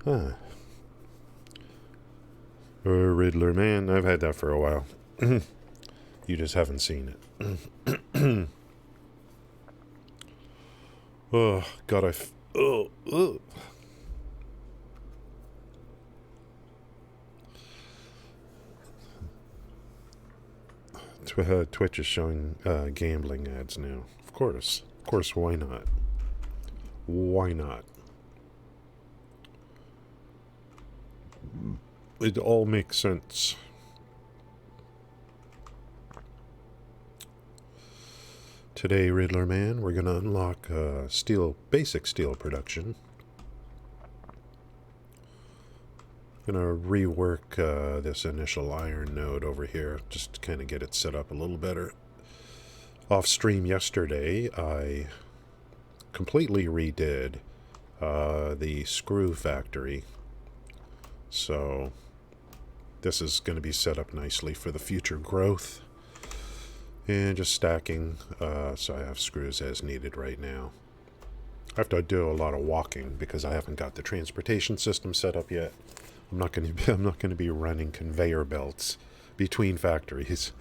Huh. Riddler, man, I've had that for a while. You just haven't seen it. Oh, God, oh, ugh. Twitch is showing gambling ads now. Of course. Of course, why not? Why not? It all makes sense. Today, Riddler Man, we're going to unlock basic steel production. Going to rework this initial iron node over here just to kind of get it set up a little better. Off stream yesterday, I completely redid the screw factory. So this is going to be set up nicely for the future growth. And just stacking, so I have screws as needed right now. I have to do a lot of walking because I haven't got the transportation system set up yet. I'm not going to be running conveyor belts between factories.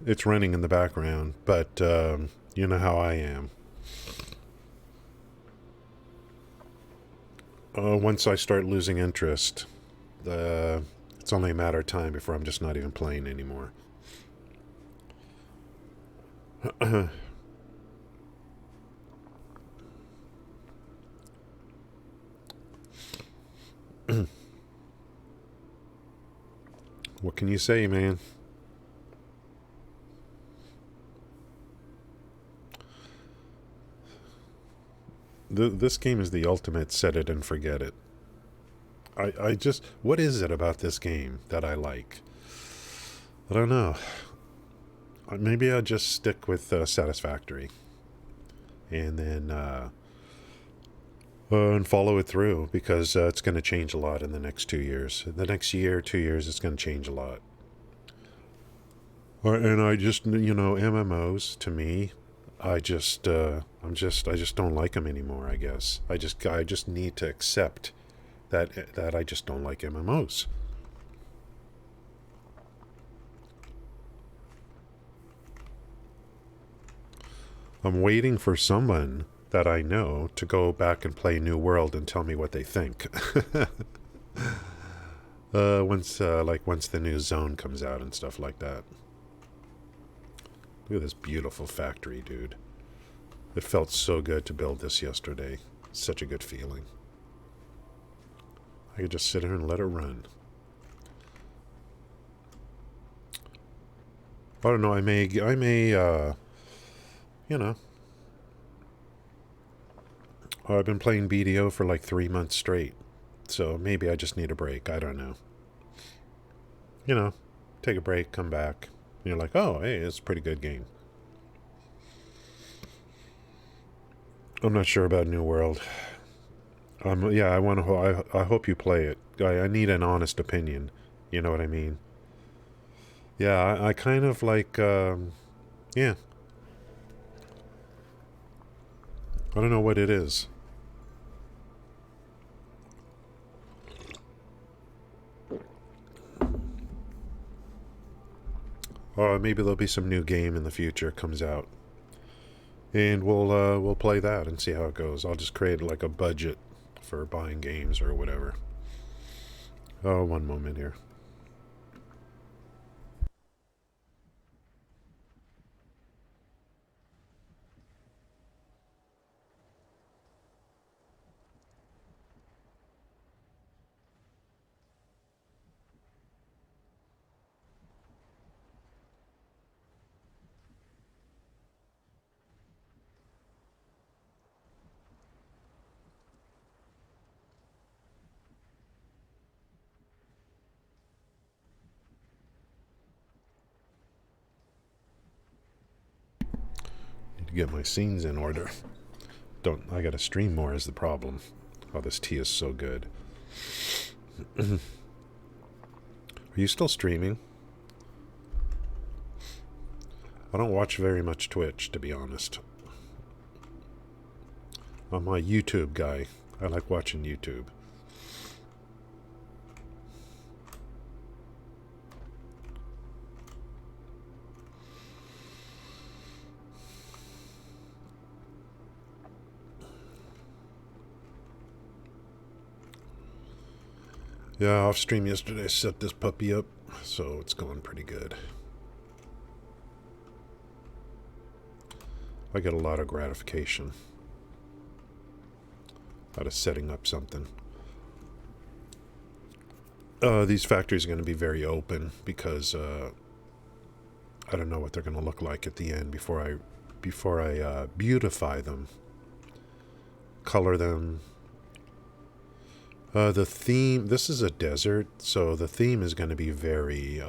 It's running in the background, but you know how I am. Once I start losing interest, it's only a matter of time before I'm just not even playing anymore. What can you say, man? This game is the ultimate set it and forget it. I just... What is it about this game that I like? I don't know. Maybe I'll just stick with Satisfactory. And then... and follow it through, because it's going to change a lot in the next 2 years. The next year, 2 years, it's going to change a lot. And I just, MMOs, to me, I just don't like them anymore, I guess. I just need to accept that I just don't like MMOs. I'm waiting for someone that I know to go back and play New World and tell me what they think. Once the new zone comes out and stuff like that. Look at this beautiful factory, dude. It felt so good to build this yesterday. Such a good feeling. I could just sit here and let it run. I don't know, I may, I've been playing BDO for like 3 months straight. So maybe I just need a break. I don't know. Take a break, come back. And you're like, oh, hey, it's a pretty good game. I'm not sure about New World. I hope you play it. I need an honest opinion. You know what I mean? Yeah, I kind of like, yeah. I don't know what it is. Maybe there'll be some new game in the future comes out. And we'll play that and see how it goes. I'll just create like a budget for buying games or whatever. Oh, one moment here. Need to get my scenes in order. I gotta stream more is the problem. Oh, this tea is so good. Are you still streaming? I don't watch very much Twitch, to be honest. I'm a YouTube guy. I like watching YouTube. Yeah, off stream yesterday I set this puppy up, so it's going pretty good. I get a lot of gratification out of setting up something. These factories are going to be very open because I don't know what they're going to look like at the end before I beautify them, color them. The theme, this is a desert, so the theme is going to be very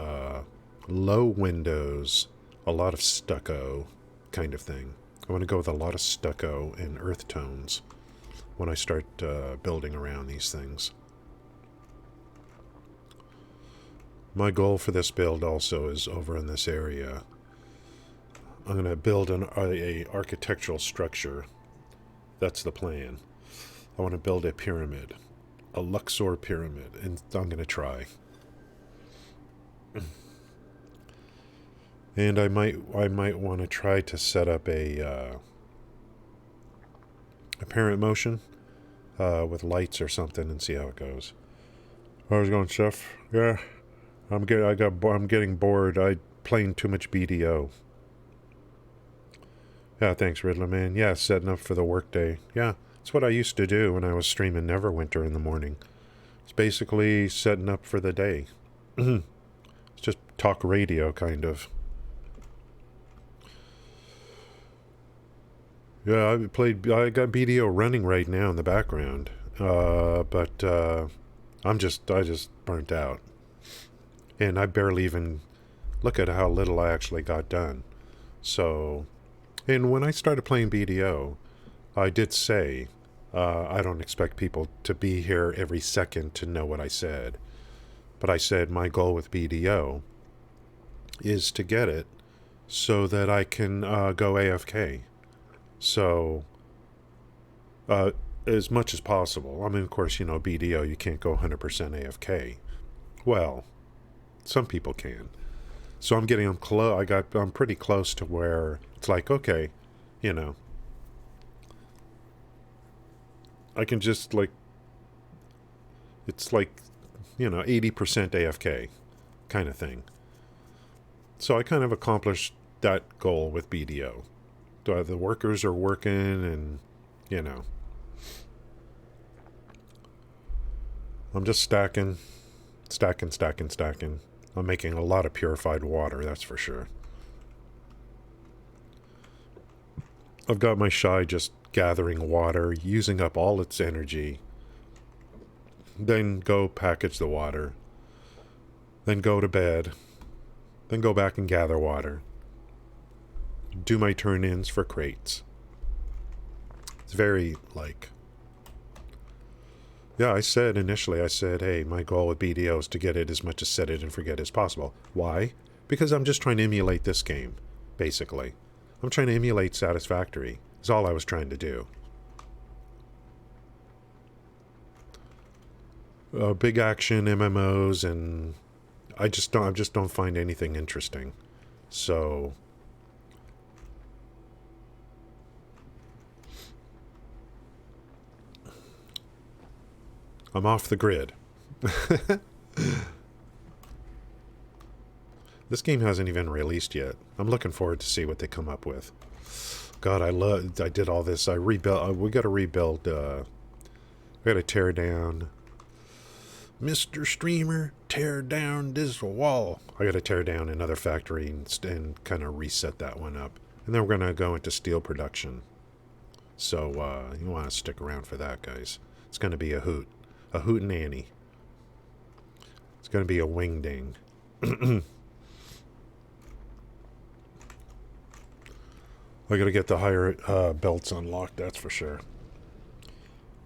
low windows, a lot of stucco kind of thing. I want to go with a lot of stucco and earth tones when I start building around these things. My goal for this build also is over in this area. I'm going to build a architectural structure. That's the plan. I want to build a pyramid. A Luxor pyramid, and I'm going to try. And I might want to try to set up a parent motion with lights or something and see how it goes. How's it going, Chef? Yeah, I'm getting bored. I playing too much BDO. Yeah, thanks, Riddler Man. Yeah, setting up for the workday. Yeah. It's what I used to do when I was streaming Neverwinter in the morning. It's basically setting up for the day. It's just talk radio, kind of. Yeah, I got BDO running right now in the background. But I just burnt out. And I barely even look at how little I actually got done. So, and when I started playing BDO, I did say, I don't expect people to be here every second to know what I said. But I said my goal with BDO is to get it so that I can go AFK. So, as much as possible. I mean, of course, BDO, you can't go 100% AFK. Well, some people can. So I'm pretty close to where it's like, okay, I can just it's like, 80% AFK kind of thing. So I kind of accomplished that goal with BDO. The workers are working and, I'm just stacking. I'm making a lot of purified water, that's for sure. I've got my Shy just gathering water, using up all its energy. Then go package the water. Then go to bed. Then go back and gather water. Do my turn-ins for crates. It's very, yeah, I said initially, hey, my goal with BDO is to get it as much as set it and forget as possible. Why? Because I'm just trying to emulate this game, basically. I'm trying to emulate Satisfactory. Is all I was trying to do. Big action MMOs, and I just don't find anything interesting. So I'm off the grid. This game hasn't even released yet. I'm looking forward to see what they come up with. God, I did all this. I rebuilt. We got to rebuild. We got to tear down. Mr. Streamer, tear down this wall. I got to tear down another factory and kind of reset that one up. And then we're going to go into steel production. So you want to stick around for that, guys. It's going to be a hoot. A hoot and Annie. It's going to be a wing ding. I got to get the higher belts unlocked, that's for sure.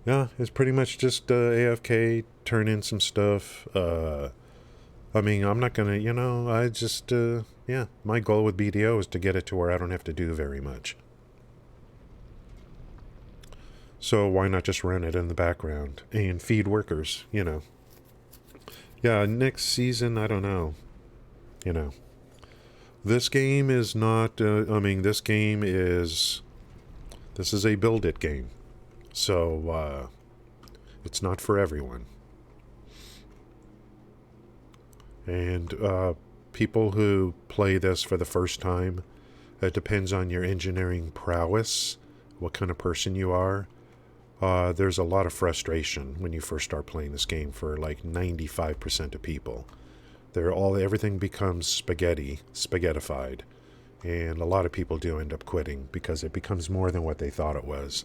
Yeah, it's pretty much just AFK, turn in some stuff. I mean, I'm not gonna, I just, yeah, my goal with BDO is to get it to where I don't have to do very much. So why not just run it in the background and feed workers, Yeah, next season, I don't know, you know. This game is not, this is a build it game. So, it's not for everyone. And people who play this for the first time, it depends on your engineering prowess, what kind of person you are. There's a lot of frustration when you first start playing this game for like 95% of people. Everything becomes spaghettified. And a lot of people do end up quitting because it becomes more than what they thought it was.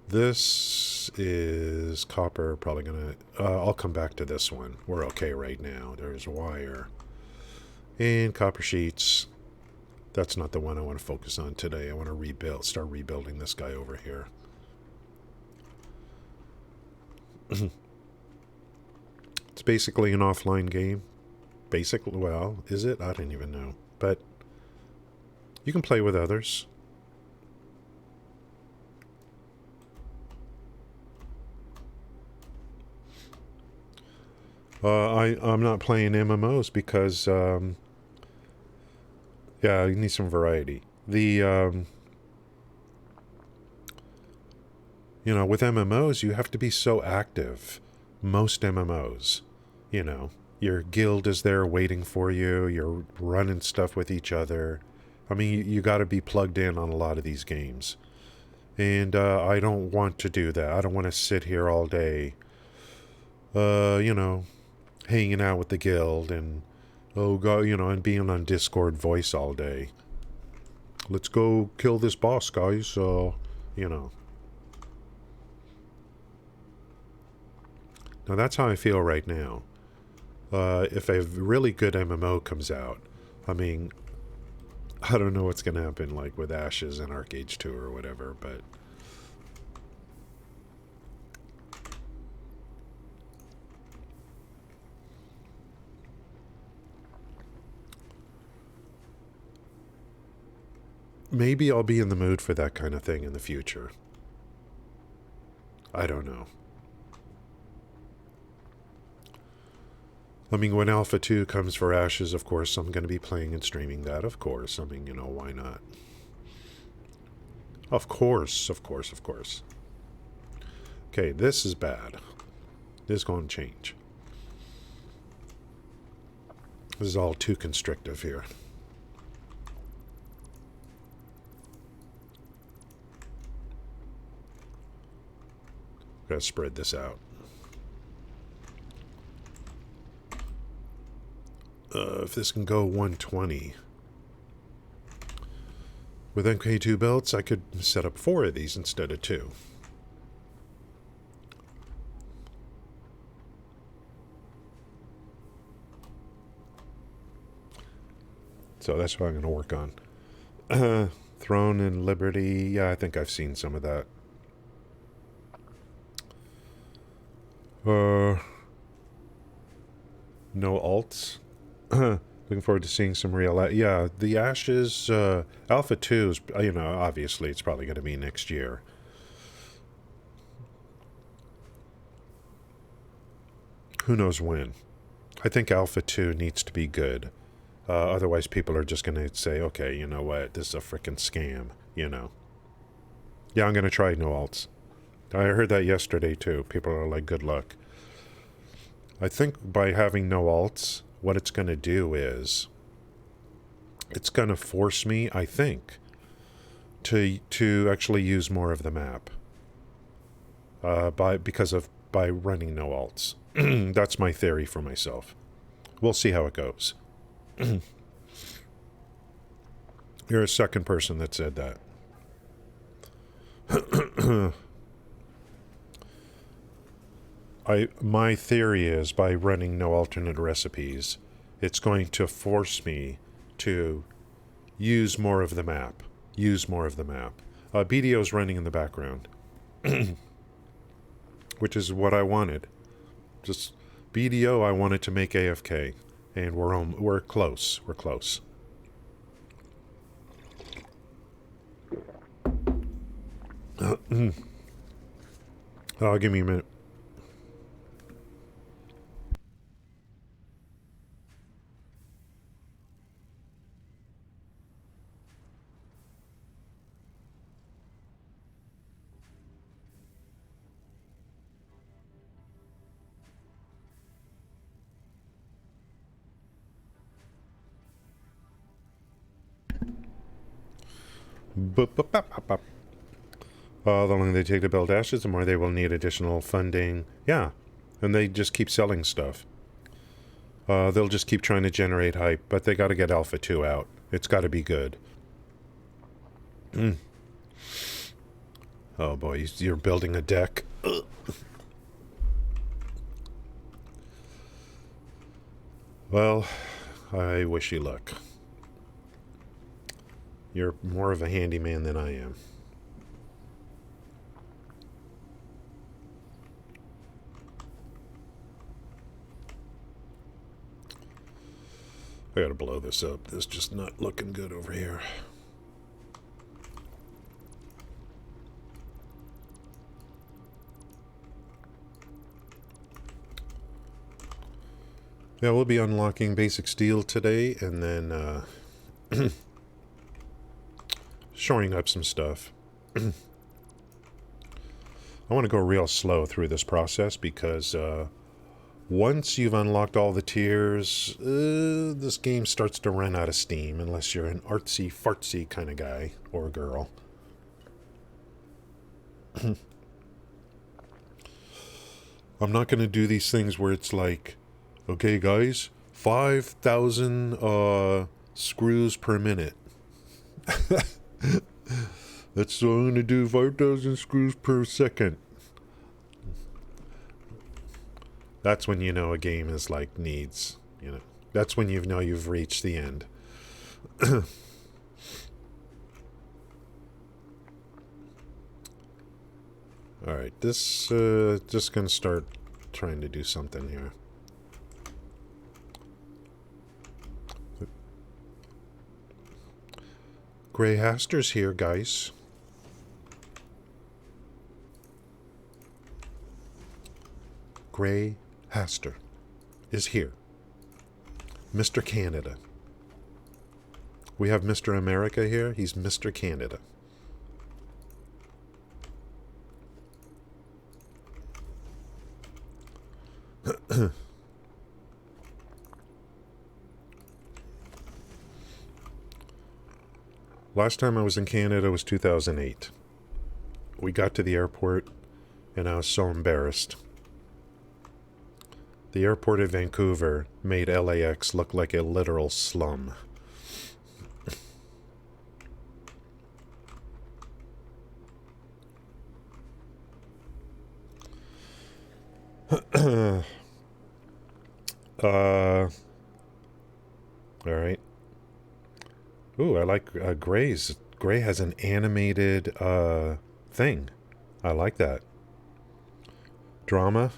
This is copper, probably gonna... I'll come back to this one. We're okay right now. There's wire. And copper sheets. That's not the one I want to focus on today. I want to start rebuilding this guy over here. It's basically an offline game. Basically, well, is it? I don't even know. But you can play with others. I'm not playing MMOs because, yeah, you need some variety. With MMOs, you have to be so active. Most MMOs, your guild is there waiting for you. You're running stuff with each other. I mean, you got to be plugged in on a lot of these games. And I don't want to do that. I don't want to sit here all day, hanging out with the guild and, oh god, and being on Discord voice all day. Let's go kill this boss, guys. Now that's how I feel right now. If a really good MMO comes out, I mean, I don't know what's going to happen, like with Ashes and Arcade 2 or whatever, but maybe I'll be in the mood for that kind of thing in the future. I don't know. I mean, when Alpha 2 comes for Ashes, of course, I'm going to be playing and streaming that, of course. I mean, why not? Of course, of course, of course. Okay, this is bad. This is going to change. This is all too constrictive here. Gotta spread this out. If this can go 120. With MK2 belts, I could set up 4 of these instead of 2. So that's what I'm going to work on. Throne and Liberty. Yeah, I think I've seen some of that. No alts. Looking forward to seeing some real... yeah, the Ashes... Alpha 2 is... obviously it's probably going to be next year. Who knows when. I think Alpha 2 needs to be good. Otherwise people are just going to say, okay, you know what, this is a freaking scam, Yeah, I'm going to try no alts. I heard that yesterday too. People are like, good luck. I think by having no alts, what it's going to do is it's going to force me, I think, to actually use more of the map. By running no alts. That's my theory for myself. We'll see how it goes. You're a second person that said that. My theory is by running no alternate recipes, it's going to force me to use more of the map. BDO's running in the background, which is what I wanted. Just BDO, I wanted to make AFK. And we're close. We're close. Oh, give me a minute. The longer they take to build ashes, the more they will need additional funding. Yeah, and they just keep selling stuff. They'll just keep trying to generate hype, but they got to get Alpha 2 out. It's got to be good. Oh boy, you're building a deck. Well, I wish you luck. You're more of a handyman than I am. I gotta blow this up. This is just not looking good over here. Yeah, we'll be unlocking basic steel today, and then shoring up some stuff. I want to go real slow through this process because once you've unlocked all the tiers, this game starts to run out of steam unless you're an artsy-fartsy kind of guy or girl. I'm not going to do these things where it's like, okay, guys, 5,000 screws per minute. That's what I'm going to do, 5,000 screws per second. That's when you know a game is like needs, you know. That's when you know you've reached the end. Alright, this just going to start trying to do something here. Grey Haster's here, guys. Grey Haster is here. Mr. Canada. We have Mr. America here. He's Mr. Canada. Last time I was in Canada was 2008. We got to the airport and I was so embarrassed. The airport at Vancouver made LAX look like a literal slum. Alright. Ooh, I like Gray's. Gray has an animated thing. I like that. Drama.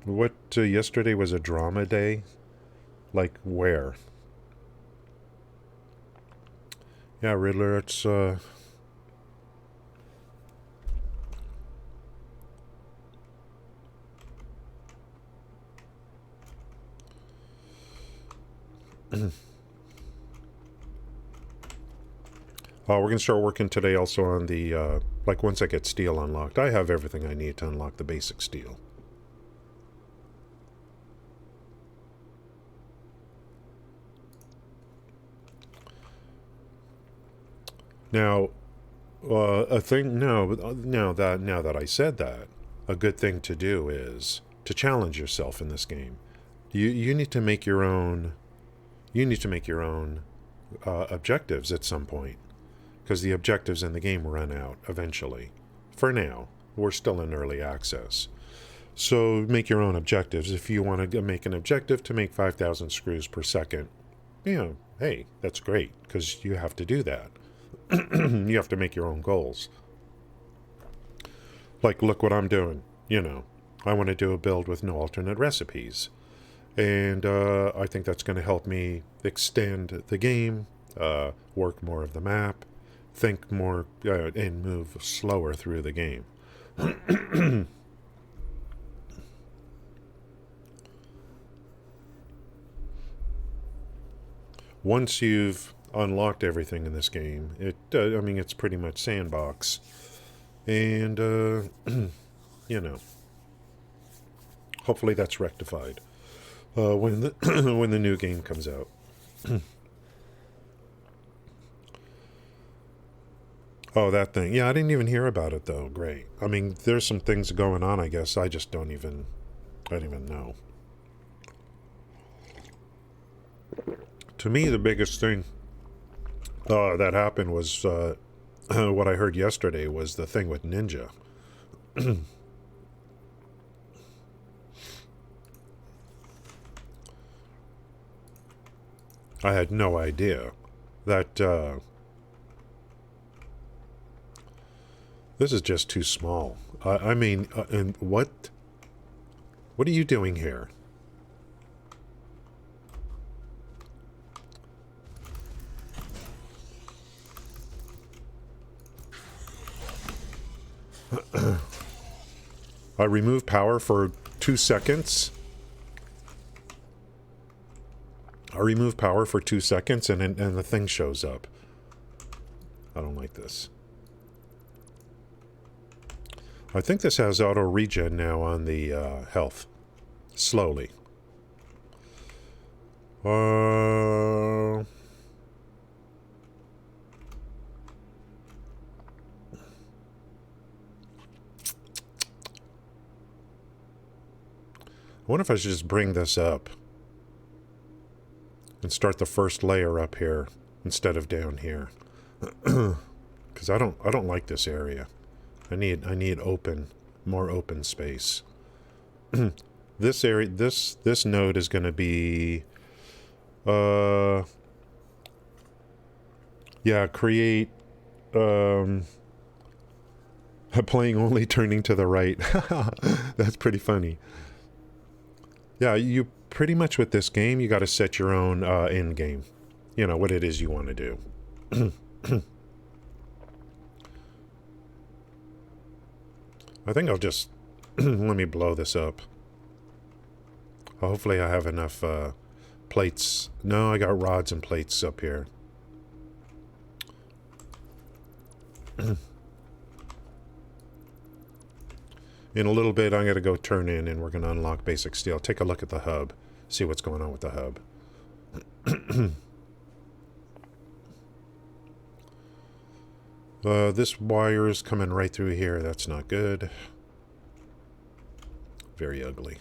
What, yesterday was a drama day? Like where? Yeah, Riddler, it's we're going to start working today also on the, like once I get steel unlocked. I have everything I need to unlock the basic steel. Now, a thing, now that I said that, a good thing to do is to challenge yourself in this game. You need to make your own, objectives at some point. Because the objectives in the game run out eventually. For now, we're still in early access. So make your own objectives. If you want to make an objective to make 5,000 screws per second, hey, that's great, because you have to do that. You have to make your own goals. Like, look what I'm doing. You know, I want to do a build with no alternate recipes. And I think that's going to help me extend the game, work more of the map, think more, and move slower through the game. Once you've unlocked everything in this game, I mean, it's pretty much sandbox. And, you know, hopefully that's rectified when the when the new game comes out. Oh, that thing. Yeah, I didn't even hear about it though. Great. I mean, there's some things going on. I guess I just I don't even know. To me, the biggest thing that happened was what I heard yesterday was the thing with Ninja. I had no idea that this is just too small. I mean, and what? What are you doing here? I remove power for 2 seconds. I remove power for 2 seconds and the thing shows up. I don't like this. I think this has auto regen now on the health. Slowly. I wonder if I should just bring this up and start the first layer up here instead of down here, because I don't like this area. I need more open space. This area, this node is going to be, yeah, create, playing only turning to the right. That's pretty funny. Yeah, you pretty much with this game, you got to set your own end game. You know, what it is you want to do. I think I'll just let me blow this up. Hopefully I have enough plates. No, I got rods and plates up here. In a little bit, I'm going to go turn in and we're going to unlock basic steel. Take a look at the hub. See what's going on with the hub. This wire is coming right through here. That's not good. Very ugly.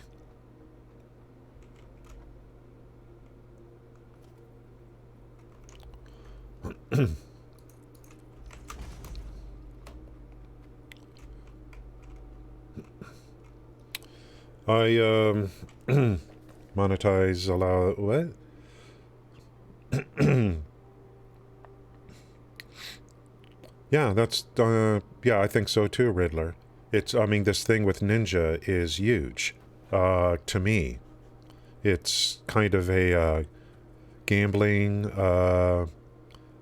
I monetize allow what? Yeah, that's yeah, I think so too, Riddler. I mean, this thing with Ninja is huge. To me, it's kind of a gambling.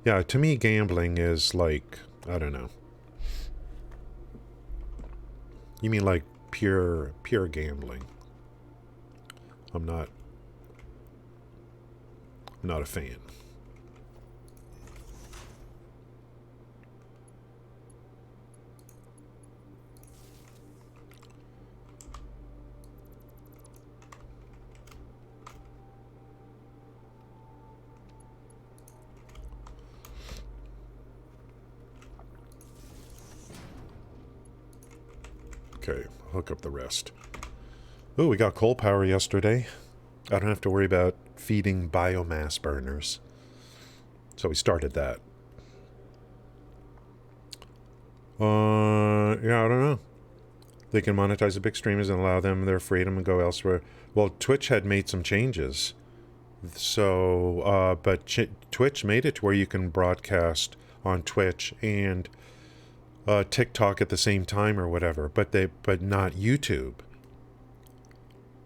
Yeah, to me, gambling is like, I don't know. You mean like pure gambling? I'm not a fan. Okay, hook up the rest. Oh, we got coal power yesterday. I don't have to worry about feeding biomass burners. So we started that. Yeah, I don't know. They can monetize the big streamers and allow them their freedom and go elsewhere. Well, Twitch had made some changes. So, but Twitch made it to where you can broadcast on Twitch and TikTok at the same time or whatever, but not YouTube.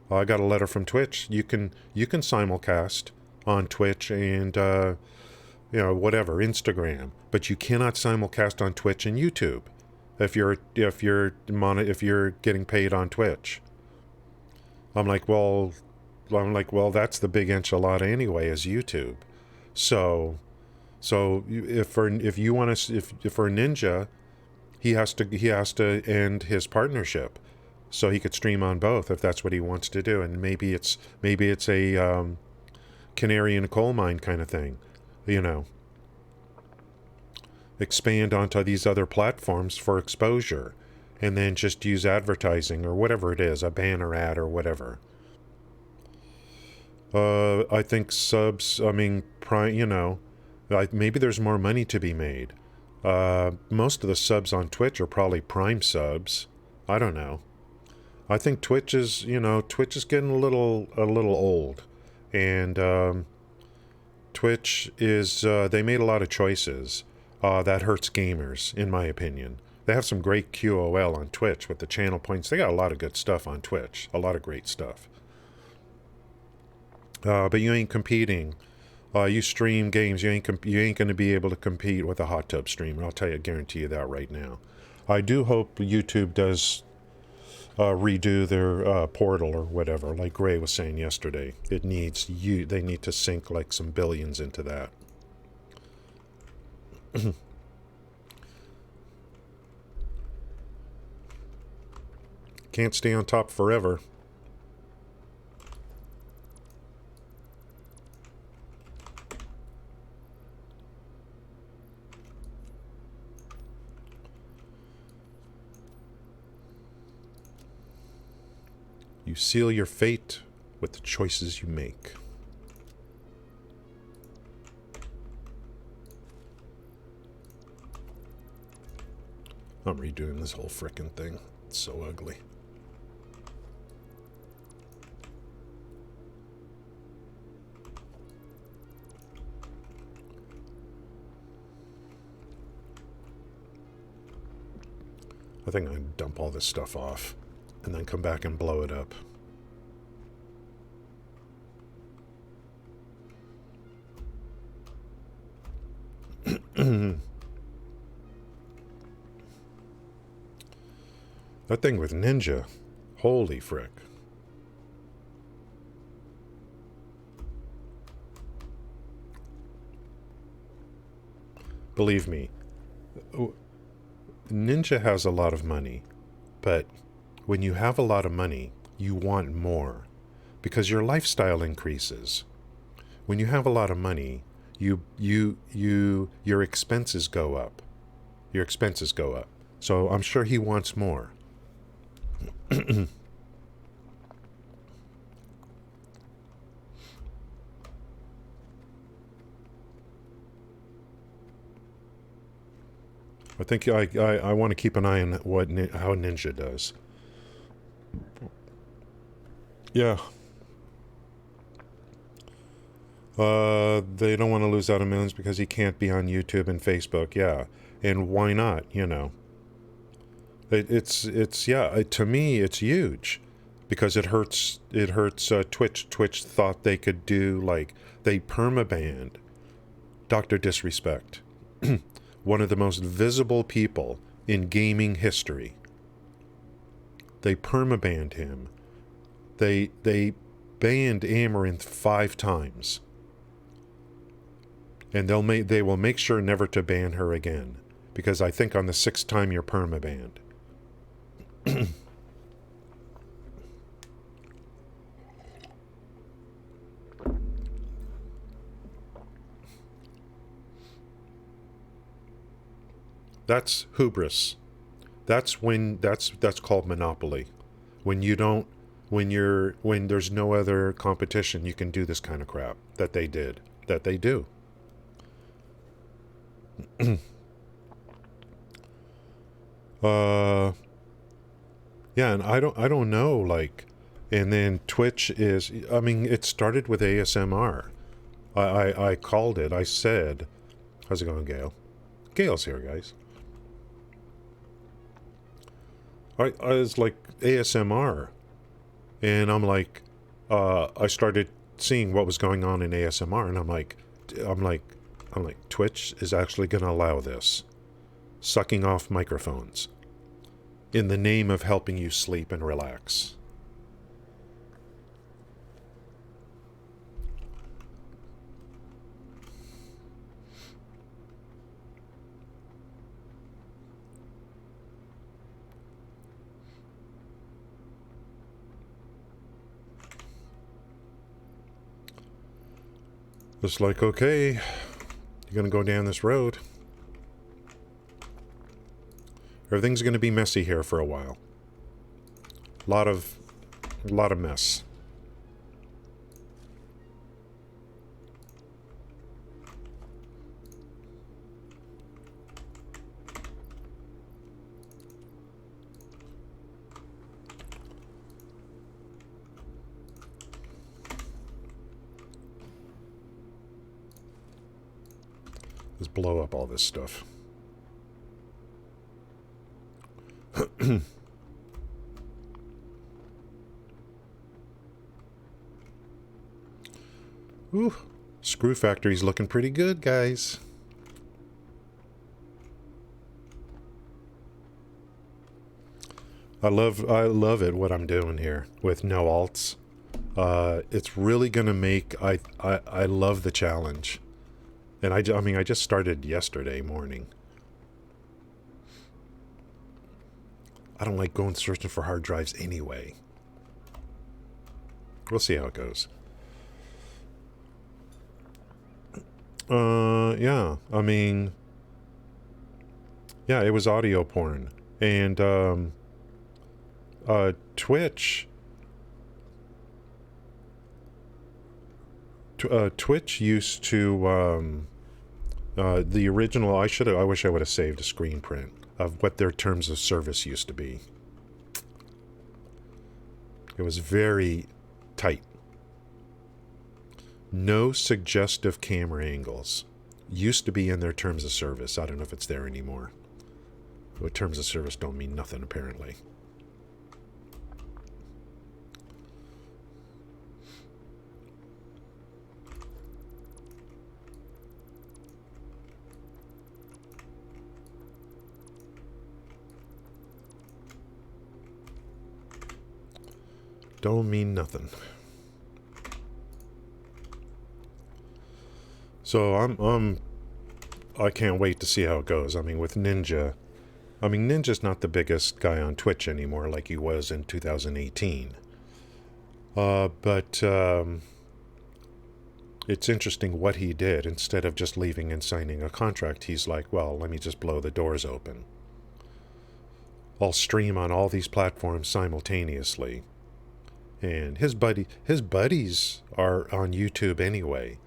I got a letter from Twitch. You can simulcast on Twitch and whatever, Instagram, but you cannot simulcast on Twitch and YouTube if you're getting paid on Twitch. I'm like, well, that's the big enchilada anyway, is YouTube. So if you want to, if for Ninja, he has to end his partnership so he could stream on both if that's what he wants to do. And maybe it's a canary in a coal mine kind of thing, expand onto these other platforms for exposure, and then just use advertising or whatever it is, a banner ad or whatever. I think subs, Prime, maybe there's more money to be made. Most of the subs on Twitch are probably Prime subs. I don't know. I think Twitch is getting a little old, and Twitch is they made a lot of choices that hurts gamers, in my opinion. They have some great QOL on Twitch with the channel points. They got a lot of good stuff on Twitch, a lot of great stuff. But you ain't competing. You stream games. You ain't going to be able to compete with a hot tub streamer. I'll guarantee you that right now. I do hope YouTube does redo their portal or whatever, like Gray was saying yesterday. They need to sink like some billions into that. Can't stay on top forever. You seal your fate with the choices you make. I'm redoing this whole frickin' thing. It's so ugly. I think I'm going to dump all this stuff off and then come back and blow it up. That thing with Ninja, holy frick. Believe me, Ninja has a lot of money, but when you have a lot of money, you want more because your lifestyle increases. When you have a lot of money, your expenses go up. Your expenses go up. So I'm sure he wants more. I think I want to keep an eye on how Ninja does. Yeah. They don't want to lose out on millions because he can't be on YouTube and Facebook. Yeah. And why not, to me it's huge because it hurts Twitch. Twitch thought they could do, like, they permabanned Dr. Disrespect, one of the most visible people in gaming history. They permabanned him. They banned Amaranth 5 times. And they will make sure never to ban her again, because I think on the 6th time you're permabanned. That's hubris. That's called monopoly. When there's no other competition, you can do this kind of crap that they do. Yeah, and I don't know, like, and then Twitch is, it started with ASMR. I called it. I said, how's it going, Gail? Gail's here, guys. I was like ASMR, and I'm like, I started seeing what was going on in ASMR, and I'm like, Twitch is actually going to allow this, sucking off microphones, in the name of helping you sleep and relax. It's like, okay, you're going to go down this road. Everything's going to be messy here for a while. Lot of mess. Let's blow up all this stuff. Ooh, Screw Factory's looking pretty good, guys. I love it what I'm doing here with no alts. It's really gonna make I love the challenge, and I mean I just started yesterday morning. I don't like going searching for hard drives anyway. We'll see how it goes. Yeah, I mean, yeah, it was audio porn, and Twitch. Twitch used to the original. I wish I would have saved a screen print of what their terms of service used to be. It was very tight. No suggestive camera angles. Used to be in their terms of service. I don't know if it's there anymore. But terms of service don't mean nothing, apparently. Don't mean nothing. So I can't wait to see how it goes. I mean, with Ninja, Ninja's not the biggest guy on Twitch anymore like he was in 2018. But it's interesting what he did. Instead of just leaving and signing a contract, he's like, well, let me just blow the doors open. I'll stream on all these platforms simultaneously. And his buddies are on YouTube anyway.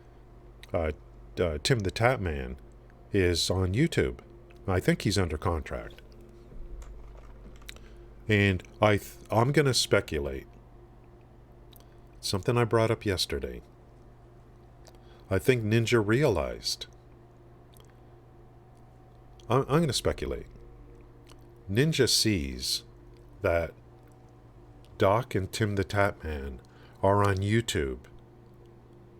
Tim the Tap Man is on YouTube. I think he's under contract. And I'm going to speculate. Something I brought up yesterday. I think Ninja realized. I'm going to speculate. Ninja sees that Doc and Tim the Tap Man are on YouTube,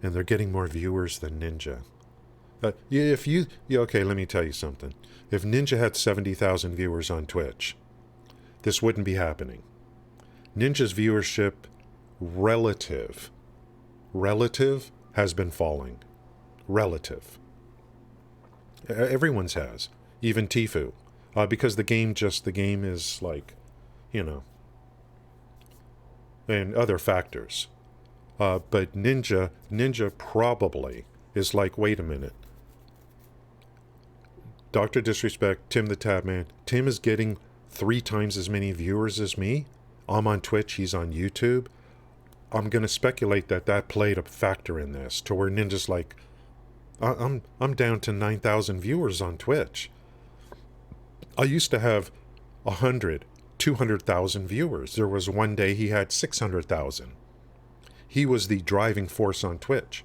and they're getting more viewers than Ninja. Okay, let me tell you something. If Ninja had 70,000 viewers on Twitch, this wouldn't be happening. Ninja's viewership relative has been falling. Relative. Everyone's has. Even Tfue. Because the game is like, and other factors. But Ninja probably is like, wait a minute. Dr. Disrespect, Tim the Tap Man. Tim is getting 3 times as many viewers as me. I'm on Twitch, he's on YouTube. I'm going to speculate that played a factor in this, to where Ninja's like, I'm down to 9,000 viewers on Twitch. I used to have 100, 200,000 viewers. There was one day he had 600,000. He was the driving force on Twitch.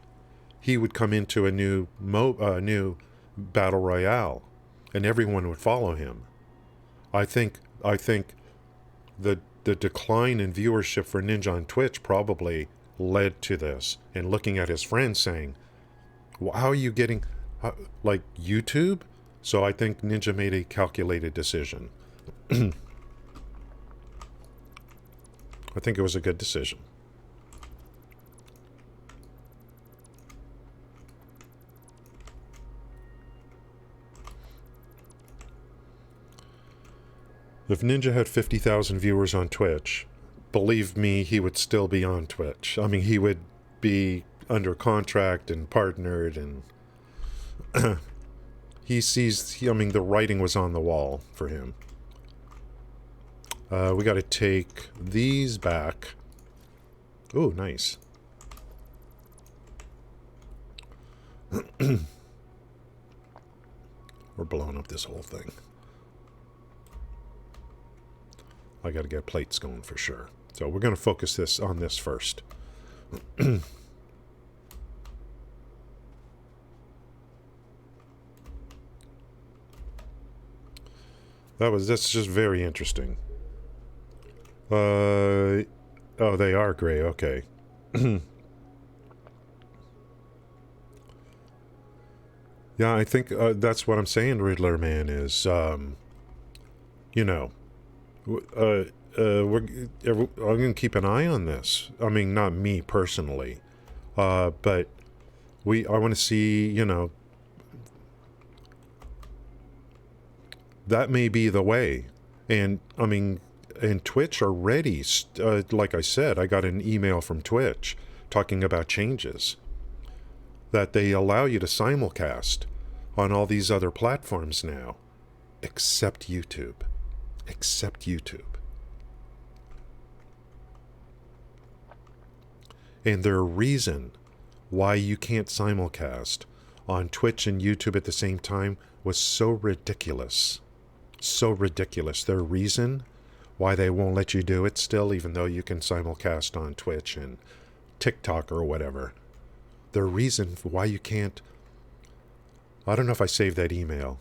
He would come into a new battle royale, and everyone would follow him. I think the decline in viewership for Ninja on Twitch probably led to this. And looking at his friends saying, well, how are you getting, like, YouTube? So I think Ninja made a calculated decision. I think it was a good decision. If Ninja had 50,000 viewers on Twitch, believe me, he would still be on Twitch. I mean, he would be under contract and partnered, and I mean, the writing was on the wall for him. We got to take these back. Oh, nice. We're blowing up this whole thing. I got to get plates going for sure. So we're going to focus on this first. That's just very interesting. Oh, they are gray. Okay. Yeah, I think that's what I'm saying, Riddler Man, is, you know, I'm going to keep an eye on this. I mean, not me personally, but I want to see, you know, that may be the way. And, I mean, and Twitch already, like I said, I got an email from Twitch talking about changes, that they allow you to simulcast on all these other platforms now, except YouTube. Except YouTube. And their reason why you can't simulcast on Twitch and YouTube at the same time was so ridiculous. So ridiculous. Their reason why they won't let you do it still, even though you can simulcast on Twitch and TikTok or whatever. Their reason for why you can't... I don't know if I saved that email.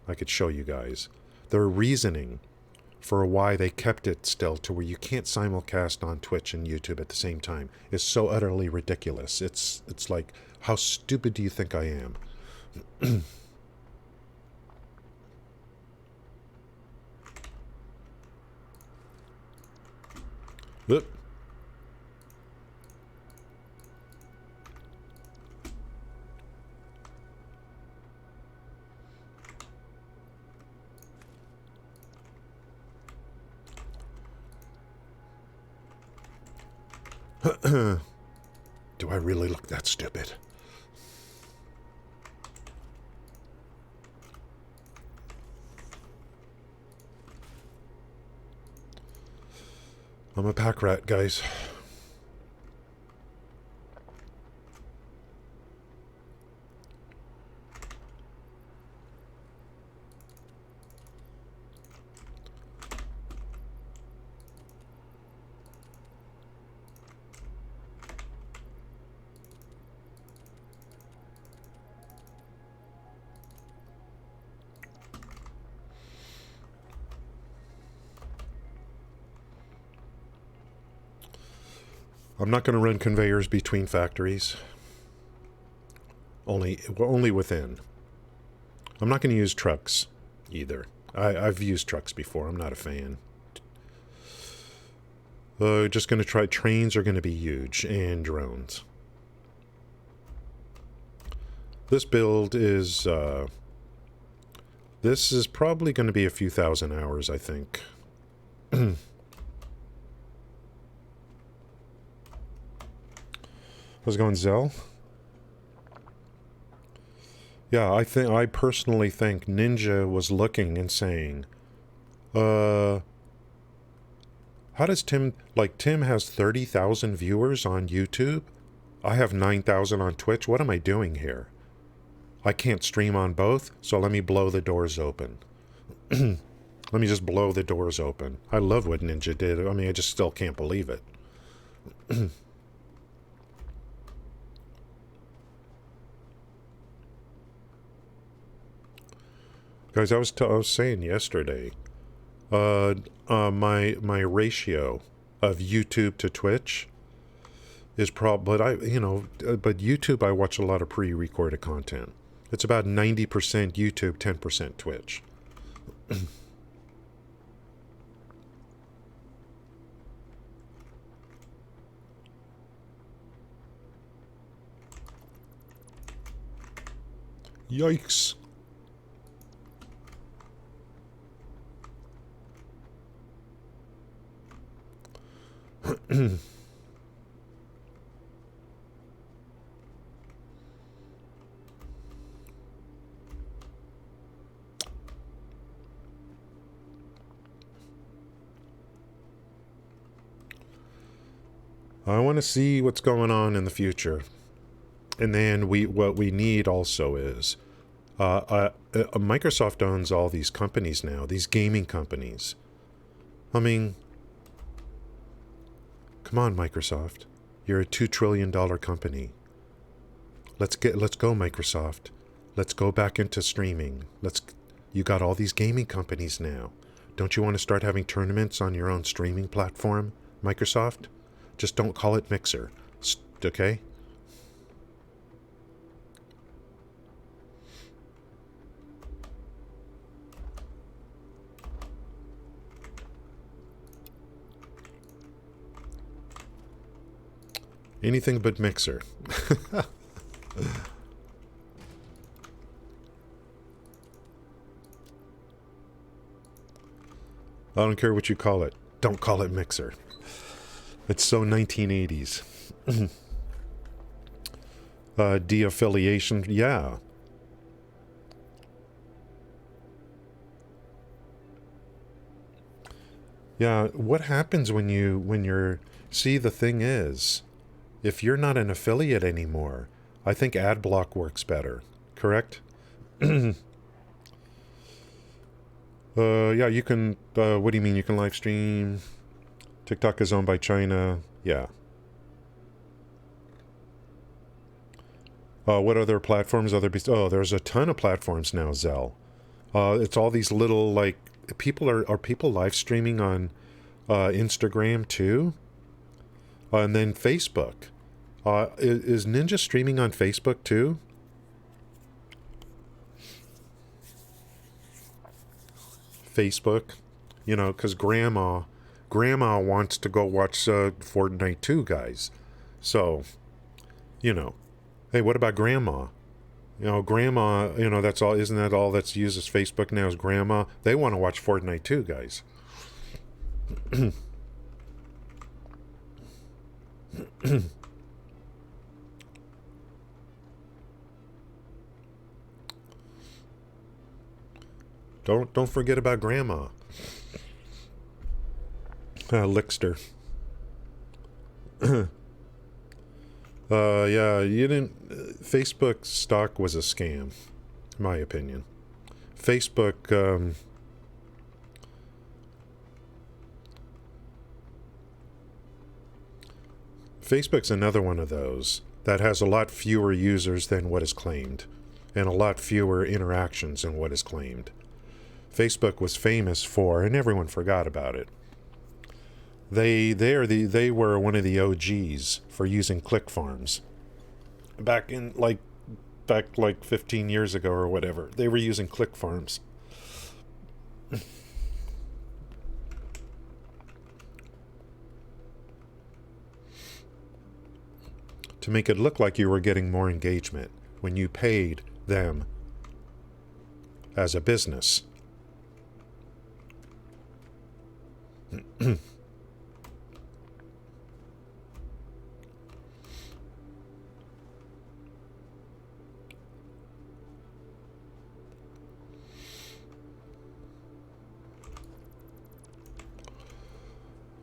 I could show you guys. Their reasoning for why they kept it still to where you can't simulcast on Twitch and YouTube at the same time is so utterly ridiculous. It's like, how stupid do you think I am? Oop. Do I really look that stupid? I'm a pack rat, guys. I'm not going to run conveyors between factories. Only within. I'm not going to use trucks either. I've used trucks before. I'm not a fan. Just going to try... Trains are going to be huge. And drones. This build is... this is probably going to be a few thousand hours, I think. How's it going, Zell? Yeah, I personally think Ninja was looking and saying, how does Tim has 30,000 viewers on YouTube? I have 9,000 on Twitch. What am I doing here? I can't stream on both, so let me blow the doors open. Let me just blow the doors open. I love what Ninja did. I mean, I just still can't believe it. Guys, I was saying yesterday, My ratio of YouTube to Twitch is but but YouTube, I watch a lot of pre-recorded content. It's about 90% YouTube, 10% Twitch. Yikes. I want to see what's going on in the future. And then what we need also is Microsoft owns all these companies now, these gaming companies. I mean, come on, Microsoft. You're a $2 trillion company. Let's go, Microsoft. Let's go back into streaming. You got all these gaming companies now. Don't you want to start having tournaments on your own streaming platform, Microsoft? Just don't call it Mixer, okay? Anything but Mixer. I don't care what you call it. Don't call it Mixer. It's so 1980s. De-affiliation, yeah. Yeah, what happens when you're... See, the thing is, if you're not an affiliate anymore, I think ad block works better. Correct? Yeah, you can... what do you mean? You can live stream? TikTok is owned by China. Yeah. What other platforms? There's a ton of platforms now, Zell. It's all these little, like... Are people live streaming on Instagram, too? And then Facebook. Is Ninja streaming on Facebook, too? Facebook, because grandma wants to go watch Fortnite 2, guys. So, hey, what about grandma? Grandma, that's all. Isn't that all that's used as Facebook now is grandma? They want to watch Fortnite 2, guys. Don't forget about grandma. Lickster. Yeah, you didn't... Facebook stock was a scam, in my opinion. Facebook, Facebook's another one of those that has a lot fewer users than what is claimed, and a lot fewer interactions than what is claimed. Facebook was famous for, and everyone forgot about it. They were one of the OGs for using click farms. Back 15 years ago or whatever, they were using click farms. To make it look like you were getting more engagement when you paid them as a business.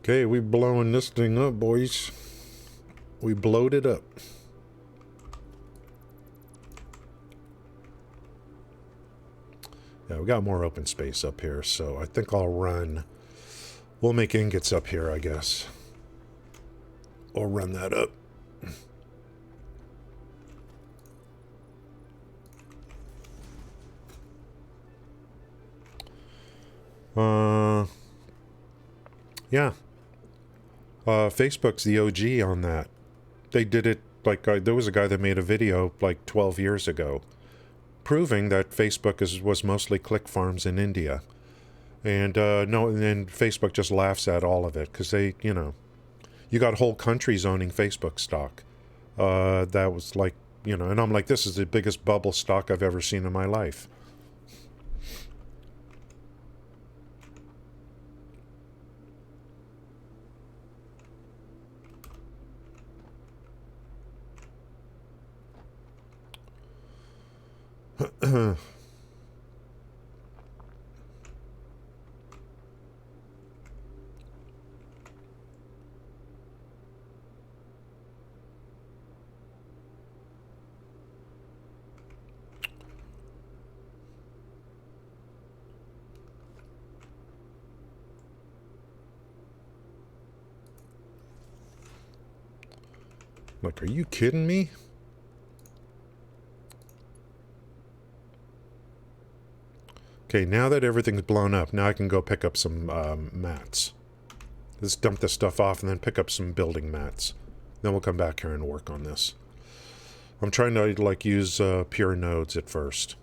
Okay, we blowing this thing up, boys. We blowed it up. Yeah, we got more open space up here, so I think we'll make ingots up here, I guess. Or run that up. Yeah. Facebook's the OG on that. They did it like there was a guy that made a video like 12 years ago proving that was mostly click farms in India. And no, and then Facebook just laughs at all of it because they, you got whole countries owning Facebook stock. That was like, and I'm like, this is the biggest bubble stock I've ever seen in my life. Like, are you kidding me? Okay, now that everything's blown up, now I can go pick up some mats. Let's dump this stuff off and then pick up some building mats. Then we'll come back here and work on this. I'm trying to like use pure nodes at first.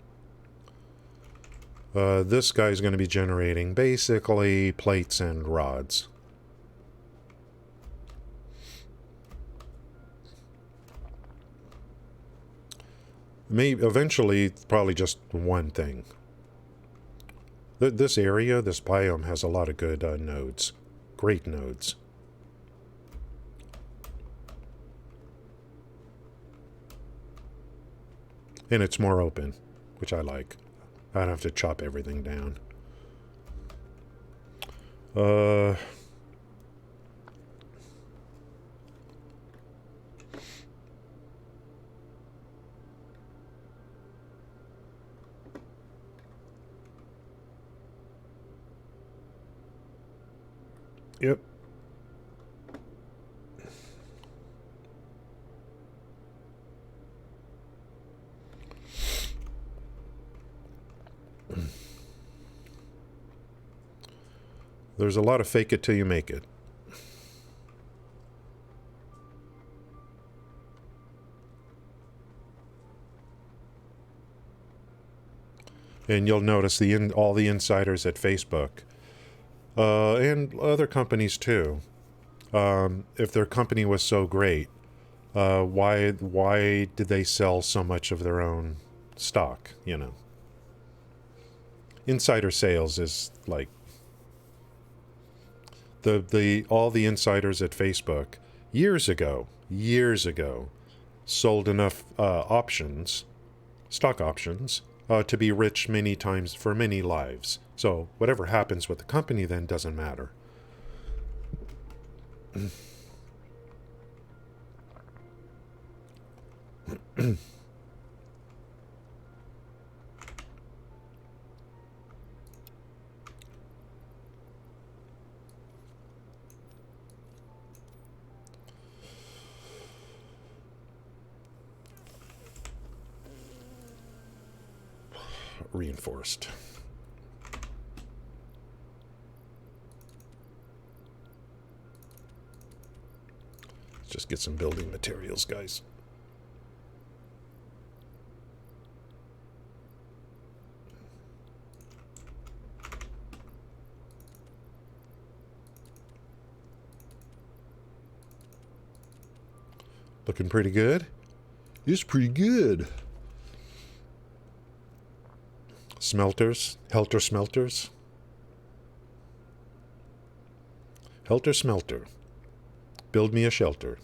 This guy's going to be generating basically plates and rods. Maybe eventually, probably just one thing. This area, this biome, has a lot of good nodes. Great nodes. And it's more open, which I like. I don't have to chop everything down. Yep. There's a lot of fake it till you make it. And you'll notice all the insiders at Facebook, and other companies too. If their company was so great, why did they sell so much of their own stock? Insider sales is like all the insiders at Facebook years ago sold enough stock options, to be rich many times for many lives. So whatever happens with the company then doesn't matter. Reinforced. Let's just get some building materials, guys. Looking pretty good. It's pretty good. Smelters. Helter smelters. Helter smelter. Build me a shelter.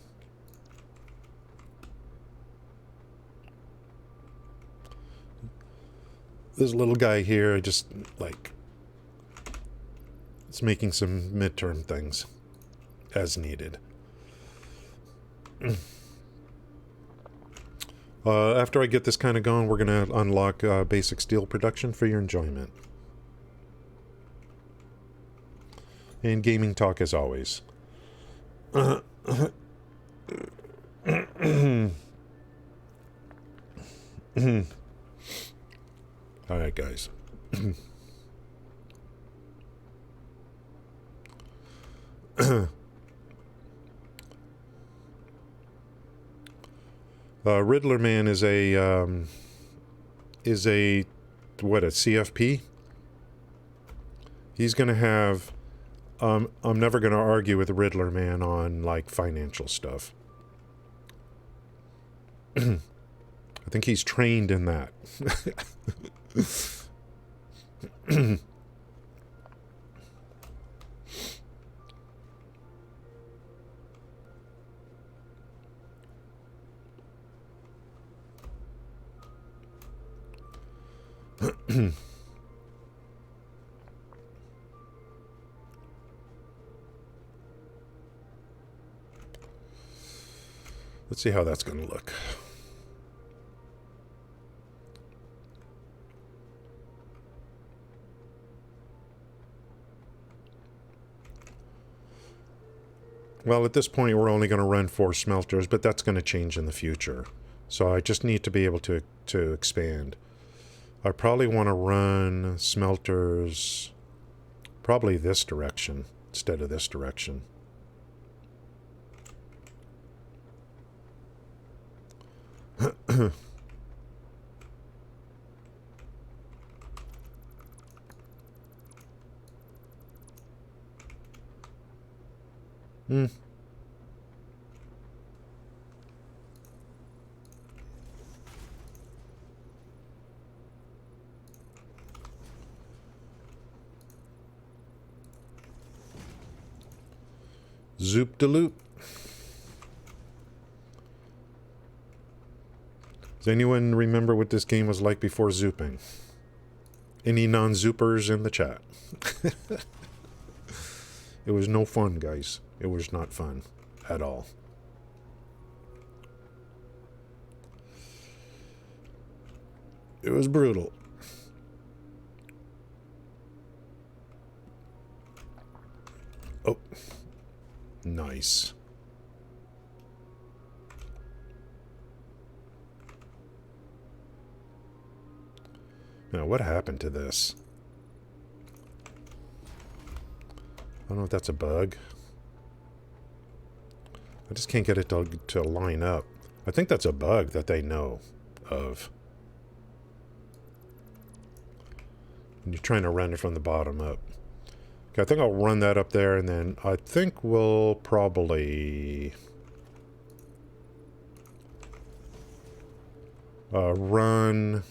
This little guy here, just like, it's making some midterm things as needed. After I get this kind of going, we're going to unlock basic steel production for your enjoyment. And gaming talk as always. Alright, guys. Riddler Man is a what, a CFP? He's going to have I'm never going to argue with Riddler Man on like financial stuff. I think he's trained in that. Let's see how that's going to look. Well, at this point, we're only going to run 4 smelters, but that's going to change in the future. So I just need to be able to expand. I probably want to run smelters probably this direction instead of this direction. Hmm. Zoop de loop. Does anyone remember what this game was like before zooping? Any non-zoopers in the chat? It was no fun, guys. It was not fun at all. It was brutal. Oh. Nice. Now, what happened to this? I don't know if that's a bug. I just can't get it to line up. I think that's a bug that they know of. And you're trying to run it from the bottom up. Okay, I think I'll run that up there, and then I think we'll probably run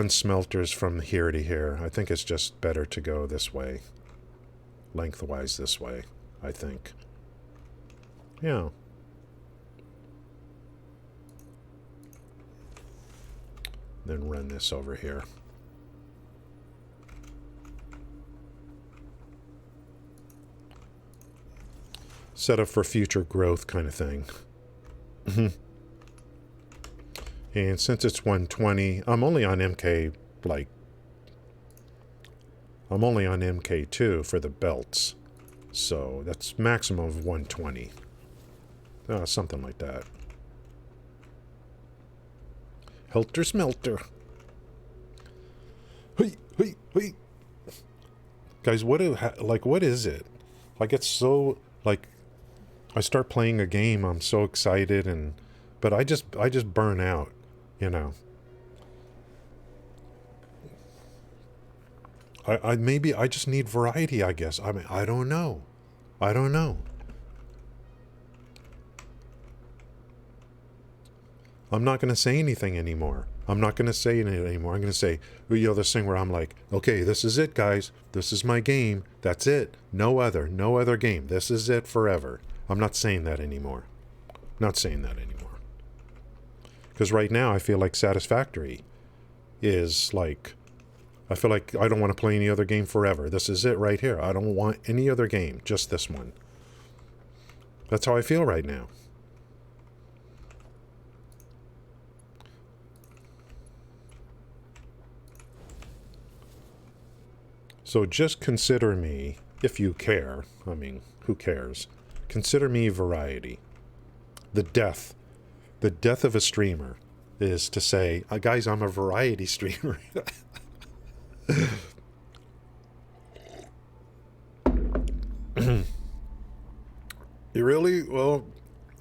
smelters from here to here. I think it's just better to go this way. Lengthwise this way, I think. Yeah. Then run this over here. Set up for future growth kind of thing. And since it's 120, I'm only on MK, I'm only on MK2 for the belts. So that's maximum of 120. Something like that. Helter Smelter. Hey, hey, hey. Guys, what is it? Like, it's so, like, I start playing a game, I'm so excited, but I just burn out, you know. Maybe I just need variety, I guess. I mean, I don't know. I don't know. I'm not going to say anything anymore. I'm not going to say anything anymore. I'm going to say, this thing where I'm like, okay, this is it, guys. This is my game. That's it. No other game. This is it forever. I'm not saying that anymore. Not saying that anymore. Because right now I feel like Satisfactory is like, I feel like I don't want to play any other game forever. This is it right here. I don't want any other game, just this one. That's how I feel right now. So just consider me, if you care, I mean, who cares? Consider me variety. The death of a streamer is to say, guys, I'm a variety streamer. You really? Well,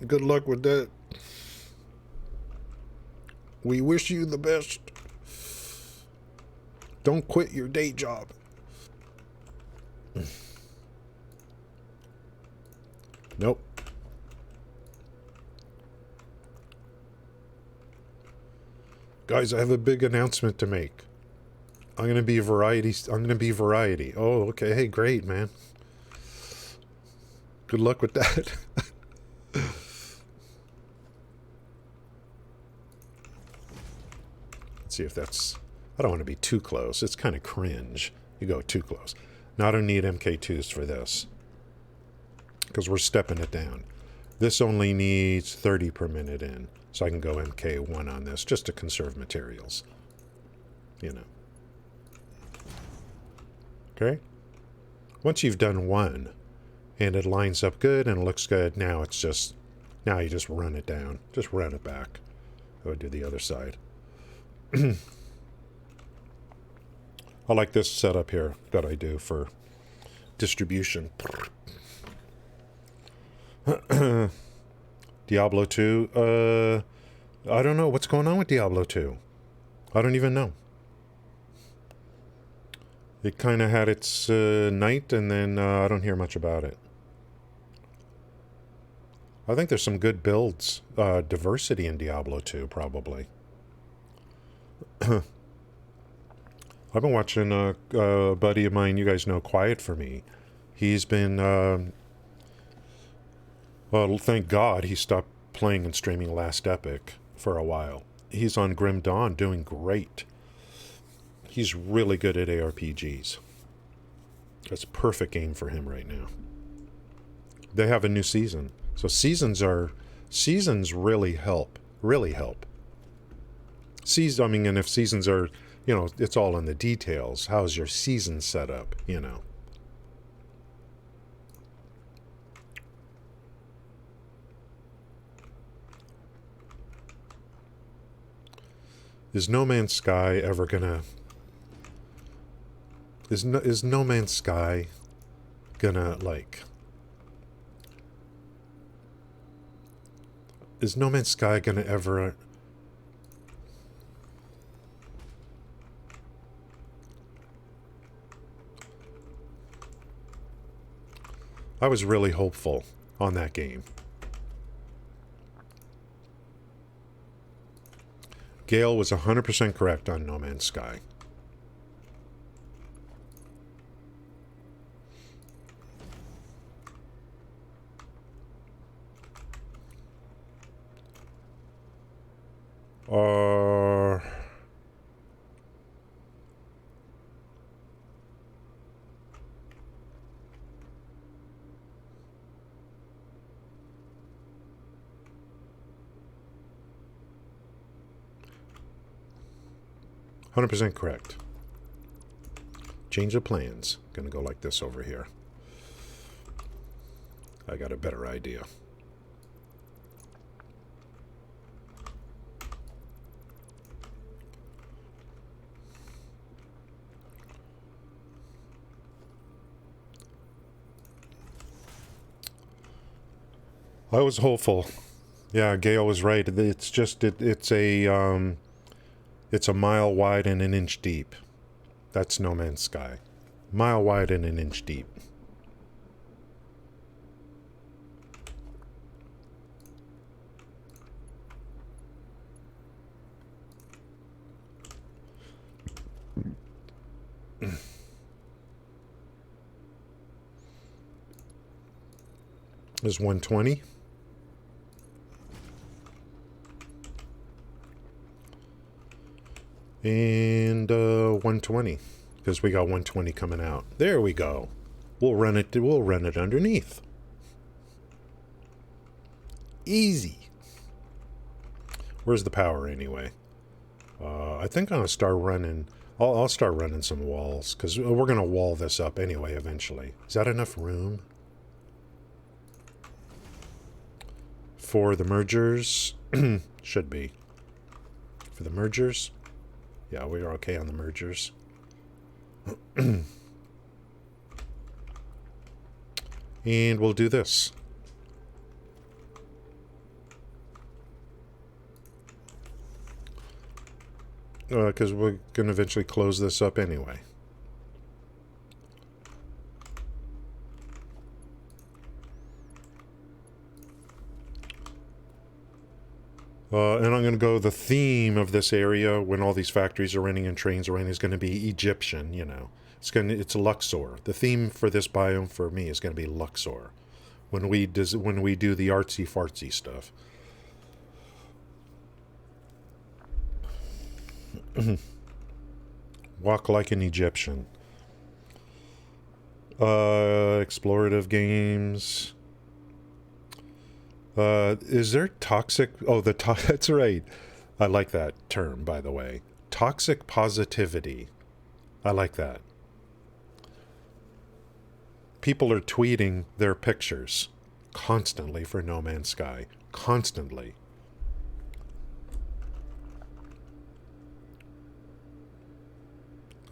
good luck with that. We wish you the best. Don't quit your day job. Nope. Guys, I have a big announcement to make. I'm gonna be variety. I'm gonna be variety. Oh, okay. Hey, great, man. Good luck with that. Let's see if that's... I don't want to be too close. It's kind of cringe. You go too close. Now I don't need MK2s for this, because we're stepping it down. This only needs 30 per minute in, so I can go MK1 on this just to conserve materials. You know. Okay? Once you've done one, and it lines up good and it looks good, now it's just... Now you just run it down. Just run it back. I would do the other side. I like this setup here that I do for distribution. Diablo 2. I don't know what's going on with Diablo 2. I don't even know. It kind of had its night, and then I don't hear much about it. I think there's some good builds, diversity in Diablo 2, probably. I've been watching a buddy of mine, you guys know, Quiet for Me. He's been, well, thank God he stopped playing and streaming Last Epic for a while. He's on Grim Dawn doing great. He's really good at ARPGs. That's a perfect game for him right now. They have a new season. So seasons really help. Really help. I mean, and if seasons are, you know, it's all in the details. How's your season set up, you know? Is No Man's Sky ever gonna... Is No Man's Sky gonna, like... Is No Man's Sky gonna ever... I was really hopeful on that game. Gale was 100% correct on No Man's Sky. Uh... 100% correct. Change of plans. Gonna go like this over here. I got a better idea. I was hopeful. Yeah, Gail was right. It's just it's a mile wide and an inch deep. That's No Man's Sky. Mile wide and an inch deep. Is 120. And 120, because we got 120 coming out. There we go. We'll run it underneath. Easy. Where's the power anyway? I think I'm gonna start running. I'll start running some walls, because we're gonna wall this up anyway eventually. Is that enough room for the mergers? Should be. For the mergers. Yeah, we are okay on the mergers. And we'll do this. because we're going to eventually close this up anyway. And I'm going to go, the theme of this area when all these factories are running and trains are running is going to be Egyptian, you know. It's Luxor. The theme for this biome for me is going to be Luxor. When we do the artsy fartsy stuff. Walk like an Egyptian. Explorative games. Is there toxic? Oh, that's right. I like that term, by the way. Toxic positivity. I like that. People are tweeting their pictures constantly for No Man's Sky. Constantly.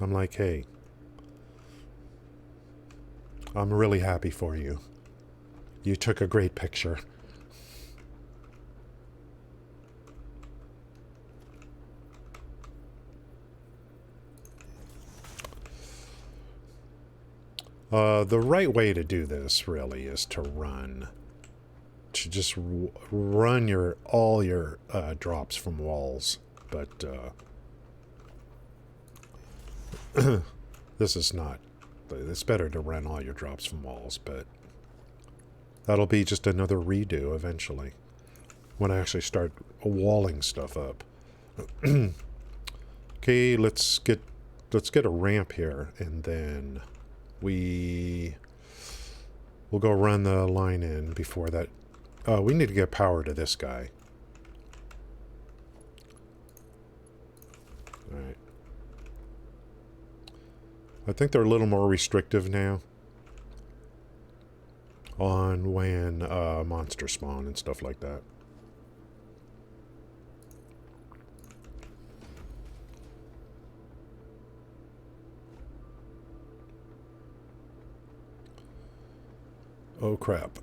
I'm like, hey, I'm really happy for you. You took a great picture. The right way to do this really is to run. To just run all your drops from walls. But this is not. It's better to run all your drops from walls, but that'll be just another redo eventually. When I actually start walling stuff up. Okay, let's get a ramp here, and then we'll go run the line in before that. We need to get power to this guy. Alright. I think they're a little more restrictive now on when monsters spawn and stuff like that. Oh crap.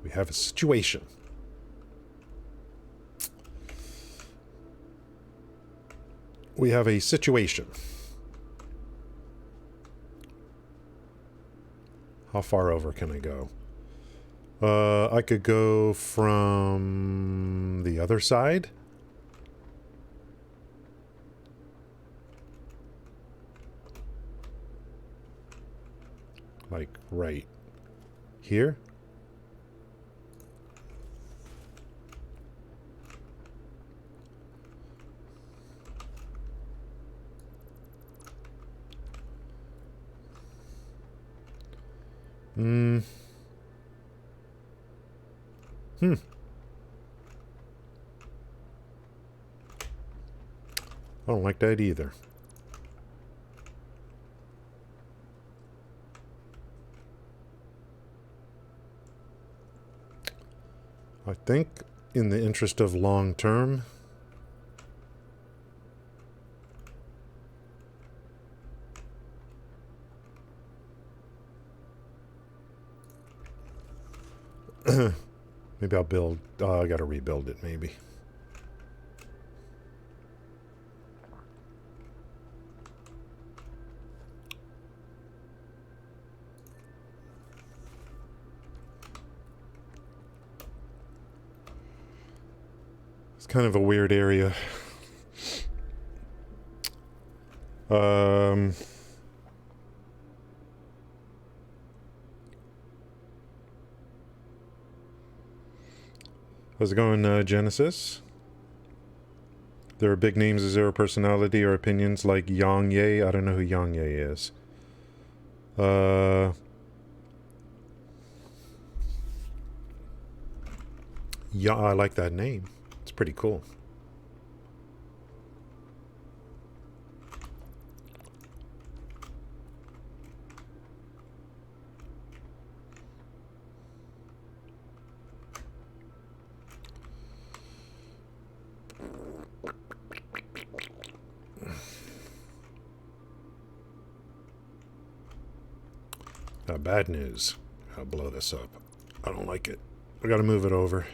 We have a situation. We have a situation. How far over can I go? I could go from the other side. Like right here. I don't like that either. I think in the interest of long term, maybe I'll build, I gotta rebuild it maybe. It's kind of a weird area. How's it going, Genesis? There are big names of zero personality or opinions like Yang Ye. I don't know who Yang Ye is. Yeah, I like that name. It's pretty cool. Bad news. I'll blow this up. I don't like it. I gotta move it over.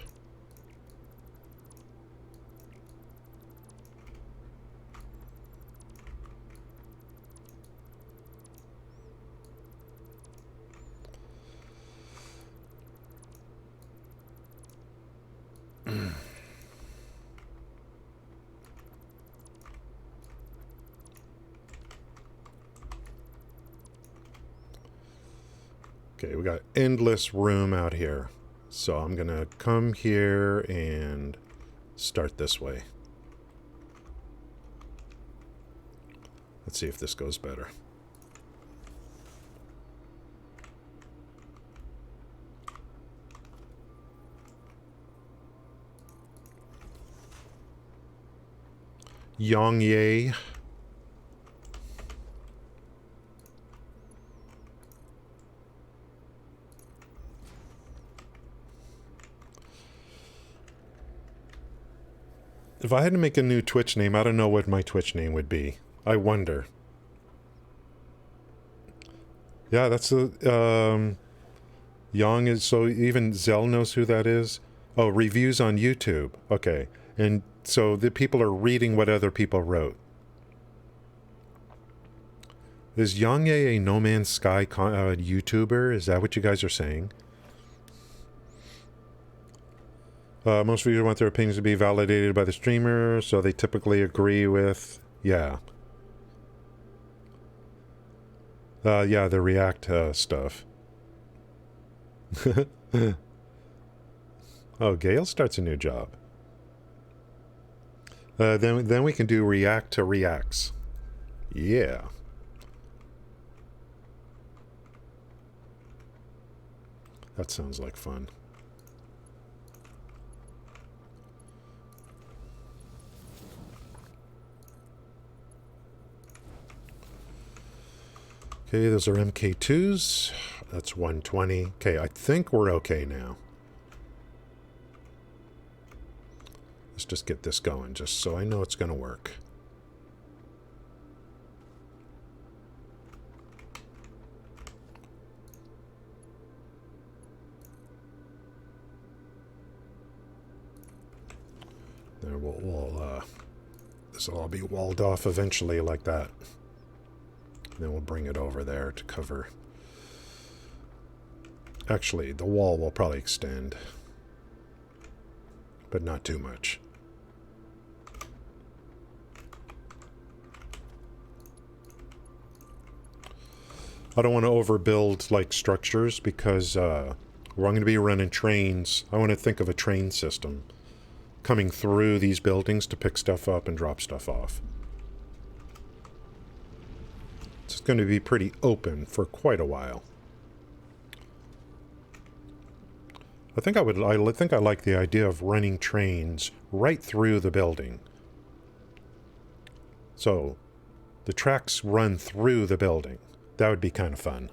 Okay, we got endless room out here. So I'm going to come here and start this way. Let's see if this goes better. Yongye. If I had to make a new Twitch name, I don't know what my Twitch name would be. I wonder. Yeah, that's a... Yang is... So even Zell knows who that is? Oh, reviews on YouTube. Okay. And so the people are reading what other people wrote. Is Yongye a No Man's Sky YouTuber? Is that what you guys are saying? Most viewers want their opinions to be validated by the streamer, so they typically agree with... Yeah. Yeah, the React stuff. Oh, Gail starts a new job. Then we can do React to Reacts. Yeah. That sounds like fun. Okay, those are MK2s. That's 120. Okay, I think we're okay now. Let's just get this going, just so I know it's going to work. There this will all be walled off eventually like that. Then we'll bring it over there to cover. Actually, the wall will probably extend, but not too much. I don't want to overbuild like structures because we're going to be running trains. I want to think of a train system coming through these buildings to pick stuff up and drop stuff off. It's going to be pretty open for quite a while. I think I like the idea of running trains right through the building. So the tracks run through the building. That would be kind of fun.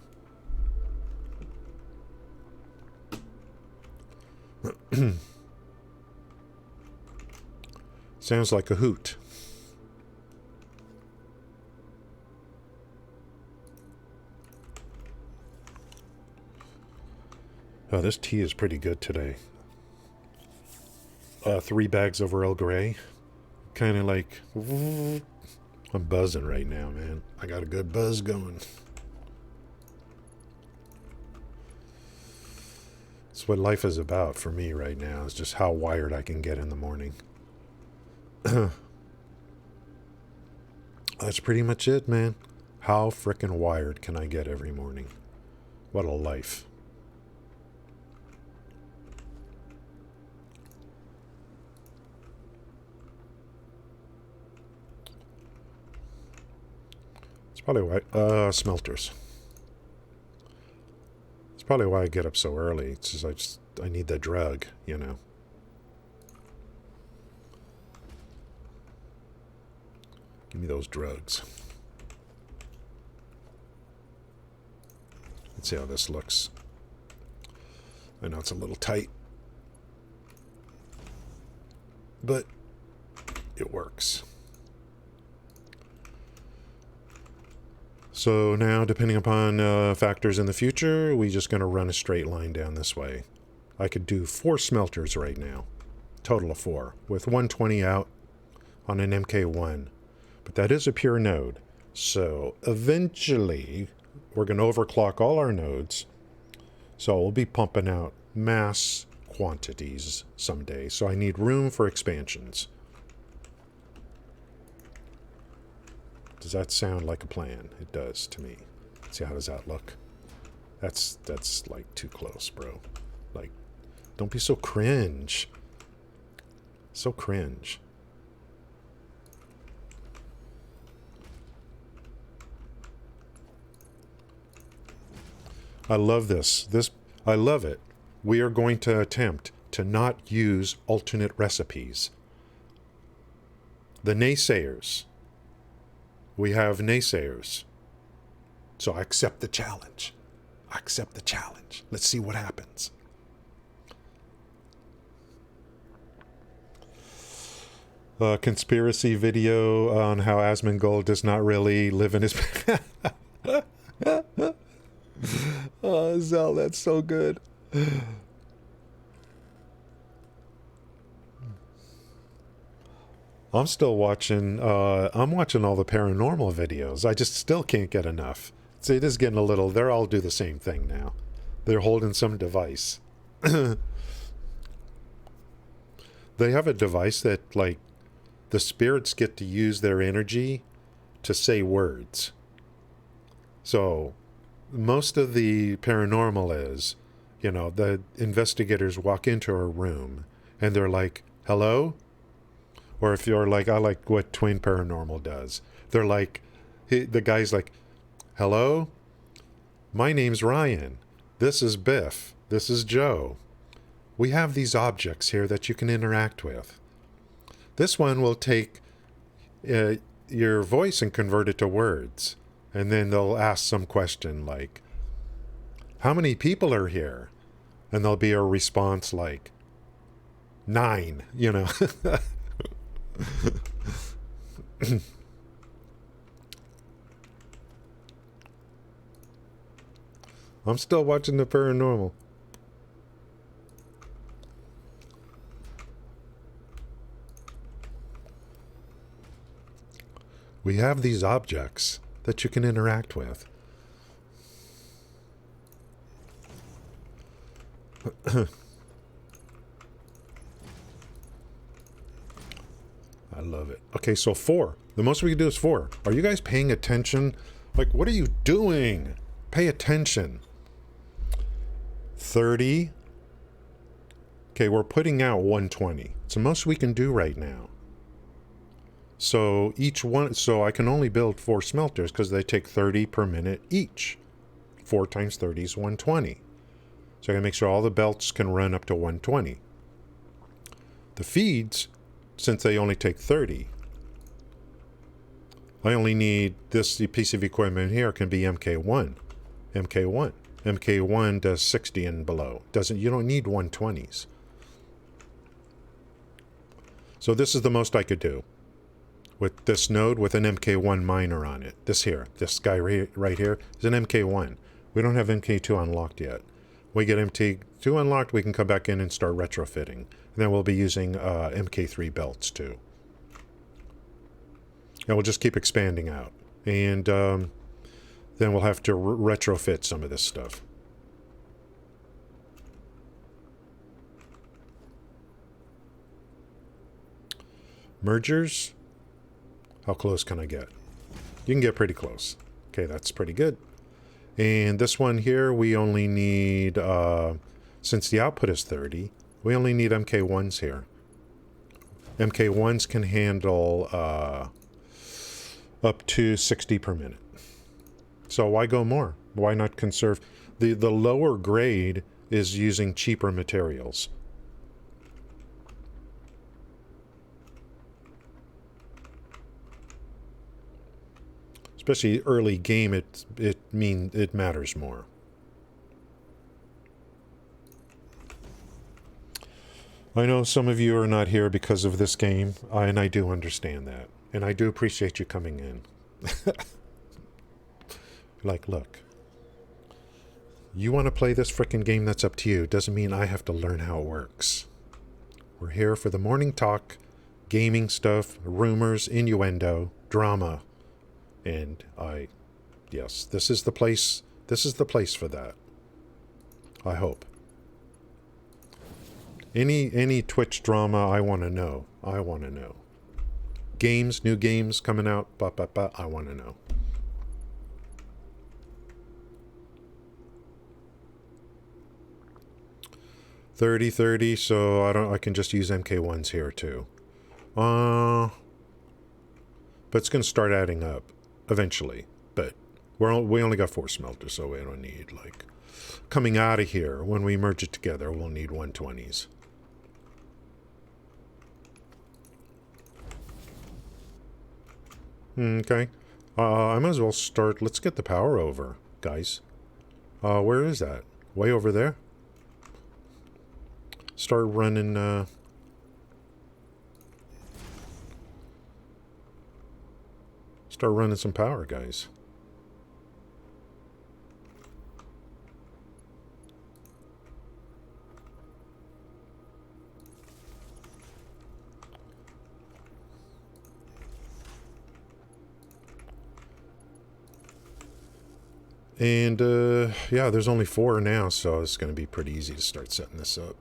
Sounds like a hoot. Oh, this tea is pretty good today. 3 bags of Earl Grey. Kind of like... I'm buzzing right now, man. I got a good buzz going. That's what life is about for me right now, is just how wired I can get in the morning. That's pretty much it, man. How frickin' wired can I get every morning? What a life. It's probably why... smelters. It's probably why I get up so early. It's just I need that drug, you know. Give me those drugs. Let's see how this looks. I know it's a little tight, but it works. So now, depending upon factors in the future, we're just going to run a straight line down this way. I could do 4 smelters right now. Total of 4, with 120 out on an MK1. But that is a pure node. So eventually, we're going to overclock all our nodes. So we'll be pumping out mass quantities someday, so I need room for expansions. Does that sound like a plan? It does to me. See, how does that look? That's like too close, bro. Like, don't be so cringe. So cringe. I love this. I love it. We are going to attempt to not use alternate recipes. The naysayers. We have naysayers. So I accept the challenge. I accept the challenge. Let's see what happens. Conspiracy video on how Asmongold does not really live in his... Oh, Zell, that's so good. I'm still watching, I'm watching all the paranormal videos. I just still can't get enough. See, it is getting a little, they all do the same thing now. They're holding some device. They have a device that, like, the spirits get to use their energy to say words. So, most of the paranormal is, you know, the investigators walk into a room and they're like, hello? Or if you're like, I like what Twin Paranormal does. They're like, the guy's like, hello? My name's Ryan. This is Biff. This is Joe. We have these objects here that you can interact with. This one will take your voice and convert it to words. And then they'll ask some question like, how many people are here? And there'll be a response like, 9, you know. I'm still watching the paranormal. We have these objects that you can interact with. I love it. Okay, so 4. The most we can do is 4. Are you guys paying attention? Like, what are you doing? Pay attention. 30. Okay, we're putting out 120. It's the most we can do right now. So each one, so I can only build 4 smelters because they take 30 per minute each. 4 times 30 is 120. So I can make sure all the belts can run up to 120. The feeds, since they only take 30, I only need this piece of equipment here can be MK1. MK1. MK1 does 60 and below. You don't need 120s. So this is the most I could do with this node with an MK1 miner on it. This guy right here is an MK1. We don't have MK2 unlocked yet. We get MK2 unlocked, we can come back in and start retrofitting. And then we'll be using MK3 belts too. And we'll just keep expanding out. And then we'll have to retrofit some of this stuff. Mergers. How close can I get? You can get pretty close. Okay, that's pretty good. And this one here, we only need, since the output is 30, we only need MK1s here. MK1s can handle up to 60 per minute. So why go more? Why not conserve? The lower grade is using cheaper materials. Especially early game, it matters more. I know some of you are not here because of this game, and I do understand that. And I do appreciate you coming in. Like, look. You want to play this frickin' game, that's up to you. Doesn't mean I have to learn how it works. We're here for the morning talk, gaming stuff, rumors, innuendo, drama. And yes, this is the place for that. I hope. Any Twitch drama, I want to know. I want to know. Games, new games coming out, I want to know. $30, so I can just use MK1s here too. But it's going to start adding up eventually. But we only got 4 smelters, so we don't need, like, coming out of here, when we merge it together, we'll need 120s. Okay. I might as well start. Let's get the power over, guys. Where is that? Way over there? Start running, start running some power, guys. And, yeah, there's only 4 now, so it's going to be pretty easy to start setting this up.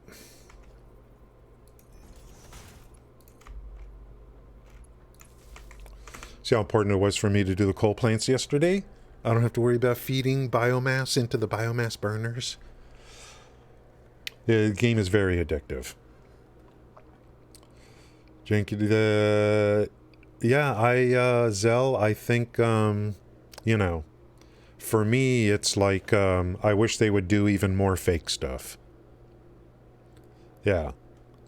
See how important it was for me to do the coal plants yesterday? I don't have to worry about feeding biomass into the biomass burners. The game is very addictive. Yeah, Zell, I think, you know, for me, it's like, I wish they would do even more fake stuff. Yeah.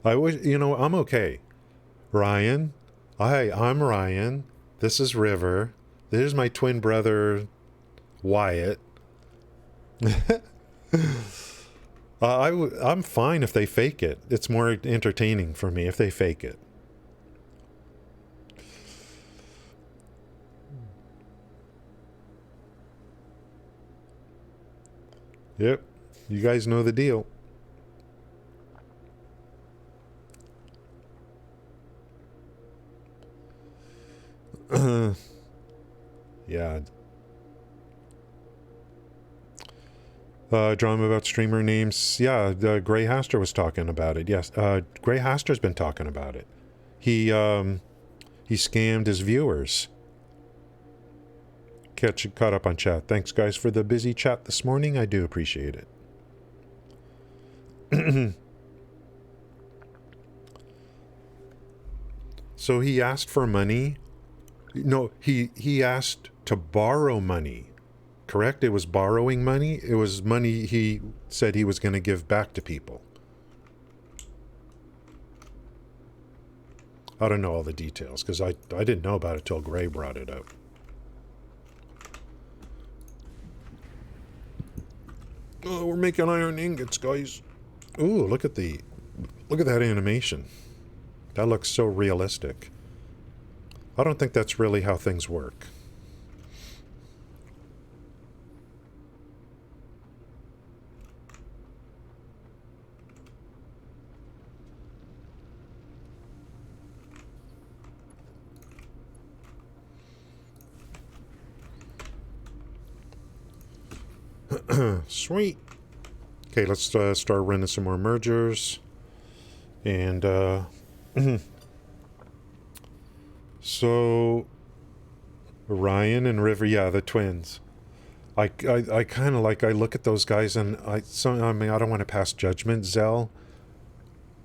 I wish, you know, I'm okay. Ryan. Hi, I'm Ryan. This is River. There's my twin brother, Wyatt. I'm fine if they fake it. It's more entertaining for me if they fake it. Yep. You guys know the deal. Yeah. Drama about streamer names. Yeah, Gray Haster was talking about it. Yes, Gray Haster's been talking about it. He scammed his viewers. Caught up on chat. Thanks, guys, for the busy chat this morning. I do appreciate it. So he asked for money. No, he asked to borrow money. Correct? It was borrowing money. It was money he said he was going to give back to people. I don't know all the details because I didn't know about it till Gray brought it up. Oh, we're making iron ingots, guys. Ooh, look at that animation. That looks so realistic. I don't think that's really how things work. Sweet. Okay, let's start running some more mergers. And, so, Ryan and River, yeah, the twins. I kind of like, I look at those guys and I mean, I don't want to pass judgment, Zell,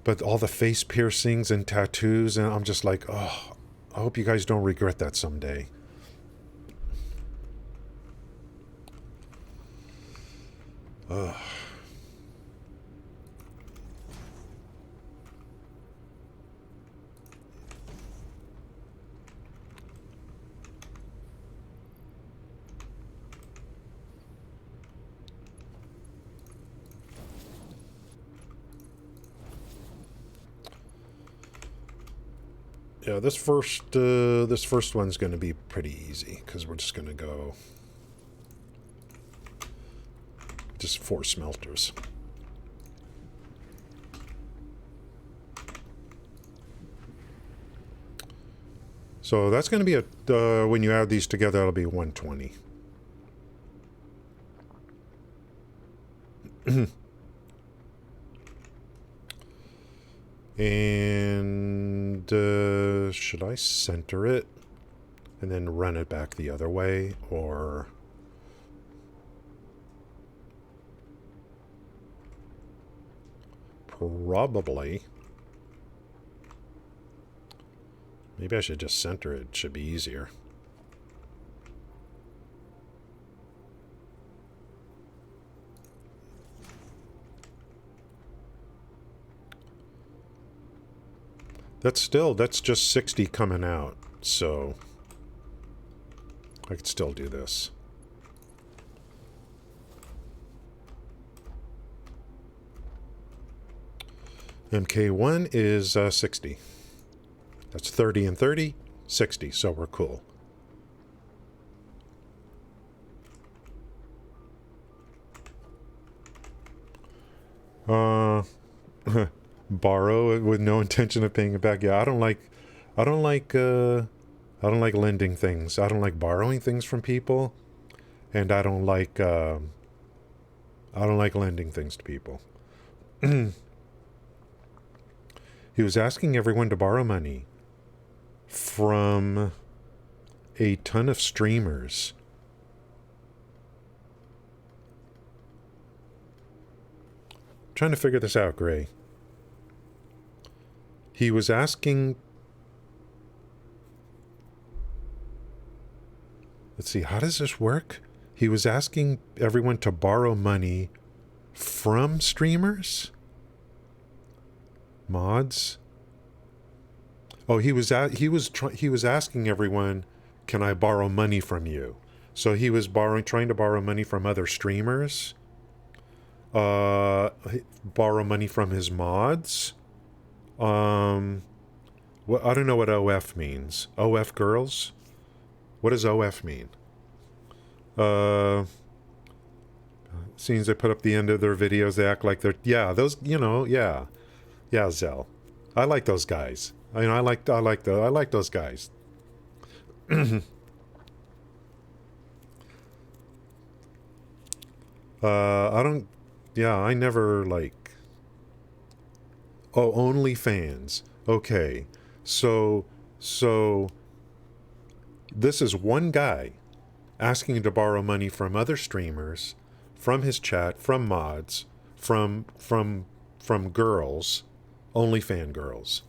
but all the face piercings and tattoos, and I'm just like, oh, I hope you guys don't regret that someday. Ugh. Yeah, this first one's going to be pretty easy because we're just going to go just 4 smelters. So that's going to be when you add these together, it'll be 120. And should I center it and then run it back the other way, or probably maybe I should just center it. It should be easier. That's just 60 coming out, so I could still do this. MK1 is 60. That's 30 and 30, 60, so we're cool. Borrow with no intention of paying it back. Yeah, I don't like lending things. I don't like borrowing things from people, and I don't like lending things to people. He was asking everyone to borrow money from a ton of streamers. I'm trying to figure this out, Gray. He was asking... Let's see, how does this work? He was asking everyone to borrow money from streamers? Mods? Oh, he was asking everyone, can I borrow money from you? So he was trying to borrow money from other streamers. Borrow money from his mods. Well, I don't know what OF means. OF girls? What does OF mean? Scenes they put up the end of their videos, they act like they're... Yeah, those, yeah. Yeah, Zell. I like those guys. I like those guys. I never like... Oh, OnlyFans. Okay. So this is one guy asking to borrow money from other streamers, from his chat, from mods, from girls, OnlyFan girls.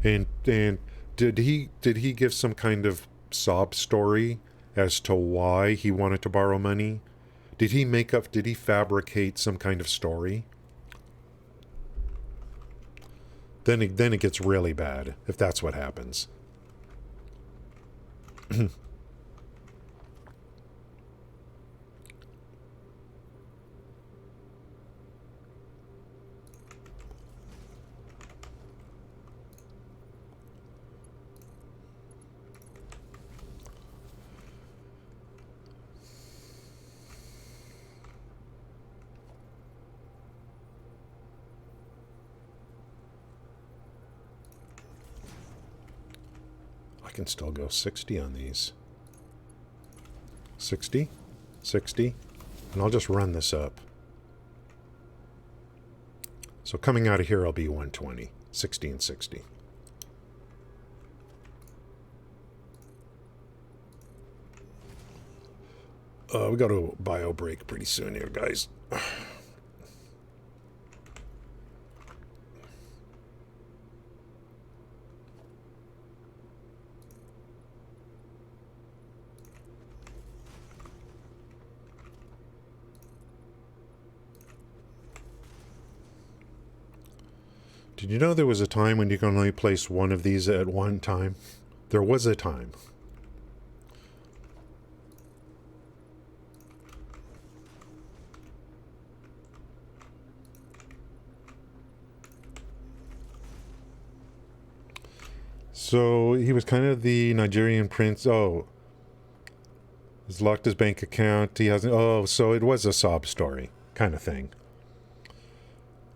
And did he give some kind of sob story as to why he wanted to borrow money? Did he fabricate some kind of story? Then it gets really bad if that's what happens. I can still go 60 on these. 60, 60, and I'll just run this up. So coming out of here, I'll be 120, 60 and 60. We got a bio break pretty soon here, guys. Did you know there was a time when you can only place one of these at one time? There was a time. So he was kind of the Nigerian prince. Oh, he's locked his bank account. He hasn't. Oh, so it was a sob story kind of thing.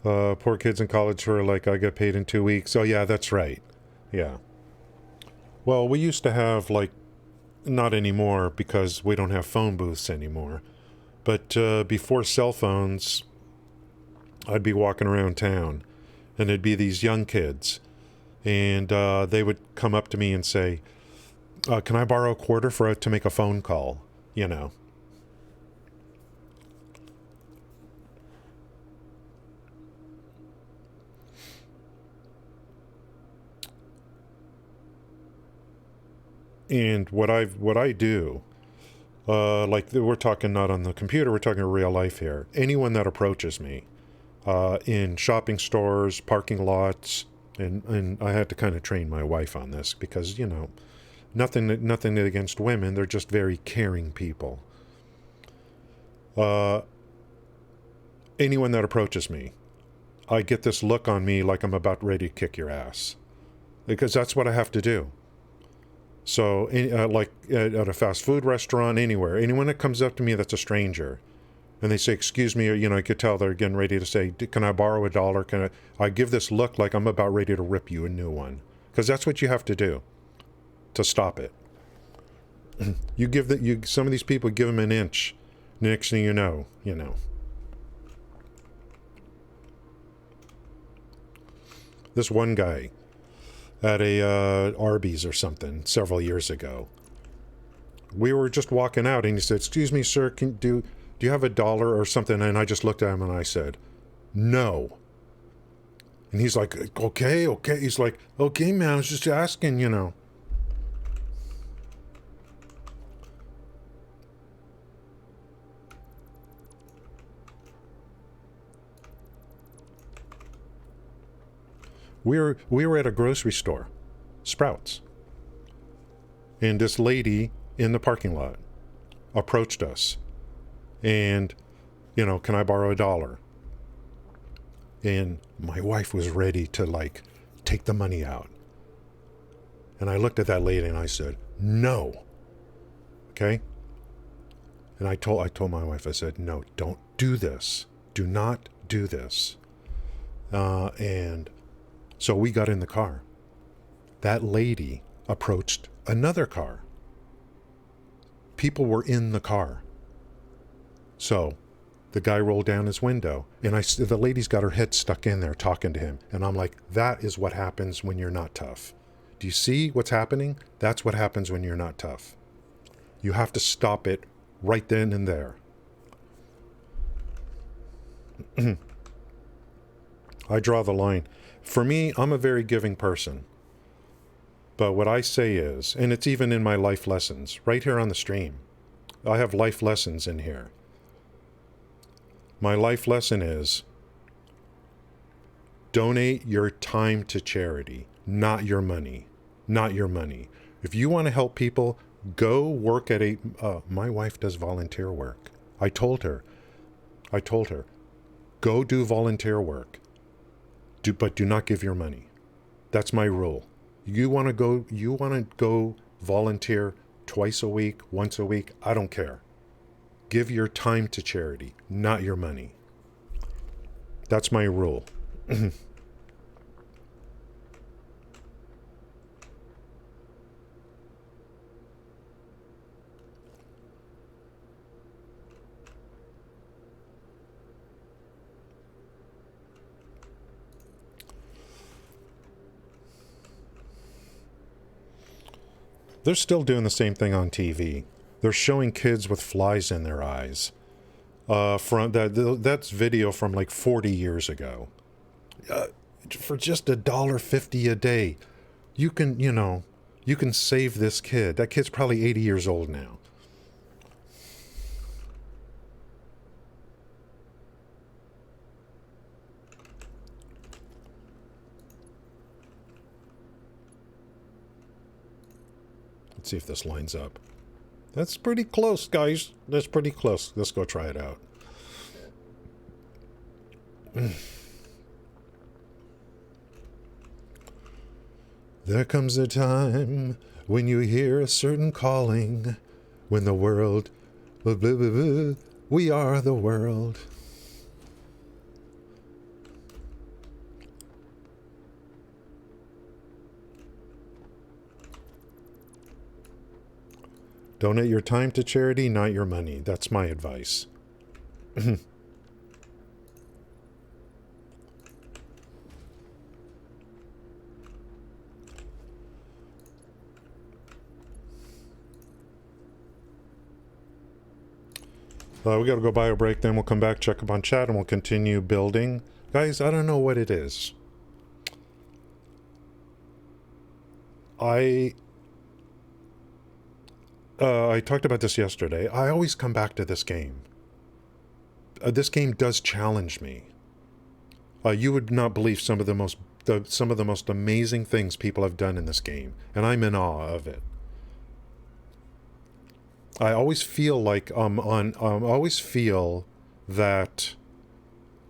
Poor kids in college who are like, I get paid in 2 weeks. Oh, yeah, that's right. Yeah. Well, we used to have, like, not anymore because we don't have phone booths anymore. But before cell phones, I'd be walking around town And it'd be these young kids. And they would come up to me and say, can I borrow a quarter to make a phone call? You know. And what I do, like we're talking not on the computer, we're talking real life here. Anyone that approaches me in shopping stores, parking lots, and I had to kind of train my wife on this because, you know, nothing against women. They're just very caring people. Anyone that approaches me, I get this look on me like I'm about ready to kick your ass. Because that's what I have to do. So, like at a fast food restaurant, anywhere, anyone that comes up to me that's a stranger, and they say, excuse me, or, you know, I could tell they're getting ready to say, can I borrow $1? I give this look like I'm about ready to rip you a new one. Because that's what you have to do to stop it. Some of these people give them an inch. Next thing you know. This one guy at a Arby's or something several years ago. We were just walking out and he said, excuse me, sir, do you have $1 or something? And I just looked at him and I said, no. And he's like, okay. He's like, okay, man, I was just asking, you know. We were at a grocery store, Sprouts, and this lady in the parking lot approached us and, you know, can I borrow $1? And my wife was ready to like take the money out. And I looked at that lady and I said, no. Okay. And I told my wife, I said, no, don't do this. Do not do this. And so we got in the car. That lady approached another car. People were in the car. So the guy rolled down his window and the lady's got her head stuck in there talking to him. And I'm like, that is what happens when you're not tough. Do you see what's happening? That's what happens when you're not tough. You have to stop it right then and there. I draw the line. For me, I'm a very giving person. But what I say is, and it's even in my life lessons, right here on the stream, I have life lessons in here. My life lesson is, donate your time to charity, not your money. Not your money. If you want to help people, go work at my wife does volunteer work. I told her, go do volunteer work. But do not give your money. That's my rule. You want to go volunteer twice a week, once a week, I don't care. Give your time to charity, not your money. That's my rule. They're still doing the same thing on TV. They're showing kids with flies in their eyes. That's video from like 40 years ago. For just $1.50 a day, you can save this kid. That kid's probably 80 years old now. Let's see if this lines up. That's pretty close, guys. That's pretty close. Let's go try it out. There comes a time when you hear a certain calling, when the world, blah, blah, blah, blah, we are the world. Donate your time to charity, not your money. That's my advice. We got to go bio break, then we'll come back, check up on chat, and we'll continue building. Guys, I don't know what it is. I talked about this yesterday. I always come back to this game. This game does challenge me. You would not believe some of the most amazing things people have done in this game, and I'm in awe of it. I always feel like I always feel that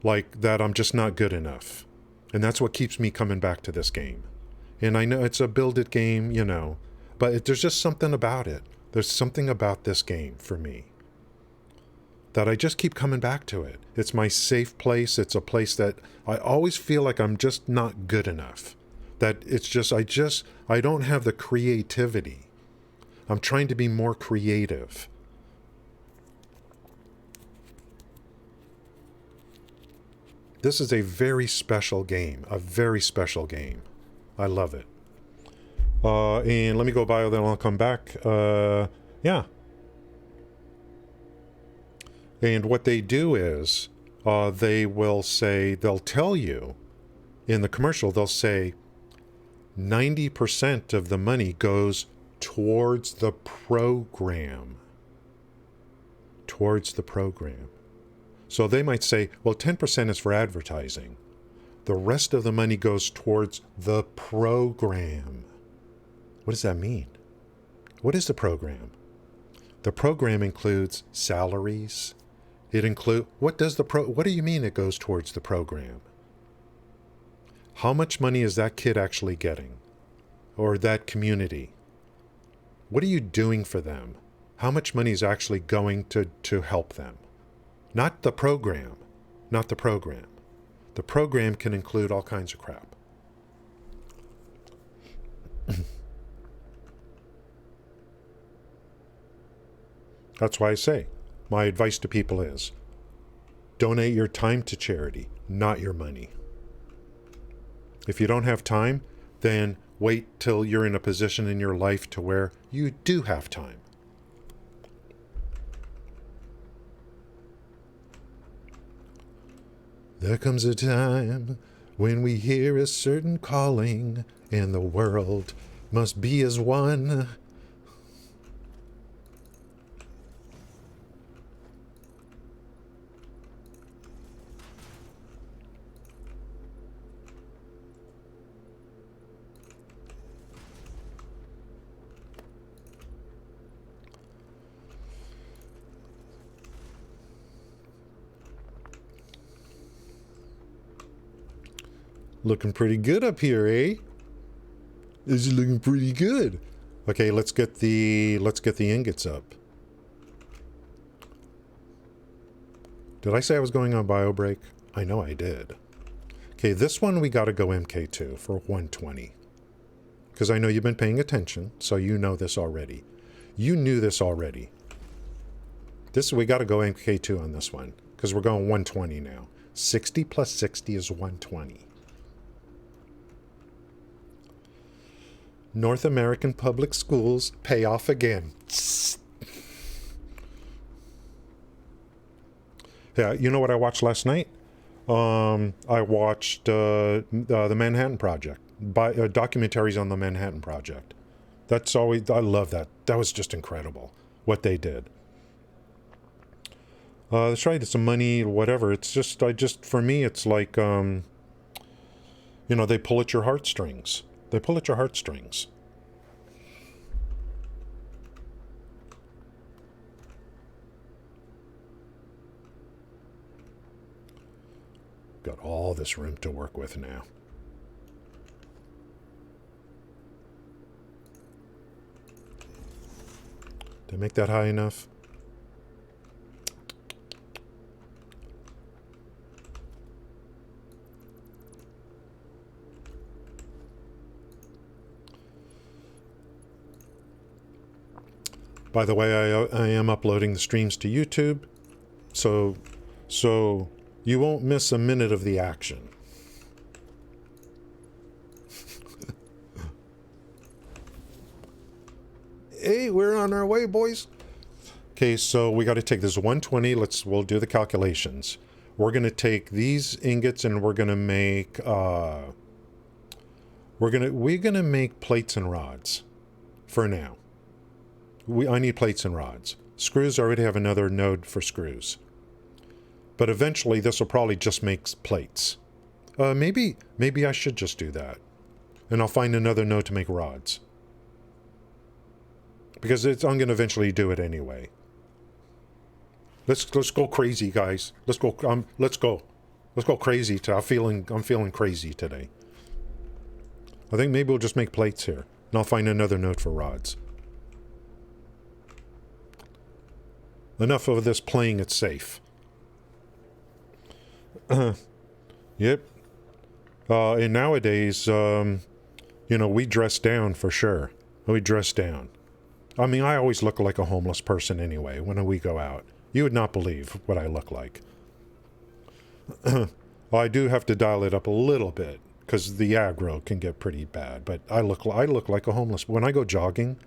I'm just not good enough, and that's what keeps me coming back to this game. And I know it's a build-it game, you know, but there's just something about it. There's something about this game for me that I just keep coming back to it. It's my safe place. It's a place that I always feel like I'm just not good enough. That it's just, I don't have the creativity. I'm trying to be more creative. This is a very special game. A very special game. I love it. And let me go bio, then I'll come back. Yeah. And what they do is, they'll tell you in the commercial, they'll say 90% of the money goes towards the program. Towards the program. So they might say, well, 10% is for advertising. The rest of the money goes towards the program. What does that mean? What is the program? The program includes salaries. What do you mean it goes towards the program? How much money is that kid actually getting? Or that community? What are you doing for them? How much money is actually going to help them? Not the program. Not the program. The program can include all kinds of crap. That's why I say, my advice to people is, donate your time to charity, not your money. If you don't have time, then wait till you're in a position in your life to where you do have time. There comes a time when we hear a certain calling, and the world must be as one. Looking pretty good up here, eh? This is looking pretty good. Okay, let's get the ingots up. Did I say I was going on bio break? I know I did. Okay, this one we got to go MK2 for 120. Because I know you've been paying attention, so you know this already. You knew this already. We got to go MK2 on this one, because we're going 120 now. 60 plus 60 is 120. North American public schools pay off again. Yeah, you know what I watched last night? I watched the Manhattan Project, documentaries on the Manhattan Project. I love that. That was just incredible what they did. That's right. It's some money, whatever. It's just, for me, it's like, they pull at your heartstrings. They pull at your heartstrings. Got all this room to work with now. Did I make that high enough? By the way, I am uploading the streams to YouTube, so you won't miss a minute of the action. Hey, we're on our way, boys. Okay, so we got to take this 120. We'll do the calculations. We're going to take these ingots and we're going to make we're gonna make plates and rods for now. I need plates and rods. Screws, I already have another node for screws. But eventually this will probably just make plates. Maybe I should just do that. And I'll find another node to make rods. Because I'm going to eventually do it anyway. Let's go crazy, guys. Let's go crazy. I'm feeling crazy today. I think maybe we'll just make plates here. And I'll find another node for rods. Enough of this playing it safe. Yep. And nowadays, we dress down for sure. We dress down. I mean, I always look like a homeless person anyway when we go out. You would not believe what I look like. I do have to dial it up a little bit because the aggro can get pretty bad. But I look like a homeless. When I go jogging,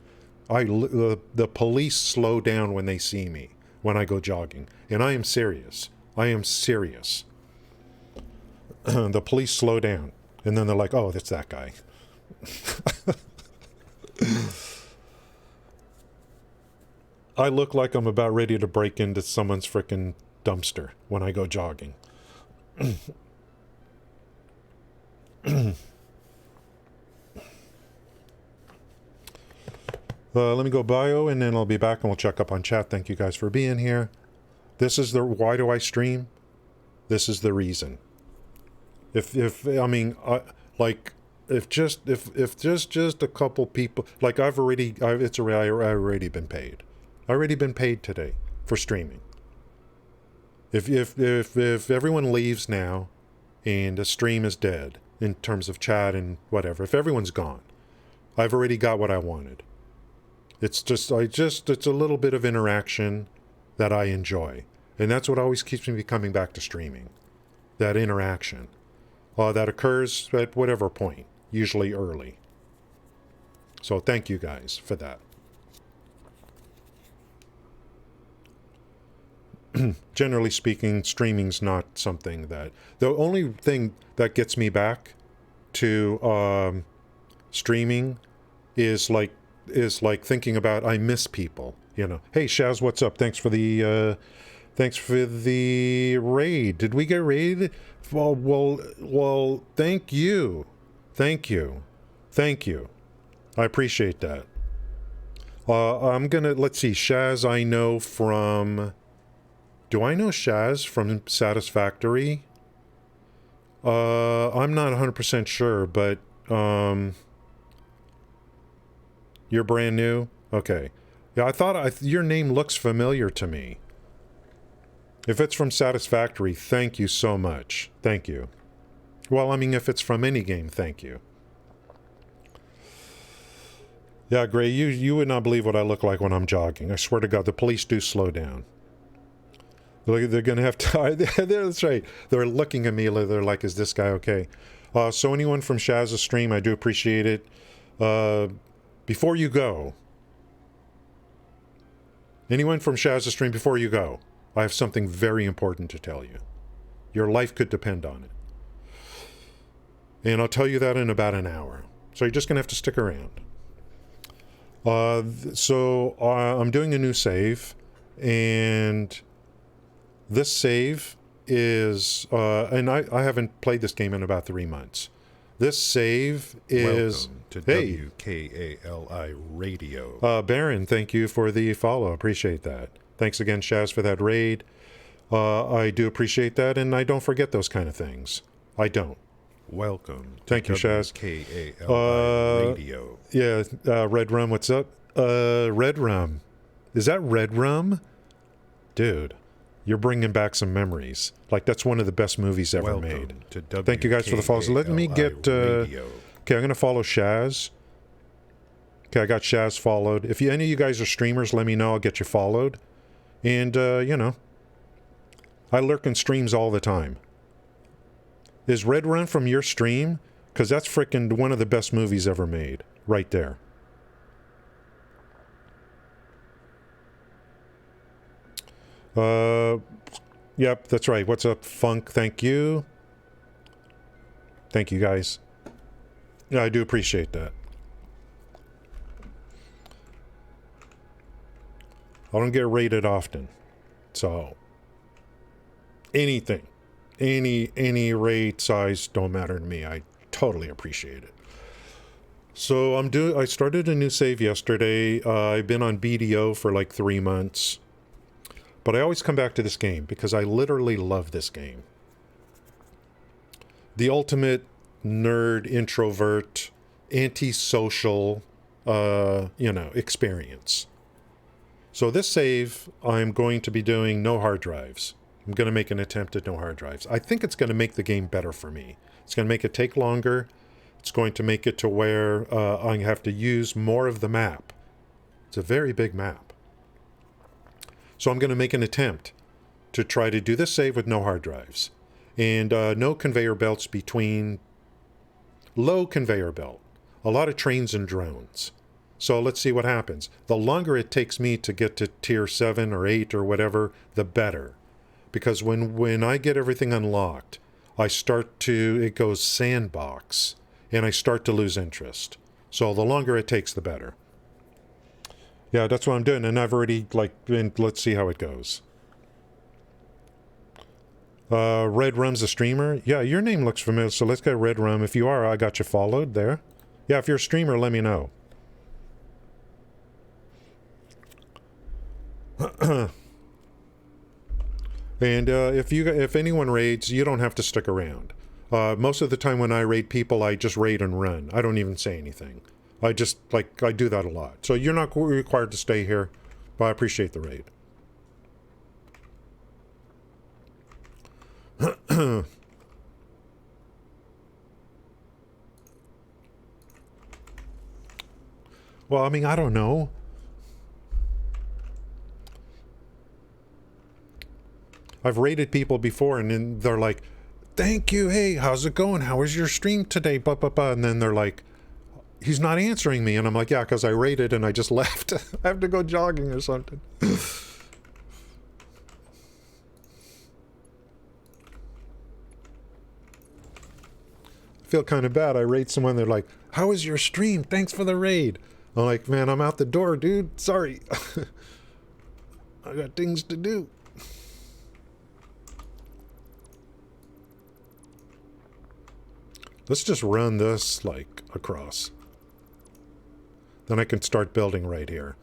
the police slow down when they see me when I go jogging, and I am serious. I am serious. The police slow down, and then they're like, "Oh, that's that guy." I look like I'm about ready to break into someone's frickin' dumpster when I go jogging. Let me go bio, and then I'll be back, and we'll check up on chat. Thank you guys for being here. This is why do I stream? This is the reason. If just a couple people, like I've already been paid. I already been paid today for streaming. If everyone leaves now, and the stream is dead in terms of chat and whatever, if everyone's gone, I've already got what I wanted. It's a little bit of interaction that I enjoy. And that's what always keeps me coming back to streaming. That interaction. That occurs at whatever point, usually early. So thank you guys for that. Generally speaking, streaming's not something that... The only thing that gets me back to streaming is like thinking about I miss people. Hey Shaz, what's up? Thanks for the raid. Did we get raided? Well, thank you. I appreciate that. Let's see, Shaz I know from... Do I know Shaz from Satisfactory? I'm not 100% sure, but you're brand new? Okay. Yeah, I thought your name looks familiar to me. If it's from Satisfactory, thank you so much. Thank you. Well, I mean, if it's from any game, thank you. Yeah, Gray, you would not believe what I look like when I'm jogging. I swear to God, the police do slow down. They're going to have to... That's right. They're looking at me. They're like, is this guy okay? So anyone from Shaz's stream, I do appreciate it. Before you go... Anyone from Shaz's stream, before you go, I have something very important to tell you. Your life could depend on it. And I'll tell you that in about an hour. So you're just going to have to stick around. I'm doing a new save. And... This save is, and I haven't played this game in about 3 months. This save is... Welcome to WKALI Radio. Baron, thank you for the follow. Appreciate that. Thanks again, Shaz, for that raid. I do appreciate that, and I don't forget those kind of things. I don't. Welcome to Thank you, Shaz. WKALI Radio. Yeah, Red Rum, what's up? Red Rum. Is that Red Rum? Dude. You're bringing back some memories. Like, that's one of the best movies ever made. Thank you guys for the follows. Let me get... okay, I'm going to follow Shaz. Okay, I got Shaz followed. If any of you guys are streamers, let me know. I'll get you followed. And, I lurk in streams all the time. Is Red Run from your stream? Because that's frickin' one of the best movies ever made. Right there. Uh, yep, that's right. What's up, Funk? Thank you. Thank you, guys. Yeah, I do appreciate that. I don't get rated often, so anything, any raid size don't matter to me. I totally appreciate it. So I started a new save yesterday. I've been on BDO for like 3 months, but I always come back to this game because I literally love this game. The ultimate nerd, introvert, antisocial, experience. So this save, I'm going to be doing no hard drives. I'm going to make an attempt at no hard drives. I think it's going to make the game better for me. It's going to make it take longer. It's going to make it to where I have to use more of the map. It's a very big map. So I'm going to make an attempt to try to do this save with no hard drives. And no conveyor belts between... Low conveyor belt. A lot of trains and drones. So let's see what happens. The longer it takes me to get to tier 7 or 8 or whatever, the better. Because when I get everything unlocked, it goes sandbox, and I start to lose interest. So the longer it takes, the better. Yeah, that's what I'm doing, and I've already, let's see how it goes. Red Rum's a streamer? Yeah, your name looks familiar, so let's get Red Rum. If you are, I got you followed there. Yeah, if you're a streamer, let me know. And if anyone raids, you don't have to stick around. Most of the time when I raid people, I just raid and run. I don't even say anything. I do that a lot. So you're not required to stay here, but I appreciate the raid. Well, I mean, I don't know. I've raided people before, and then they're like, thank you, hey, how's it going? How was your stream today? Blah, blah, blah. And then they're like, he's not answering me. And I'm like, yeah, because I raided and I just left. I have to go jogging or something. I feel kind of bad. I raid someone, they're like, how was your stream? Thanks for the raid. I'm like, man, I'm out the door, dude. Sorry. I got things to do. Let's just run this, across. Then I can start building right here.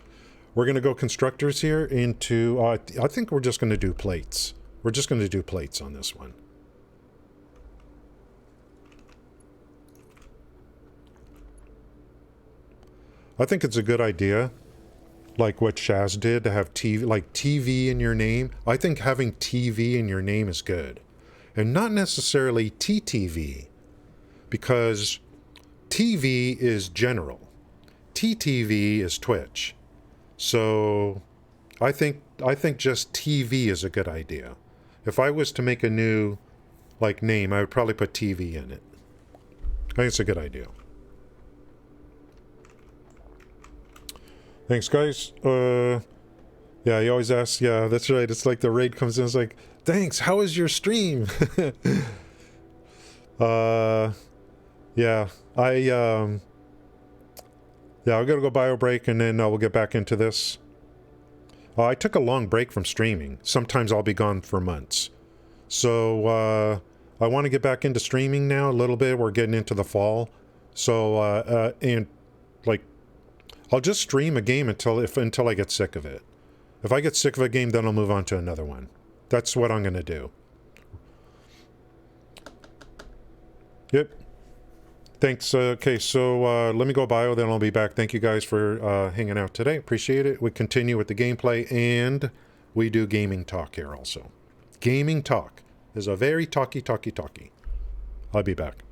We're going to go constructors here into... I think we're just going to do plates. We're just going to do plates on this one. I think it's a good idea, like what Shaz did, to have TV in your name. I think having TV in your name is good. And not necessarily TTV. Because TV is general. TTV is Twitch. So I think just TV is a good idea. If I was to make a new name, I would probably put TV in it. I think it's a good idea. Thanks, guys. Yeah, he always asks. Yeah, that's right. It's like the raid comes in. It's like, thanks. How was your stream? Yeah, I'll go bio break and then we'll get back into this. I took a long break from streaming. Sometimes I'll be gone for months. So I want to get back into streaming now a little bit. We're getting into the fall. So I'll just stream a game until I get sick of it. If I get sick of a game, then I'll move on to another one. That's what I'm going to do. Yep. Thanks. Okay, so let me go bio, then I'll be back. Thank you guys for hanging out today. Appreciate it. We continue with the gameplay, and we do gaming talk here also. Gaming talk is a very talky. I'll be back.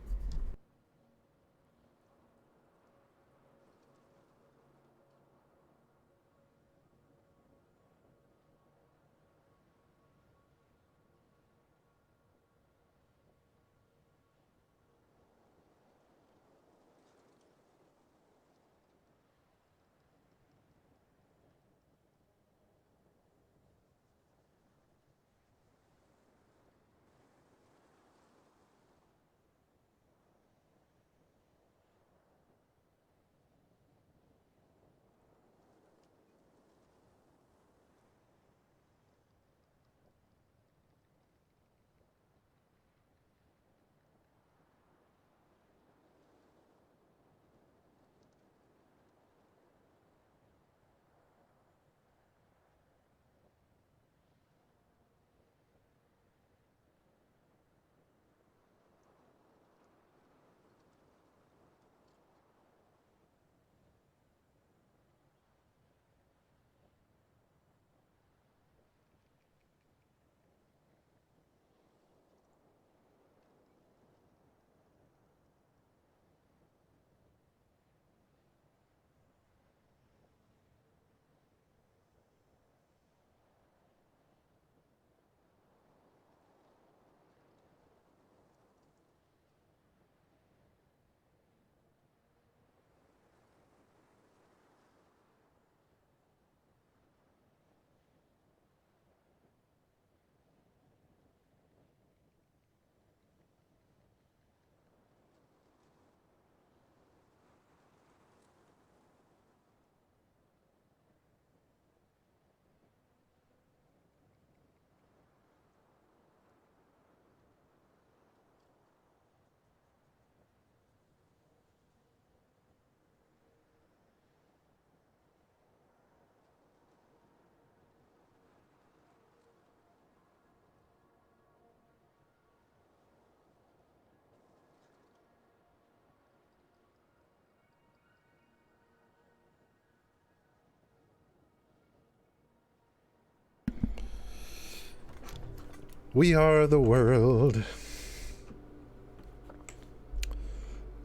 We are the world.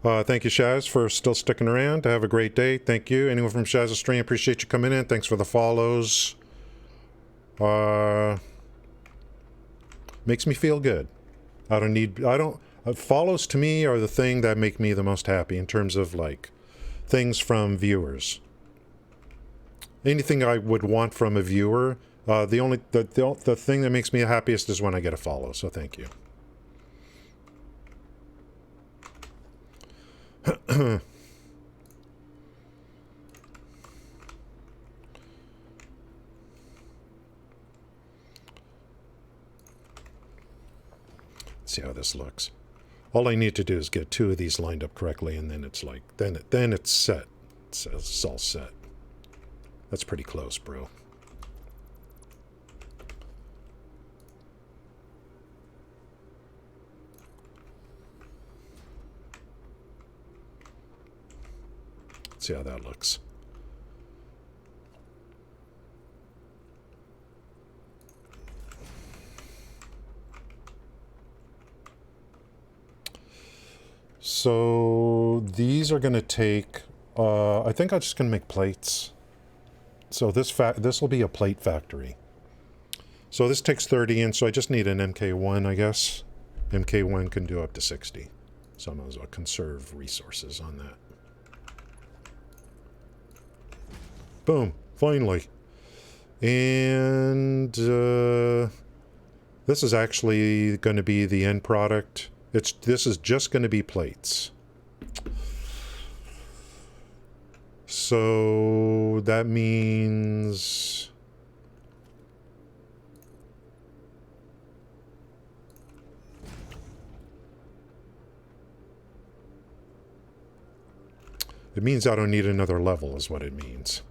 Thank you, Shaz, for still sticking around. Have a great day. Thank you. Anyone from Shaz's stream, appreciate you coming in. Thanks for the follows. Makes me feel good. Follows to me are the thing that make me the most happy in terms of like things from viewers. Anything I would want from a viewer, the thing that makes me happiest is when I get a follow. So thank you. See how this looks. All I need to do is get 2 of these lined up correctly, and then it's like, then it's set. It's all set. That's pretty close, bro. Let's see how that looks. So these are going to take, I think I'm just going to make plates. So this will be a plate factory. So this takes 30 in, so I just need an MK1, I guess. MK1 can do up to 60. So I might as well conserve resources on that. Boom, finally. And this is actually going to be the end product. This is just going to be plates. So that means I don't need another level is what it means.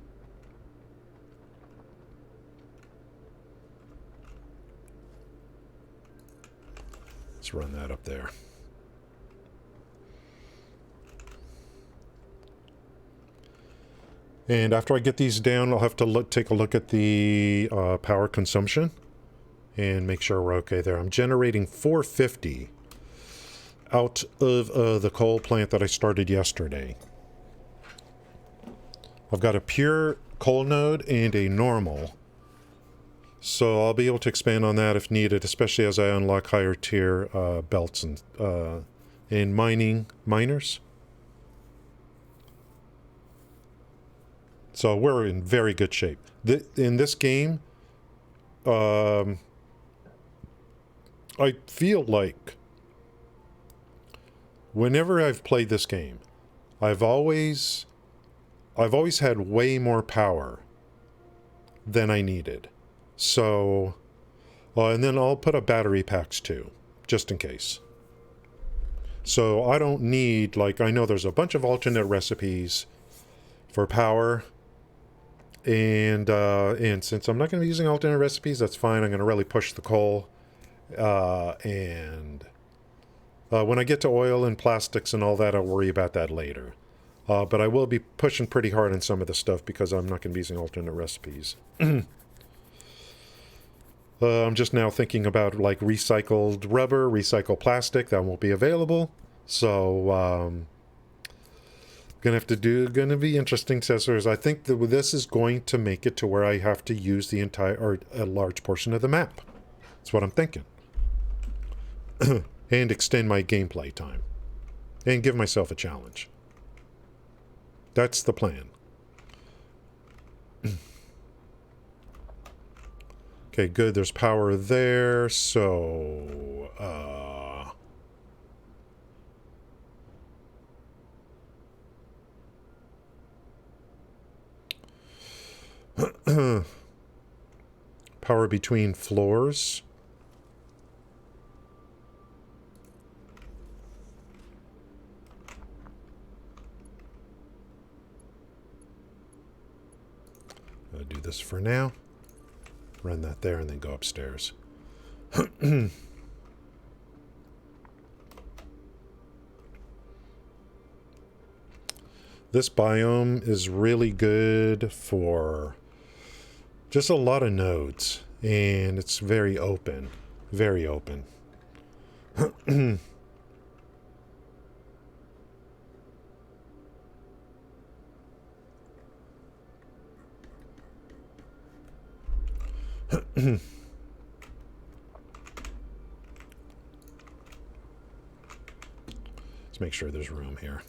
Let's run that up there. And after I get these down, I'll have to take a look at the power consumption and make sure we're okay there. I'm generating 450 out of the coal plant that I started yesterday. I've got a pure coal node and a normal. So I'll be able to expand on that if needed, especially as I unlock higher tier belts and miners. So we're in very good shape. In this game, I feel like whenever I've played this game, I've always had way more power than I needed. So, and then I'll put up battery packs too, just in case. So I don't need, like, I know there's a bunch of alternate recipes for power. And since I'm not going to be using alternate recipes, that's fine. I'm going to really push the coal. And when I get to oil and plastics and all that, I'll worry about that later. But I will be pushing pretty hard on some of the stuff because I'm not going to be using alternate recipes. I'm just now thinking about like recycled rubber, recycled plastic. That won't be available. So gonna be interesting accessories. I think that this is going to make it to where I have to use the entire or a large portion of the map. That's what I'm thinking. And extend my gameplay time. And give myself a challenge. That's the plan. Okay, good. There's power there. So, power between floors. I'll do this for now. Run that there and then go upstairs. This biome is really good for just a lot of nodes, and it's very open. Very open. Let's make sure there's room here.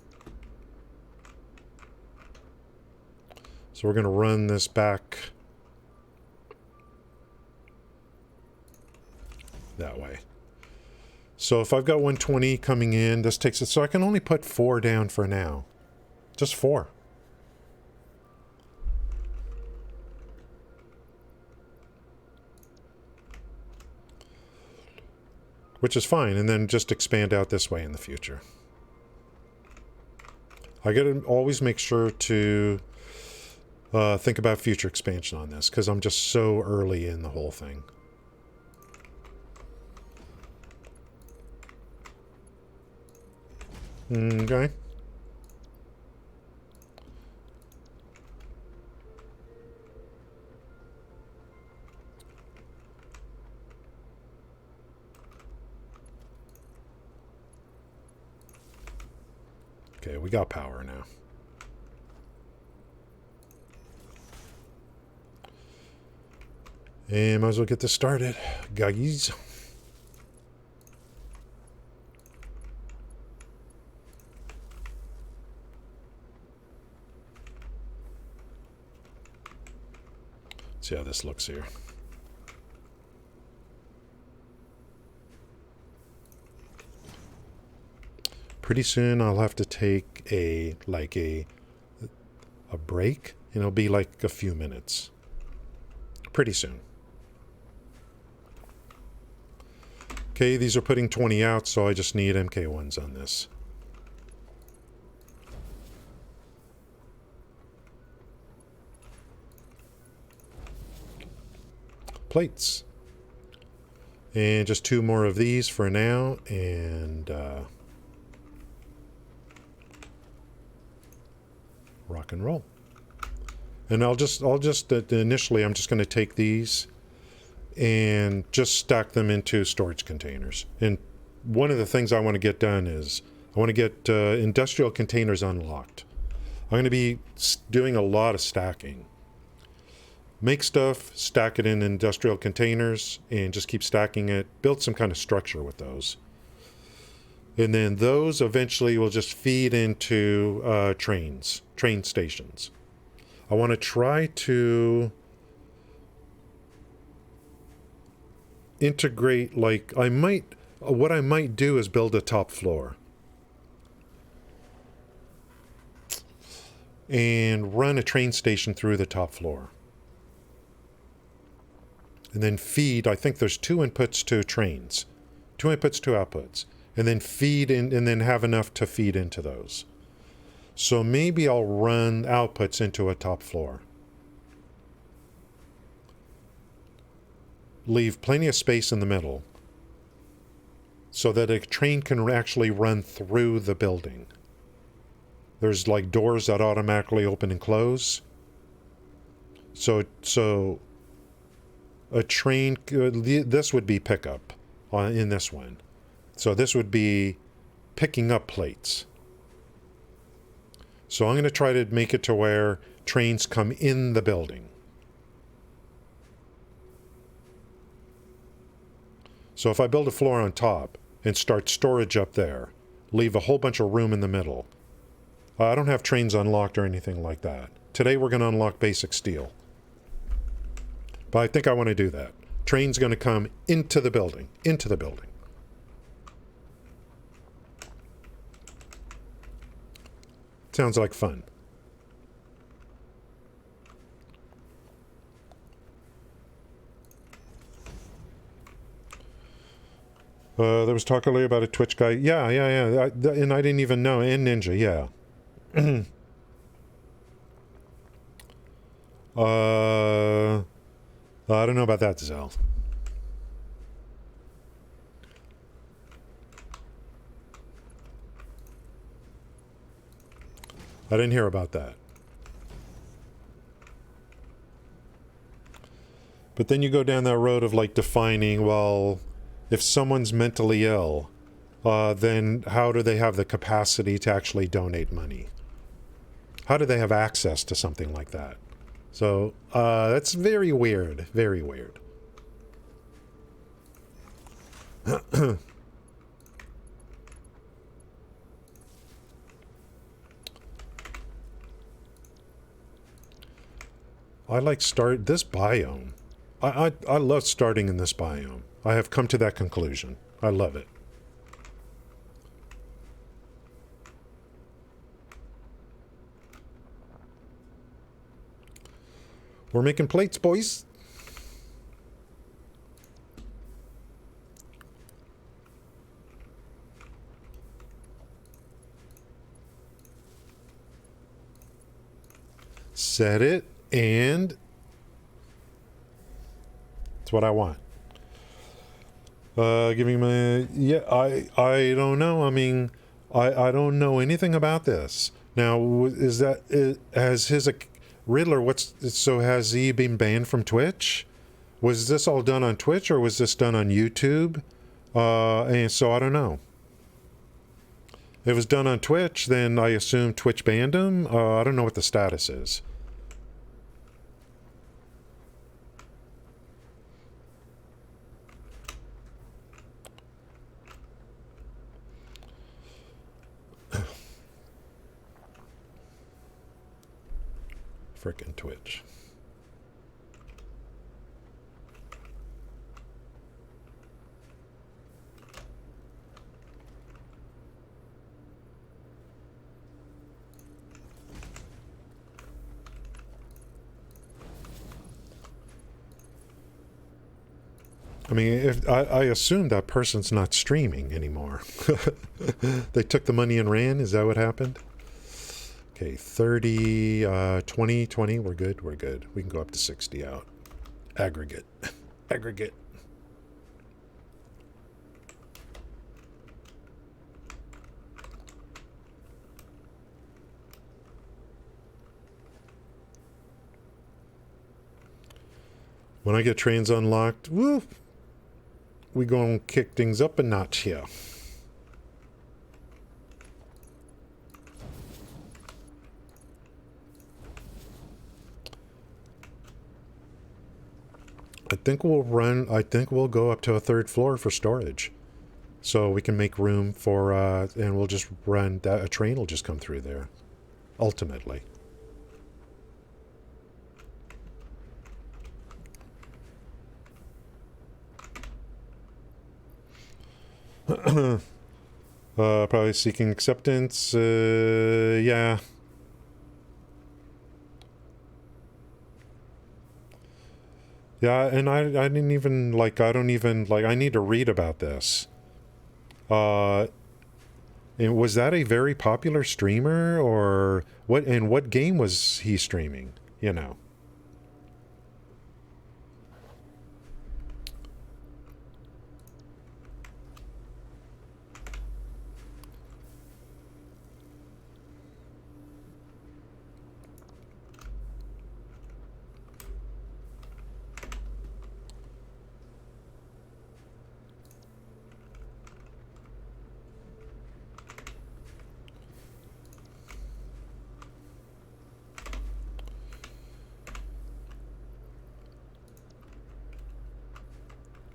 So we're going to run this back that way. So if I've got 120 coming in, this takes it. So I can only put 4 down for now. Just 4. Which is fine, and then just expand out this way in the future. I gotta always make sure to think about future expansion on this, because I'm just so early in the whole thing. Okay. Okay, we got power now. And might as well get this started, guys. See how this looks here. Pretty soon I'll have to take a break, and it'll be like a few minutes. Pretty soon. Okay, these are putting 20 out, so I just need MK1s on this. Plates. And just 2 more of these for now, and rock and roll. And I'll just initially I'm just going to take these and just stack them into storage containers. And one of the things I want to get done is I want to get industrial containers unlocked. I'm going to be doing a lot of stacking. Make stuff, stack it in industrial containers, and just keep stacking it. Build some kind of structure with those. And then those eventually will just feed into train stations. I want to try to integrate, what I might do is build a top floor. And run a train station through the top floor. And then feed, I think there's 2 inputs to trains. 2 inputs, 2 outputs. And then feed in, and then have enough to feed into those. So maybe I'll run outputs into a top floor. Leave plenty of space in the middle so that a train can actually run through the building. There's like doors that automatically open and close. So a train, this would be pickup in this one. So this would be picking up plates. So I'm going to try to make it to where trains come in the building. So if I build a floor on top and start storage up there, leave a whole bunch of room in the middle. I don't have trains unlocked or anything like that. Today we're going to unlock basic steel. But I think I want to do that. Train's going to come into the building. Into the building. Sounds like fun. There was talk earlier about a Twitch guy. Yeah. And I didn't even know. And Ninja, yeah. I don't know about that, Zell. I didn't hear about that. But then you go down that road of like defining, well, if someone's mentally ill, then how do they have the capacity to actually donate money? How do they have access to something like that? So that's very weird. Very weird. I like this biome. I love starting in this biome. I have come to that conclusion. I love it. We're making plates, boys. Set it, and it's what I want. Give me my... Yeah, I don't know. I mean, I don't know anything about this. Now, is that... has his... Riddler, so has he been banned from Twitch? Was this all done on Twitch, or was this done on YouTube? And so I don't know. If it was done on Twitch, then I assume Twitch banned him. I don't know what the status is. Frickin' Twitch. I mean, if I assume that person's not streaming anymore. They took the money and ran. Is that what happened? Okay, 30, 20, 20. We're good. We're good. We can go up to 60 out. Aggregate. Aggregate. When I get trains unlocked, woo, we gonna kick things up a notch here. I think we'll go up to a third floor for storage. So we can make room for, and we'll just run, a train will just come through there. Ultimately. Probably seeking acceptance, yeah. Yeah, and I didn't even, like, I don't even, like, I need to read about this. And was that a very popular streamer, or what, and what game was he streaming, you know?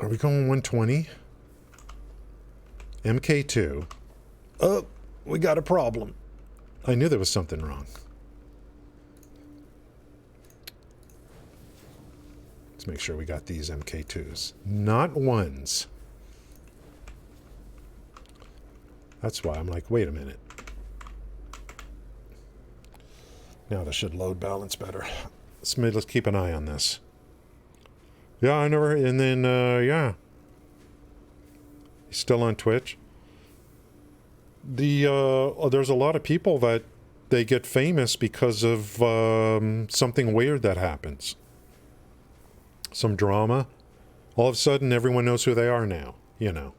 Are we going 120? MK2. Oh, we got a problem. I knew there was something wrong. Let's make sure we got these MK2s. Not ones. That's why I'm like, wait a minute. Now this should load balance better. Let's keep an eye on this. Yeah, I never, and then, yeah. He's still on Twitch. There's a lot of people that they get famous because of something weird that happens. Some drama. All of a sudden, everyone knows who they are now, you know.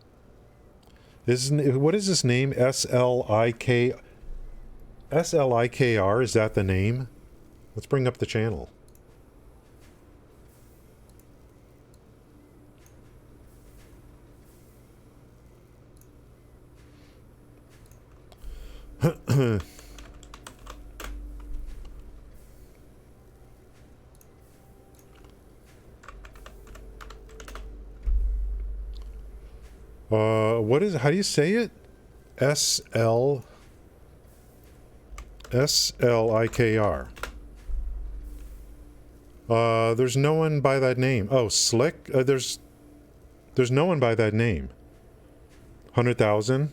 What is his name? S-L-I-K-R? Is that the name? Let's bring up the channel. What is, how do you say it? SLIKR. There's no one by that name. Oh, Slick? There's no one by that name. 100,000.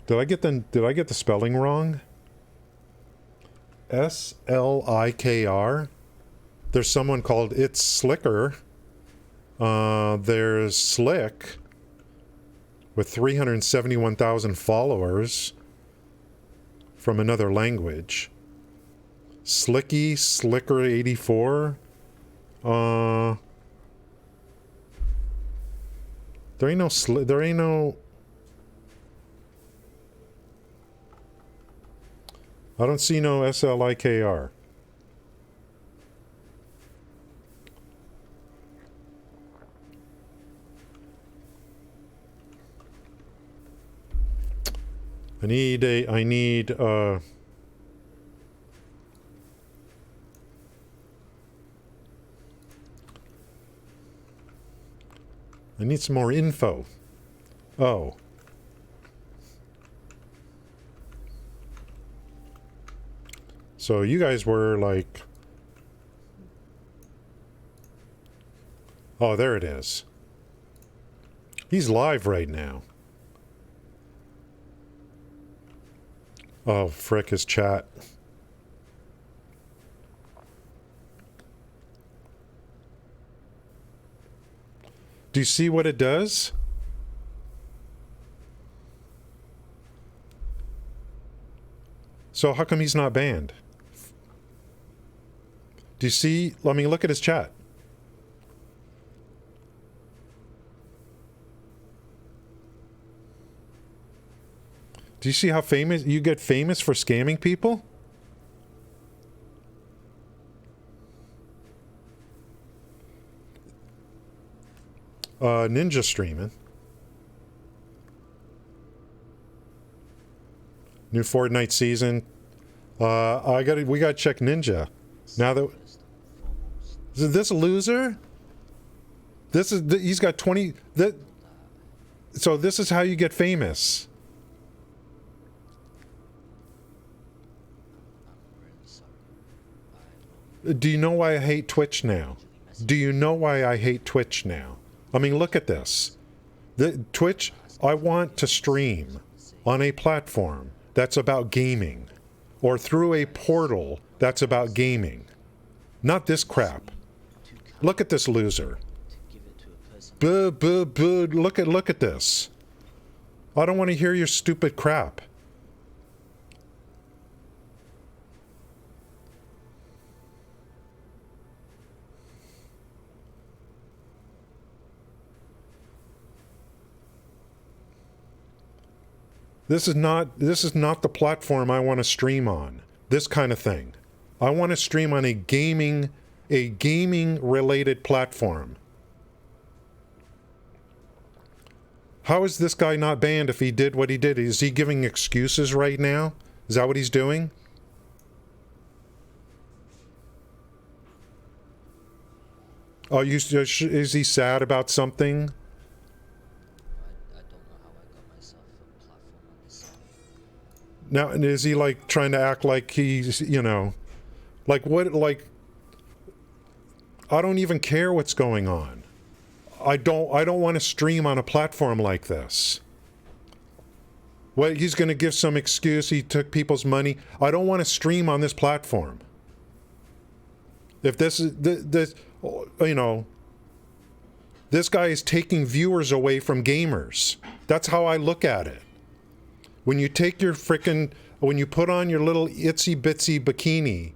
Did I get the spelling wrong? SLIKR. There's someone called It's Slicker. There's Slick with 371,000 followers from another language. Slicky Slicker 84. There ain't no I don't see no SLIKR. I need some more info. Oh. So you guys were like... Oh, there it is. He's live right now. Oh, frick, his chat. Do you see what it does? So how come he's not banned? Do you see? Let me look at his chat. Do you see how famous you get famous for scamming people? Ninja streaming. New Fortnite season. We gotta check Ninja. Now that is this a loser? He's got 20. So this is how you get famous. Do you know why I hate Twitch now? Do you know why I hate Twitch now? I mean, look at this. Twitch, I want to stream on a platform that's about gaming, or through a portal that's about gaming. Not this crap. Look at this loser. Look at this. I don't want to hear your stupid crap. This is not the platform I want to stream on. This kind of thing. I want to stream on a gaming related platform. How is this guy not banned if he did what he did? Is he giving excuses right now? Is that what he's doing? Oh, is he sad about something? Now, is he like trying to act like he's, like what, like, I don't even care what's going on. I don't want to stream on a platform like this. Well, he's going to give some excuse. He took people's money. I don't want to stream on this platform. If this is, this guy is taking viewers away from gamers. That's how I look at it. When you take your when you put on your little itsy bitsy bikini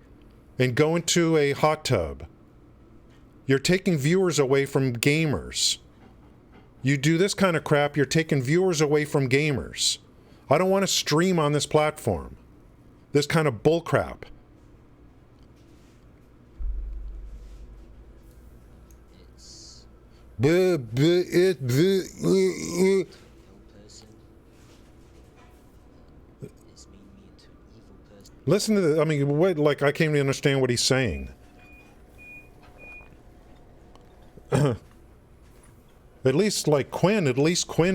and go into a hot tub, you're taking viewers away from gamers. You do this kind of crap, you're taking viewers away from gamers. I don't want to stream on this platform. This kind of bull crap. Listen to this. I mean, what, like, I can't even understand what he's saying. At least like Quinn,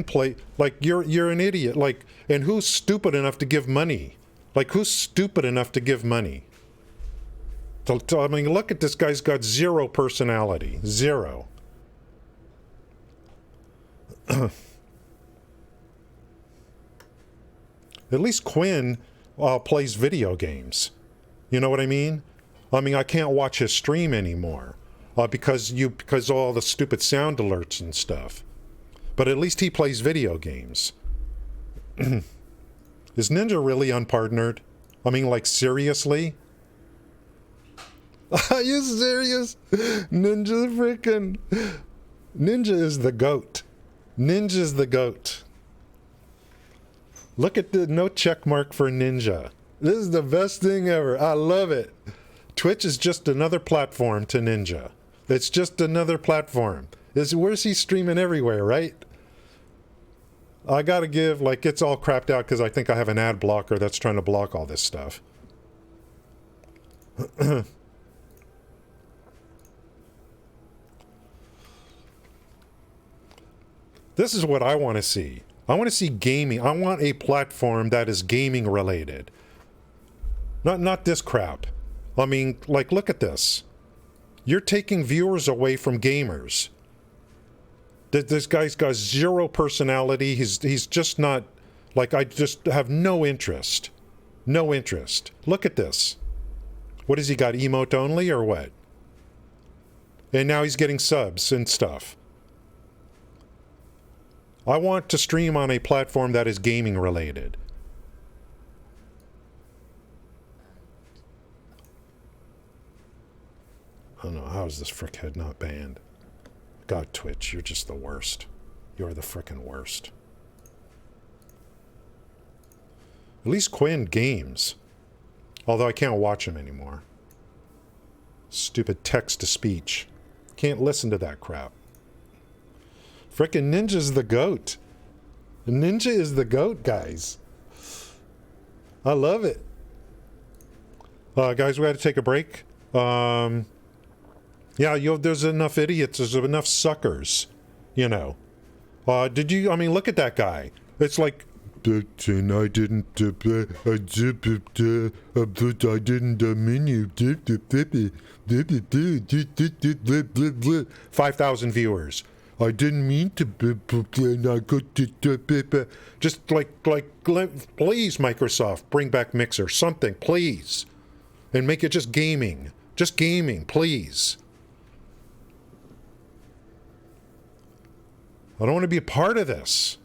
play like you're an idiot. Like, and who's stupid enough to give money? Like, who's stupid enough to give money? I mean, look at this guy's got zero personality. Zero. At least Quinn plays video games. You know what I mean? I mean, I can't watch his stream anymore because all the stupid sound alerts and stuff. But at least he plays video games. Is Ninja really unpartnered? I mean, like, seriously? Are you serious? Ninja is the GOAT. Ninja's the GOAT. Look at the no check mark for Ninja. This is the best thing ever. I love it. Twitch is just another platform to Ninja. It's just another platform. Where's he streaming everywhere, right? I gotta give, like, it's all crapped out because I think I have an ad blocker that's trying to block all this stuff. This is what I want to see. I want to see gaming. I want a platform that is gaming related. Not this crap. I mean, like, look at this. You're taking viewers away from gamers. This guy's got zero personality. He's just not, like, I just have no interest. No interest. Look at this. What has he got, emote only or what? And now he's getting subs and stuff. I want to stream on a platform that is gaming related. I don't know, how is this frickhead not banned? God, Twitch, you're just the worst. You're the frickin' worst. At least Quinn games. Although I can't watch him anymore. Stupid text-to-speech. Can't listen to that crap. Frickin' Ninja's the GOAT. Ninja is the GOAT, guys. I love it. Guys, we got to take a break. Yeah, there's enough idiots. There's enough suckers. You know. I mean, look at that guy. It's like, and I didn't, I didn't menu. 5,000 viewers. I didn't mean to, just like, please, Microsoft, bring back Mixer, something, please, and make it just gaming, please. I don't want to be a part of this.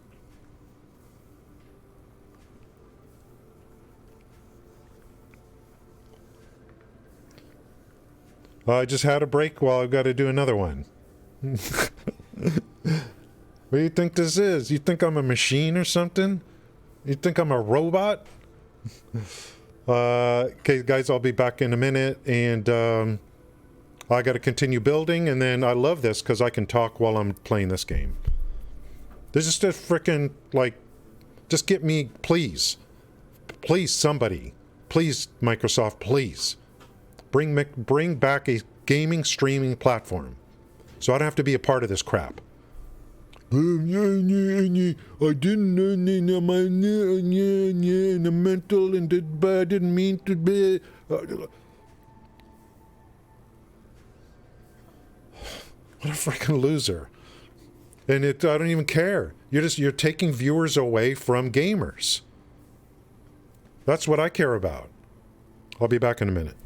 I just had a break. Well, I've got to do another one. What do you think this is? You think I'm a machine or something? You think I'm a robot? Okay, guys, I'll be back in a minute, and I got to continue building, and then I love this because I can talk while I'm playing this game. This is just freaking, like, just get me, please. Please, somebody. Please, Microsoft, please. Bring back a gaming streaming platform. So I don't have to be a part of this crap. I didn't the mental and I didn't mean to be. What a freaking loser. And I don't even care. You're taking viewers away from gamers. That's what I care about. I'll be back in a minute.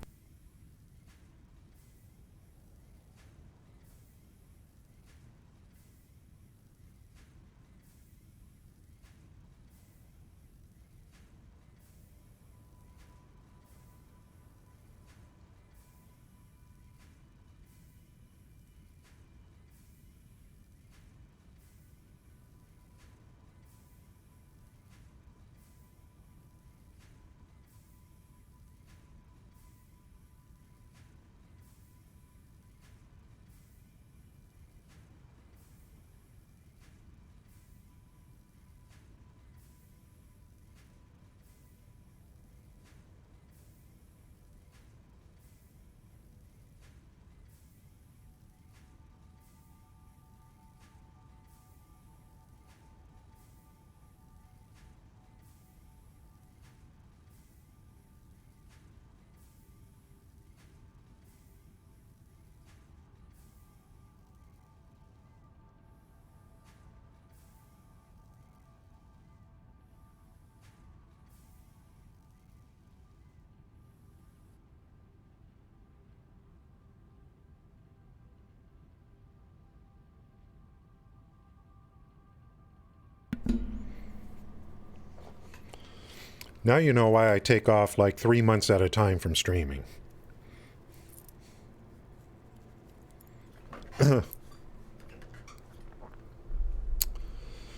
Now you know why I take off like 3 months at a time from streaming.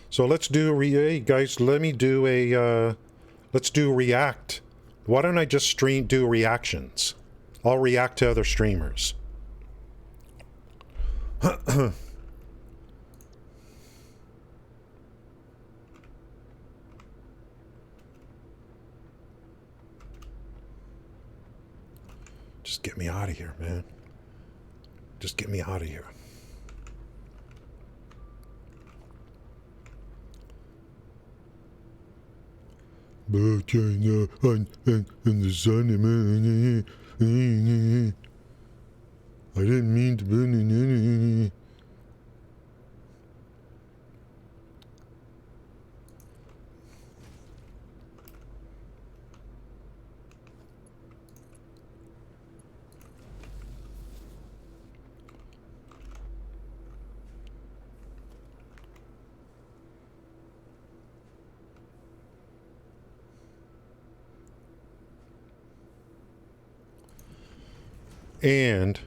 So let's do, hey guys, let me do let's do react. Why don't I just do reactions? I'll react to other streamers. Just get me out of here, man. Just get me out of here. In the sun, I didn't mean to. And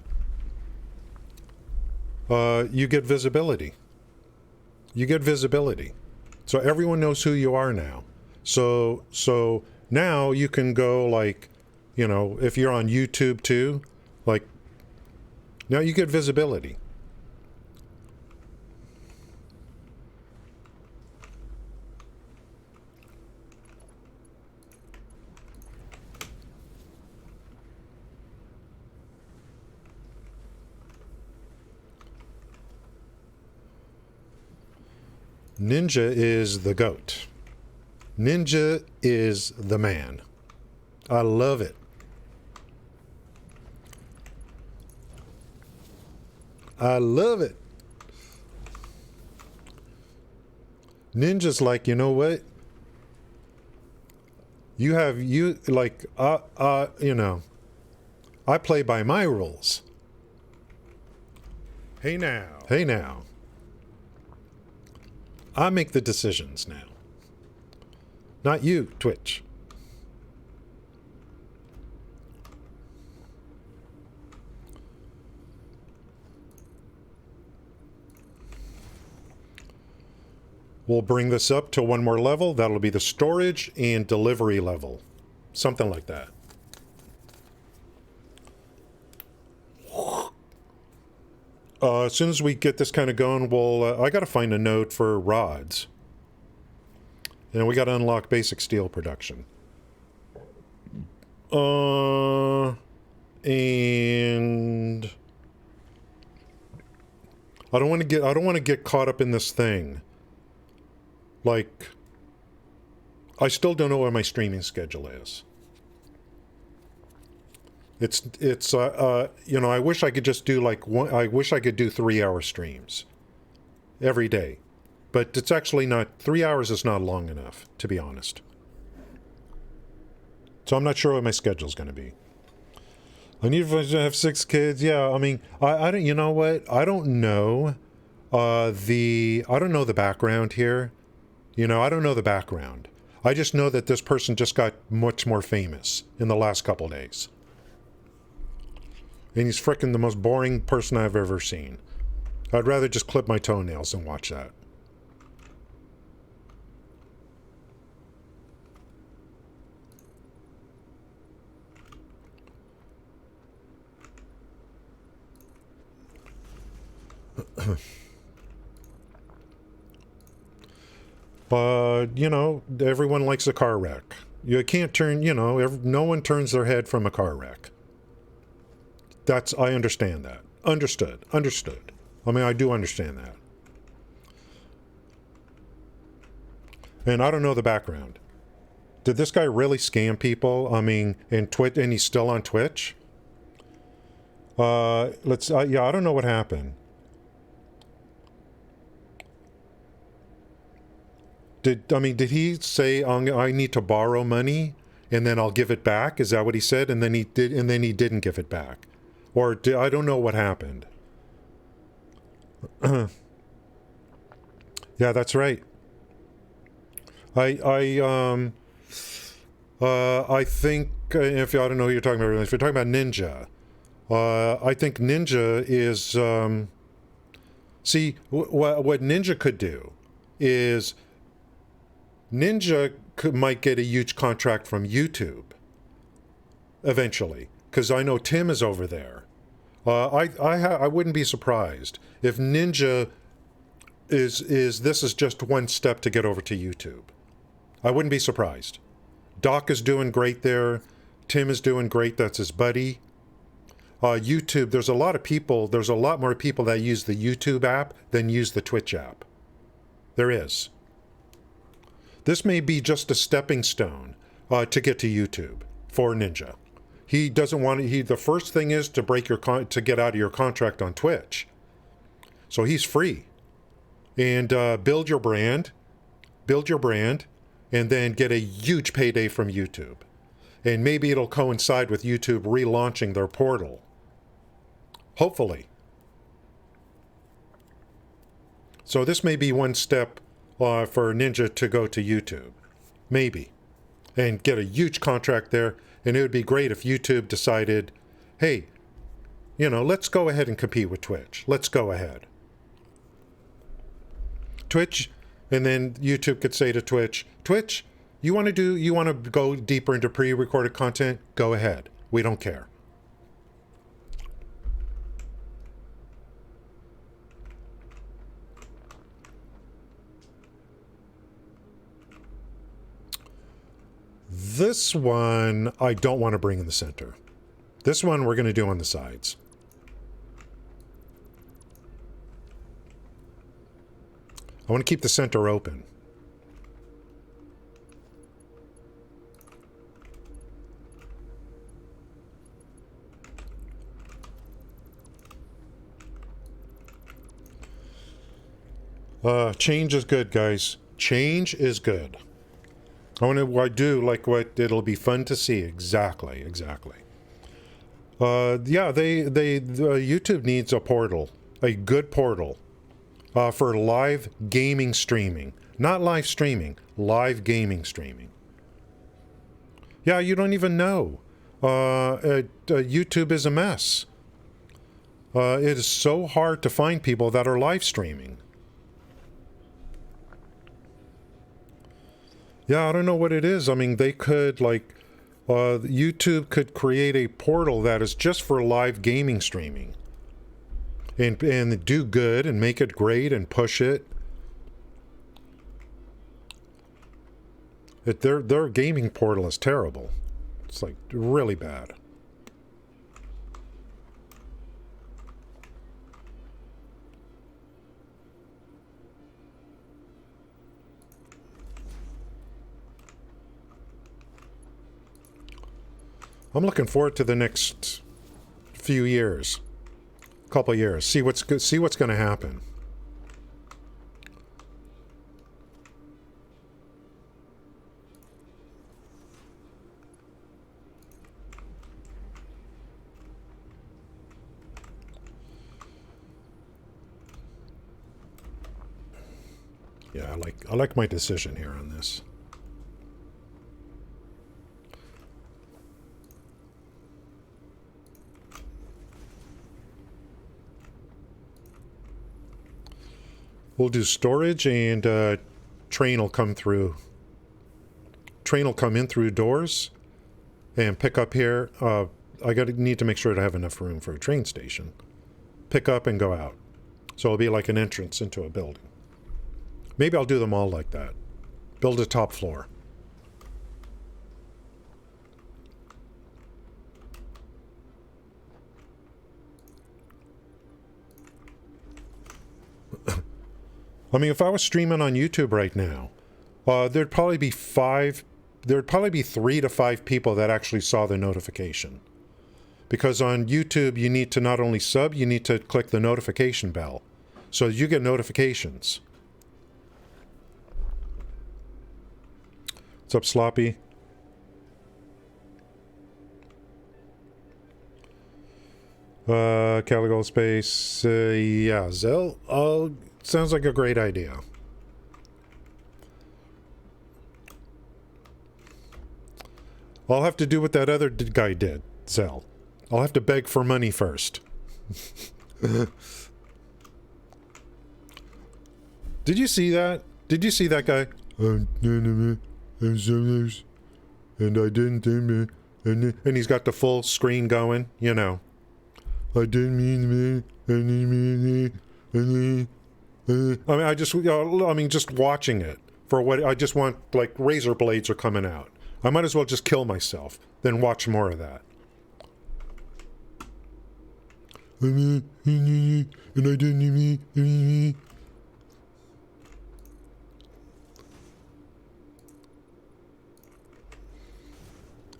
you get visibility. You get visibility. So everyone knows who you are now. So now you can go like, you know, if you're on YouTube too, like now you get visibility. Ninja is the goat. Ninja is the man. I love it. I love it. Ninja's like, you know what? You know, I play by my rules. Hey now. Hey now. I make the decisions now. Not you, Twitch. We'll bring this up to one more level. That'll be the storage and delivery level. Something like that. As soon as we get this kind of going, I got to find a node for rods. And we got to unlock basic steel production. And I don't want to get caught up in this thing. Like, I still don't know what my streaming schedule is. It's you know, I wish I could just do I wish I could do 3-hour streams every day. But it's actually not, 3 hours is not long enough, to be honest. So I'm not sure what my schedule's going to be. I need to have 6 kids. Yeah, I mean, I don't, you know what? I don't know I don't know the background here. You know, I don't know the background. I just know that this person just got much more famous in the last couple days. And he's frickin' the most boring person I've ever seen. I'd rather just clip my toenails than watch that. But, you know, everyone likes a car wreck. You can't turn, you know, no one turns their head from a car wreck. I understand that. Understood. I mean, I do understand that. And I don't know the background. Did this guy really scam people? I mean, and he's still on Twitch? Yeah, I don't know what happened. Did he say I need to borrow money and then I'll give it back? Is that what he said? And then he didn't give it back. Or I don't know what happened. Yeah, that's right. I I think, if I don't know who you're talking about, if you're talking about Ninja, I think Ninja is, see, what Ninja could do is Ninja might get a huge contract from YouTube eventually, because I know Tim is over there. I wouldn't be surprised if Ninja this is just one step to get over to YouTube. I wouldn't be surprised. Doc is doing great there. Tim is doing great. That's his buddy. YouTube, there's a lot more people that use the YouTube app than use the Twitch app. There is. This may be just a stepping stone to get to YouTube for Ninja. He doesn't want to, the first thing is to to get out of your contract on Twitch. So he's free. And build your brand, and then get a huge payday from YouTube. And maybe it'll coincide with YouTube relaunching their portal. Hopefully. So this may be one step for Ninja to go to YouTube. Maybe. And get a huge contract there. And it would be great if YouTube decided, hey, let's go ahead and compete with Twitch. Let's go ahead. Twitch, and then YouTube could say to Twitch, you want to go deeper into pre-recorded content? Go ahead. We don't care. This one I don't want to bring in the center. This one we're going to do on the sides. I want to keep the center open. Change is good, guys. Change is good. I do like what it'll be fun to see. Exactly. YouTube needs a portal, a good portal, for live gaming streaming, not live streaming, live gaming streaming. Yeah, you don't even know. YouTube is a mess. It is so hard to find people that are live streaming. Yeah, I don't know what it is. I mean, they could, YouTube could create a portal that is just for live gaming streaming. And do good and make it great and push it. Their gaming portal is terrible. It's really bad. I'm looking forward to the next few years, couple years. See what's going to happen. Yeah, I like my decision here on this. We'll do storage, and train will come through. Train will come in through doors and pick up here. Need to make sure to have enough room for a train station. Pick up and go out. So it'll be like an entrance into a building. Maybe I'll do them all like that. Build a top floor. I mean, if I was streaming on YouTube right now, there'd probably be 3 to 5 people that actually saw the notification. Because on YouTube, you need to not only sub, you need to click the notification bell. So you get notifications. What's up, Sloppy? Caligo Space. Yeah, Zell. Sounds like a great idea. I'll have to do what that other guy did, Zell. I'll have to beg for money first. Did you see that? Did you see that guy? And I didn't, and he's got the full screen going, you know. I didn't mean, I mean, just watching it for what I just want, like razor blades are coming out. I might as well just kill myself than watch more of that. And I didn't.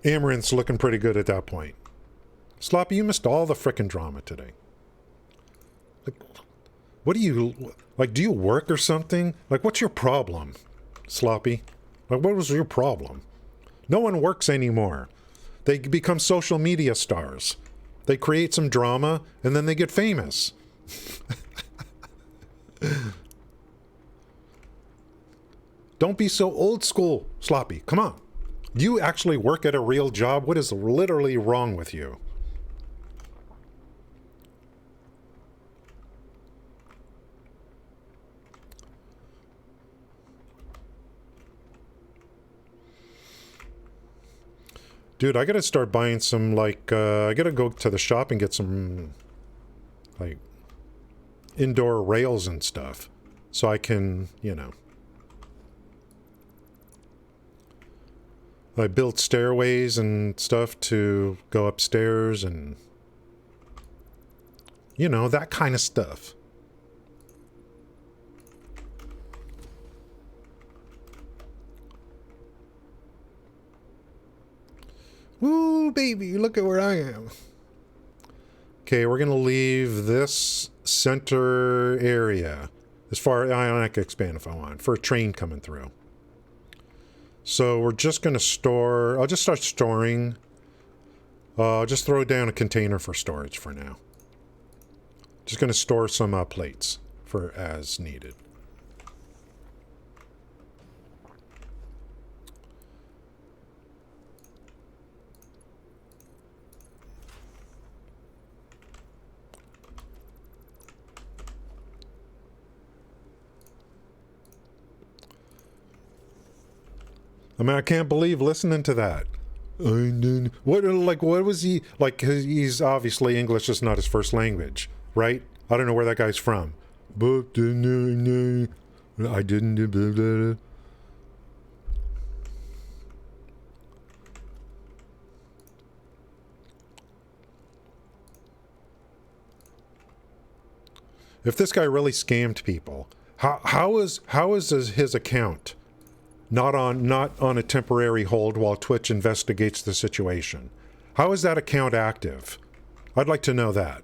Amaranth's looking pretty good at that point. Sloppy, you missed all the frickin' drama today. Like, what do you... Like, do you work or something? Like, what's your problem, Sloppy? Like, what was your problem? No one works anymore. They become social media stars. They create some drama, and then they get famous. Don't be so old school, Sloppy. Come on. You actually work at a real job? What is literally wrong with you? Dude, I gotta start buying some, like, I gotta go to the shop and get some, like, indoor rails and stuff. So I can, you know. I built stairways and stuff to go upstairs and, you know, that kind of stuff. Woo, baby, look at where I am. Okay, we're going to leave this center area. As far, I can expand if I want, for a train coming through. So we're just going to store, I'll just start storing. I'll just throw down a container for storage for now. Just going to store some plates for as needed. I mean, I can't believe listening to that. What was he like? He's obviously English is not his first language, right? I don't know where that guy's from. I didn't. If this guy really scammed people, how is his account not on a temporary hold while Twitch investigates the situation? How is that account active? I'd like to know that.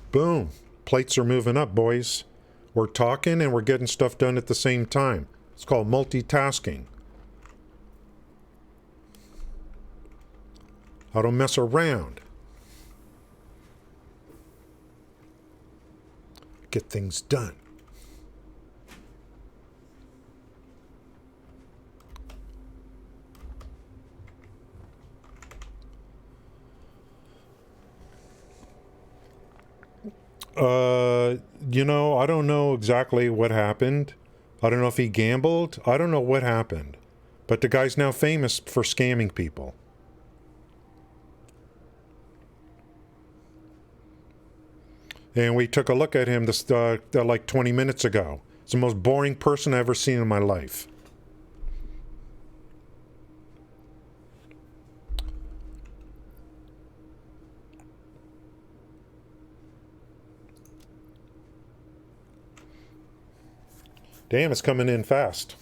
Boom. Plates are moving up, boys. We're talking and we're getting stuff done at the same time. It's called multitasking. I don't mess around. Get things done. You know, I don't know exactly what happened. I don't know if he gambled. I don't know what happened. But the guy's now famous for scamming people. And we took a look at him like 20 minutes ago. It's the most boring person I've ever seen in my life. Damn, it's coming in fast.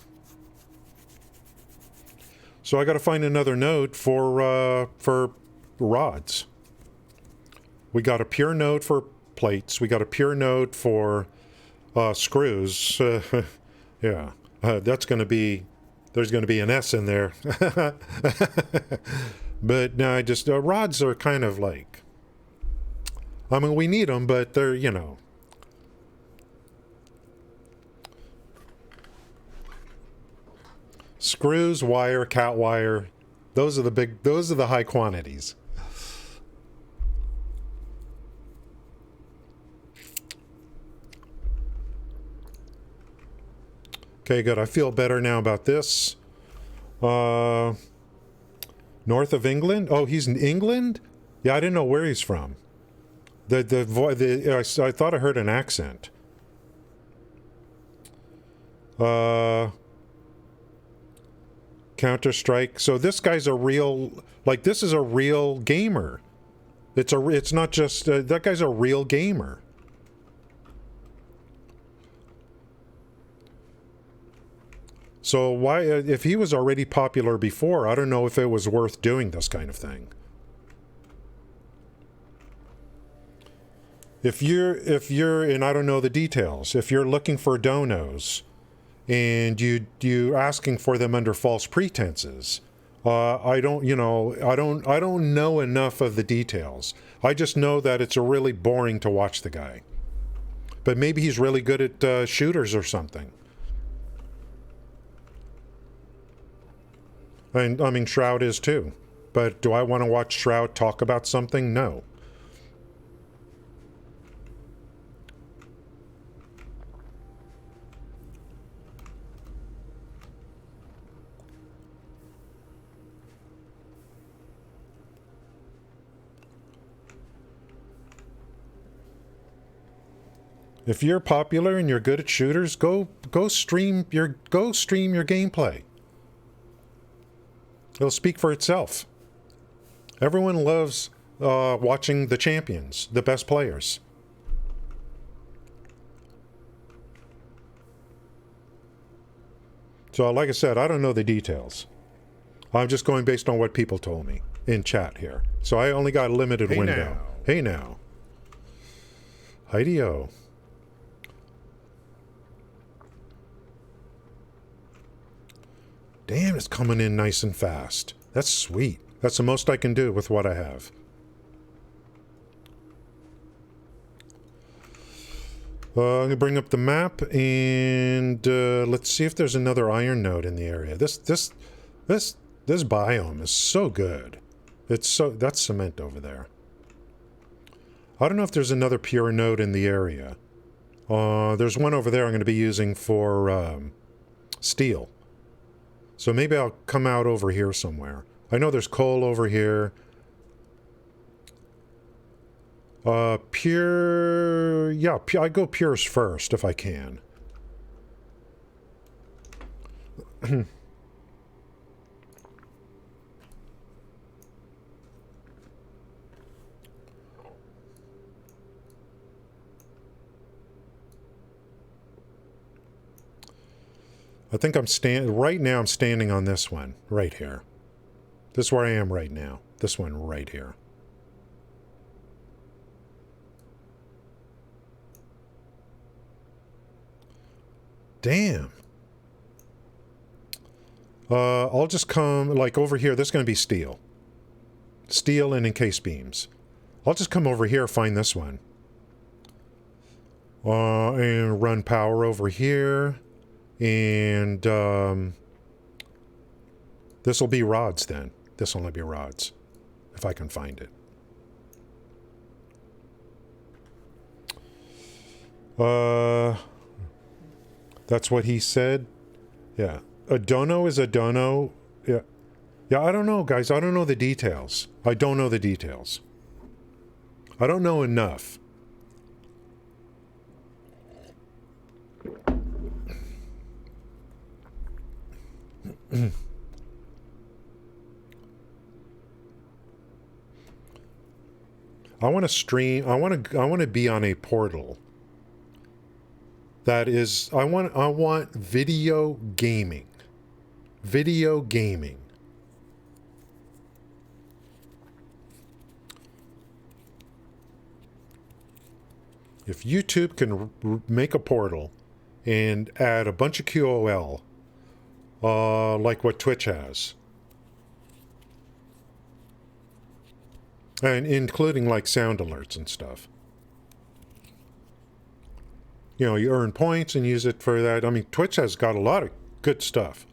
So I got to find another node for rods. We got a pure node for plates. We got a pure node for screws. Yeah, that's going to be, there's going to be an S in there. But no, rods are kind of like, I mean, we need them, but they're, you know. Screws, wire, cat wire, those are the high quantities. Okay, good. I feel better now about this. North of England? Oh, he's in England? Yeah, I didn't know where he's from. I thought I heard an accent. Counter-Strike. So this guy's a real, like, this is a real gamer. It's not just, that guy's a real gamer. So why, if he was already popular before, I don't know if it was worth doing this kind of thing. If you're, and I don't know the details, if you're looking for donos and you asking for them under false pretenses, I don't know enough of the details. I just know that it's really boring to watch the guy. But maybe he's really good at shooters or something. And I mean, Shroud is too. But do I want to watch Shroud talk about something? No. If you're popular and you're good at shooters, go stream your gameplay. It'll speak for itself. Everyone loves watching the champions, the best players. So, like I said, I don't know the details. I'm just going based on what people told me in chat here. So I only got a limited window. Now. Hey now. Heidi-o. Damn, it's coming in nice and fast. That's sweet. That's the most I can do with what I have. I'm going to bring up the map and let's see if there's another iron node in the area. This biome is so good. That's cement over there. I don't know if there's another pure node in the area. There's one over there I'm going to be using for steel. So maybe I'll come out over here somewhere. I know there's coal over here. Pure... Yeah, I go pures first if I can. I think right now I'm standing on this one, right here. This is where I am right now. This one right here. Damn. I'll just come, like over here, this is going to be steel. Steel and encased beams. I'll just come over here, find this one. And run power over here. And this will be rods then. This will only be rods, if I can find it. That's what he said. Yeah. A dono is a dono. Yeah. Yeah, I don't know, guys. I don't know the details. I don't know the details. I don't know enough. I want to stream. I want to be on a portal. That is, I want video gaming. Video gaming. If YouTube can make a portal and add a bunch of QOL, like what Twitch has, and including like sound alerts and stuff, you know, you earn points and use it for that. I mean, Twitch has got a lot of good stuff,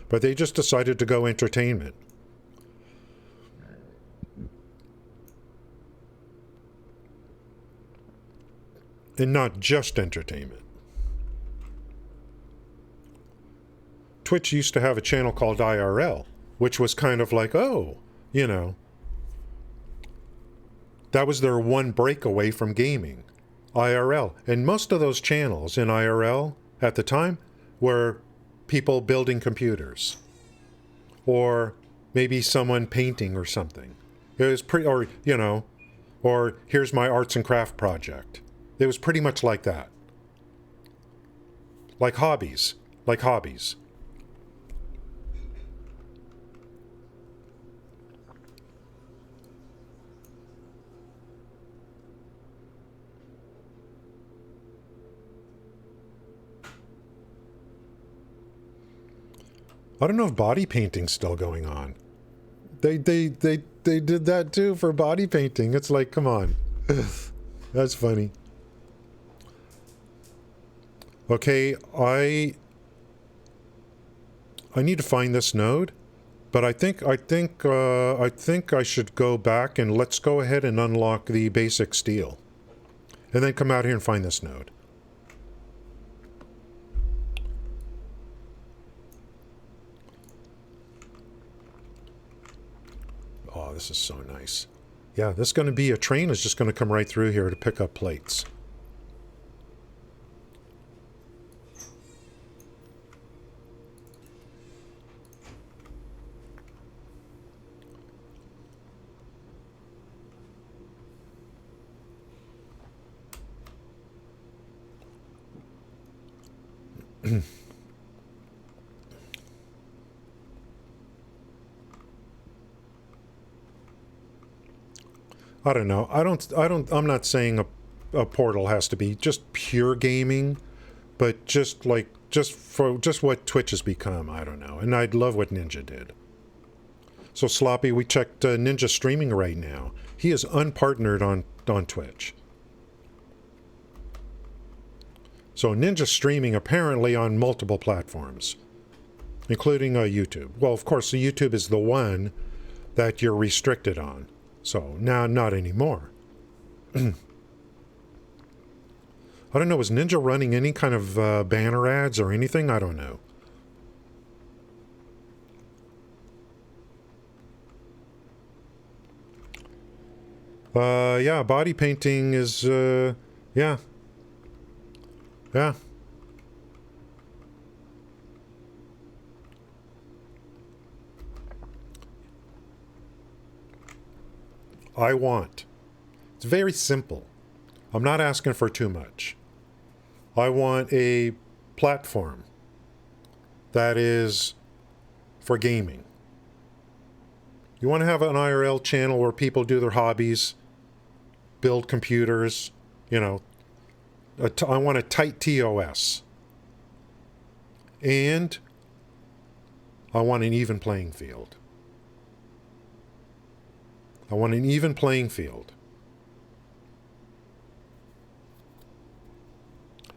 but they just decided to go entertainment. And not just entertainment. Twitch used to have a channel called IRL, which was kind of like, oh, you know, that was their one breakaway from gaming. IRL. And most of those channels in IRL at the time were people building computers. Or maybe someone painting or something. It was pretty, or, you know, or here's my arts and craft project. It was pretty much like that. Like hobbies. Like hobbies. I don't know if body painting's still going on. They did that too for body painting. It's like, come on. That's funny. Okay, I need to find this node, but I think I should go back and let's go ahead and unlock the basic steel, and then come out here and find this node. Oh, this is so nice. Yeah, this is going to be a train is just going to come right through here to pick up plates. I don't know. I'm not saying a portal has to be just pure gaming, but just what Twitch has become. I don't know. And I'd love what Ninja did. So Sloppy, we checked Ninja streaming right now. He is unpartnered on Twitch. So Ninja streaming apparently on multiple platforms, including YouTube. Well, of course, the YouTube is the one that you're restricted on. So now, not anymore. I don't know. Was Ninja running any kind of banner ads or anything? I don't know. Yeah, body painting is, yeah. Yeah. It's very simple. I'm not asking for too much. I want a platform that is for gaming. You want to have an IRL channel where people do their hobbies, build computers, you know. I want a tight TOS. And I want an even playing field. I want an even playing field.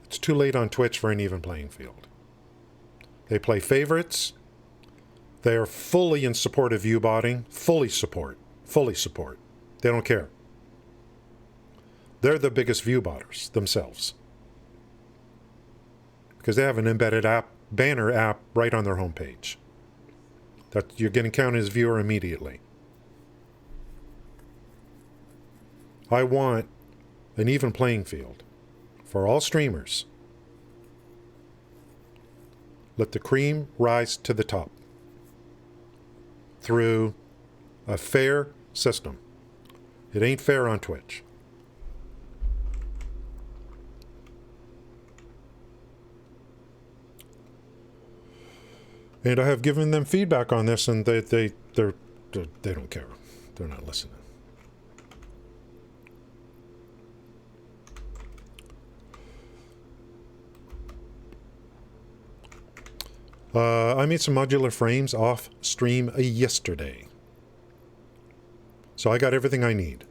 It's too late on Twitch for an even playing field. They play favorites. They are fully in support of viewbotting. Fully support. They don't care. They're the biggest viewbotters themselves. Because they have an embedded banner app right on their homepage. That you're getting counted as viewer immediately. I want an even playing field for all streamers. Let the cream rise to the top through a fair system. It ain't fair on Twitch. And I have given them feedback on this, and they don't care. They're not listening. I made some modular frames off stream yesterday. So I got everything I need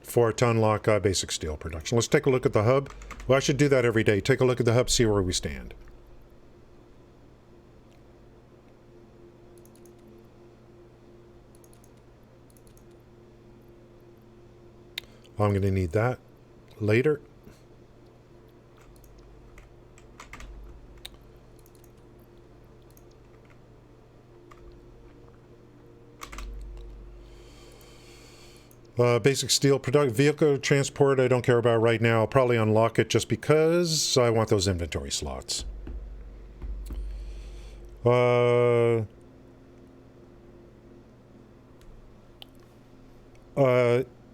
for to unlock basic steel production. Let's take a look at the hub. Well, I should do that every day. Take a look at the hub, see where we stand. I'm going to need that later. Basic steel vehicle transport I don't care about right now. I'll probably unlock it just because I want those inventory slots.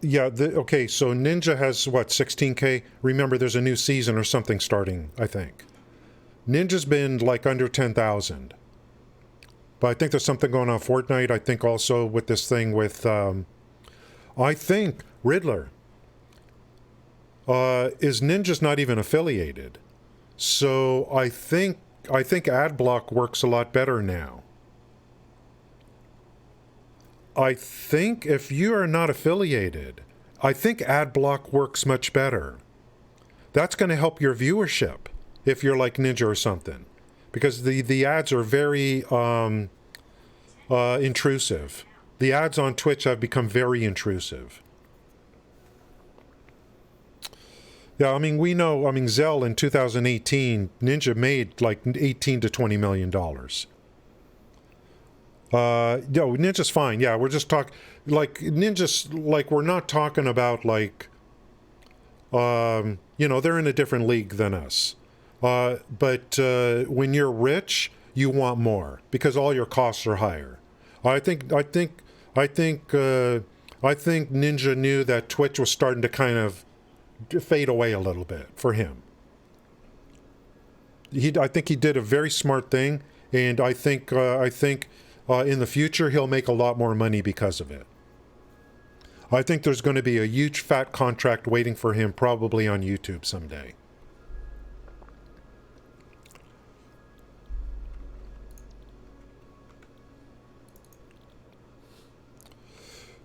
Yeah, okay, so Ninja has, what, 16K? Remember, there's a new season or something starting, I think. Ninja's been, like, under 10,000. But I think there's something going on Fortnite. I think also with this thing with, I think Riddler is Ninja's not even affiliated. So I think AdBlock works a lot better now. I think if you are not affiliated, I think AdBlock works much better. That's going to help your viewership if you're like Ninja or something, because the ads are very intrusive. The ads on Twitch have become very intrusive. Yeah, I mean, we know, I mean, Zell in 2018, Ninja made like $18 to $20 million. No, Ninja's fine. Yeah, we're just talking, like, Ninja's, like, we're not talking about, like, you know, they're in a different league than us. But when you're rich, you want more because all your costs are higher. I think Ninja knew that Twitch was starting to kind of fade away a little bit for him. I think he did a very smart thing, and I think in the future he'll make a lot more money because of it. I think there's going to be a huge fat contract waiting for him probably on YouTube someday.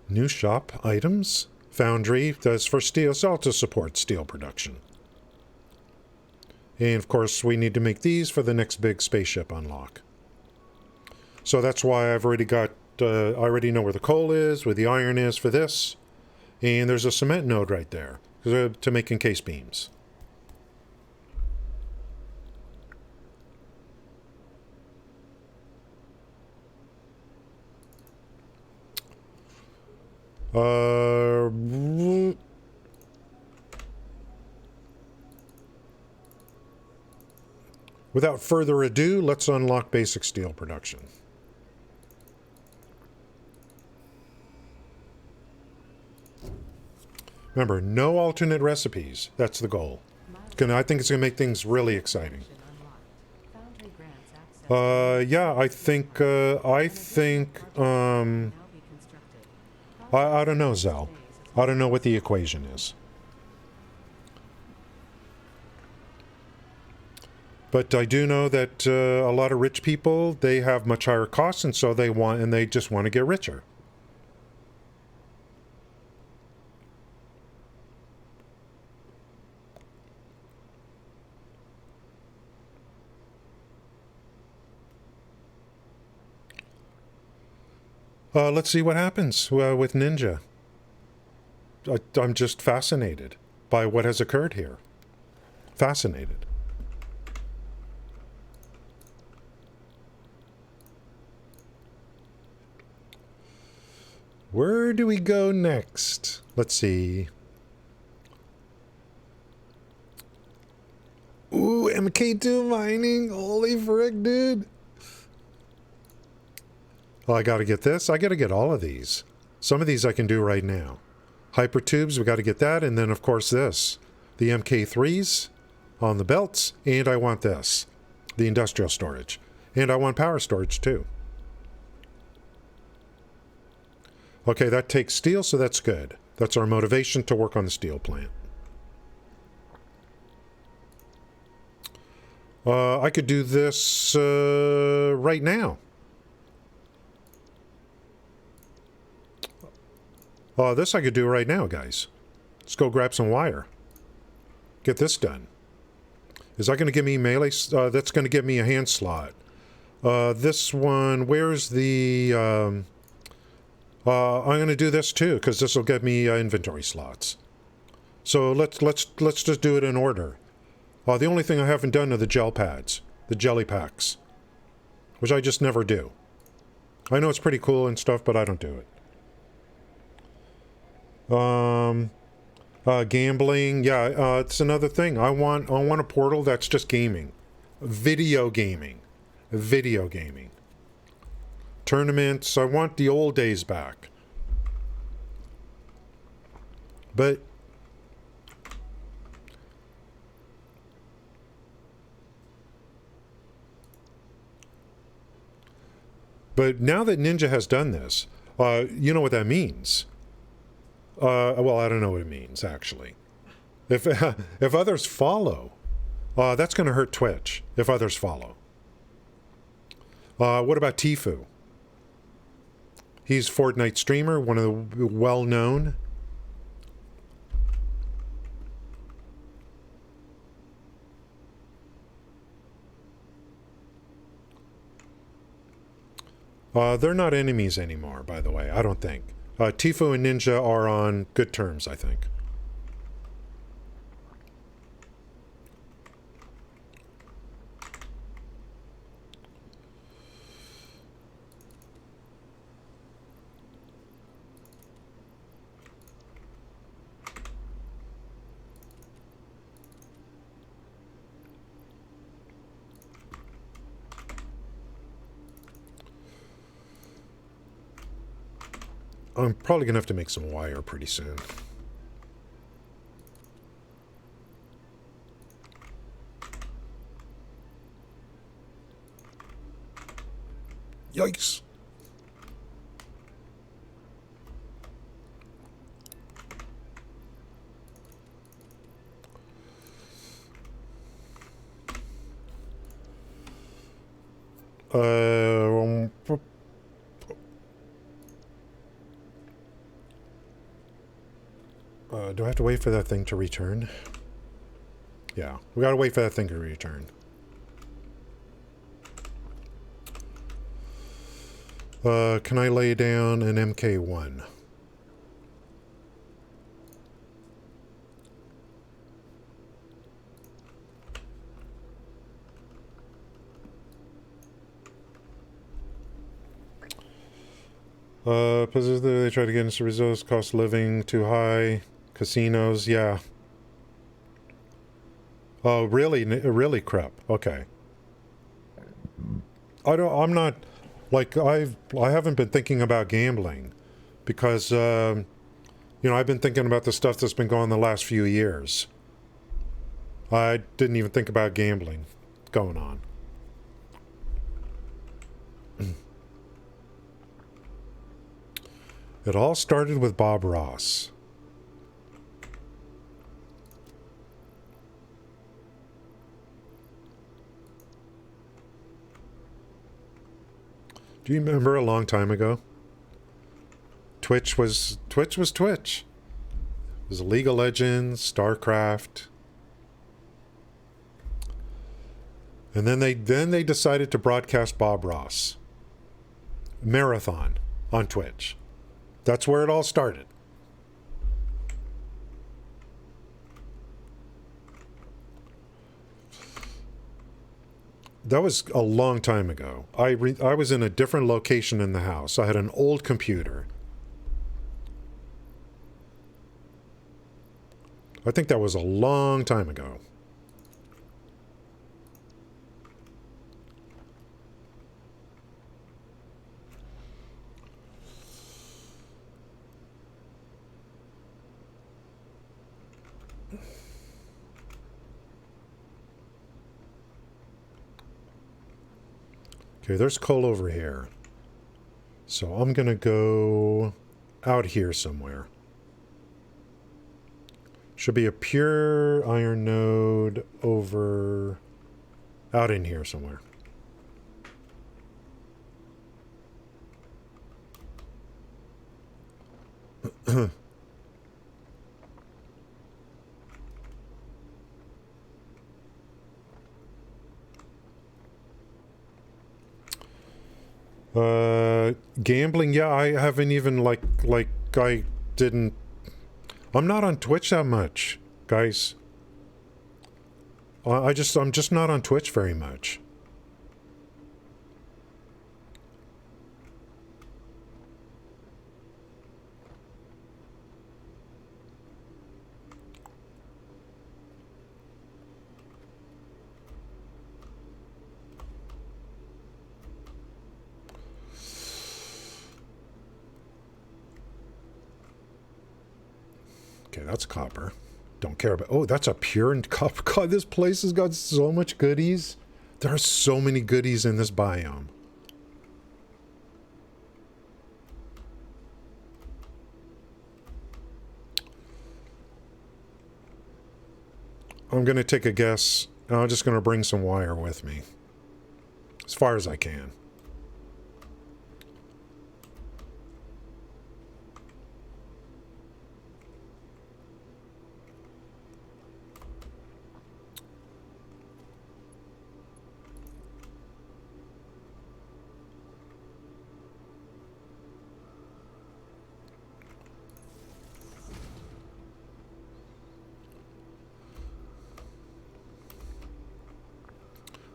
New shop items. Foundry does for steel, so to support steel production. And of course we need to make these for the next big spaceship unlock. So that's why I've already got, I already know where the coal is, where the iron is for this. And there's a cement node right there to make encased beams. Without further ado, let's unlock basic steel production. Remember, no alternate recipes. That's the goal. I think it's going to make things really exciting. Yeah, I don't know, Zal. I don't know what the equation is. But I do know that a lot of rich people, they have much higher costs, and so they just want to get richer. Let's see what happens with Ninja. I'm just fascinated by what has occurred here. Fascinated. Where do we go next? Let's see. Ooh, MK2 mining. Holy frick, dude. Well, I got to get this. I got to get all of these. Some of these I can do right now. Hypertubes, we got to get that. And then, of course, this. The MK3s on the belts. And I want this. The industrial storage. And I want power storage, too. Okay, that takes steel, so that's good. That's our motivation to work on the steel plant. I could do this right now. This I could do right now, guys. Let's go grab some wire. Get this done. Is that going to give me melee? That's going to give me a hand slot. This one, where's the... I'm going to do this too, because this will give me inventory slots. So let's just do it in order. The only thing I haven't done are the gel pads, the jelly packs, which I just never do. I know it's pretty cool and stuff, but I don't do it. Gambling, yeah, it's another thing. I want a portal that's just gaming, video gaming. Tournaments. I want the old days back. But now that Ninja has done this, you know what that means. Well, I don't know what it means, actually. If if others follow, that's going to hurt Twitch, if others follow. What about Tfue? He's Fortnite streamer, one of the well-known. They're not enemies anymore, by the way, I don't think. Tfue and Ninja are on good terms, I think. I'm probably going to have to make some wire pretty soon. Yikes. Do I have to wait for that thing to return? Yeah, we gotta wait for that thing to return. Can I lay down an MK1? They try to get into resorts, cost of living too high, casinos, yeah. Oh, really crap. Okay. I'm not, like, I haven't been thinking about gambling because, you know, I've been thinking about the stuff that's been going on the last few years. I didn't even think about gambling going on. It all started with Bob Ross. Do you remember a long time ago? Twitch was Twitch. It was League of Legends, StarCraft. And then they decided to broadcast Bob Ross. Marathon on Twitch. That's where it all started. That was a long time ago. I was in a different location in the house. I had an old computer. I think that was a long time ago. Okay, there's coal over here. So I'm going to go out here somewhere. Should be a pure iron node over Out in here somewhere. Gambling, yeah, I haven't even like I didn't. I'm not on Twitch that much, guys. I'm just not on Twitch very much. Okay, that's copper. Don't care about... Oh, that's a pure and copper. God, this place has got so much goodies. There are so many goodies in this biome. I'm going to take a guess. I'm just going to bring some wire with me. As far as I can.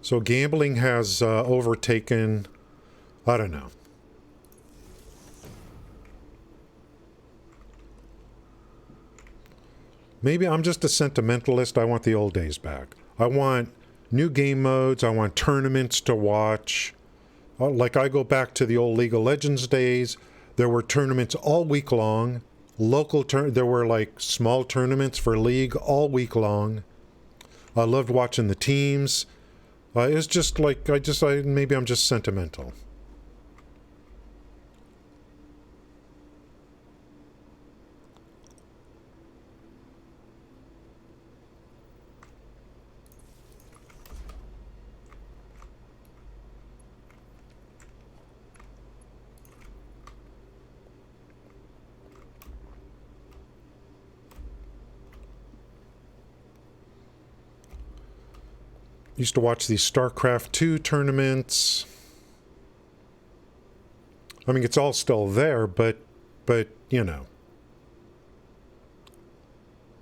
So gambling has overtaken, I don't know. Maybe I'm just a sentimentalist. I want the old days back. I want new game modes. I want tournaments to watch. Like I go back to the old League of Legends days. There were tournaments all week long. There were like small tournaments for League all week long. I loved watching the teams. It's just like, maybe I'm just sentimental. Used to watch these StarCraft 2 tournaments. I mean, it's all still there, but you know.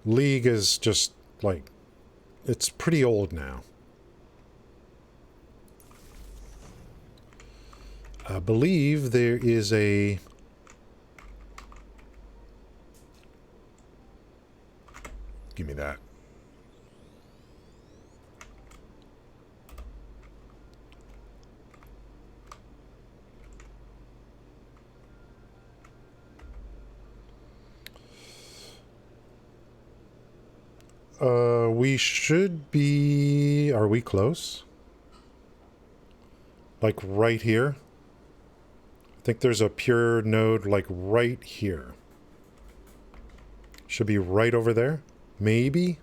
League is just like, it's pretty old now. I believe there is a... Give me that. We should be... Are we close? Like right here? I think there's a pure node like right here. Should be right over there? Maybe?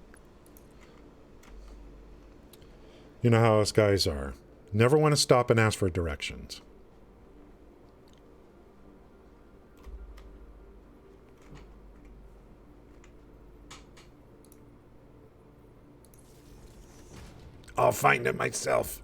You know how us guys are. Never want to stop and ask for directions. I'll find it myself.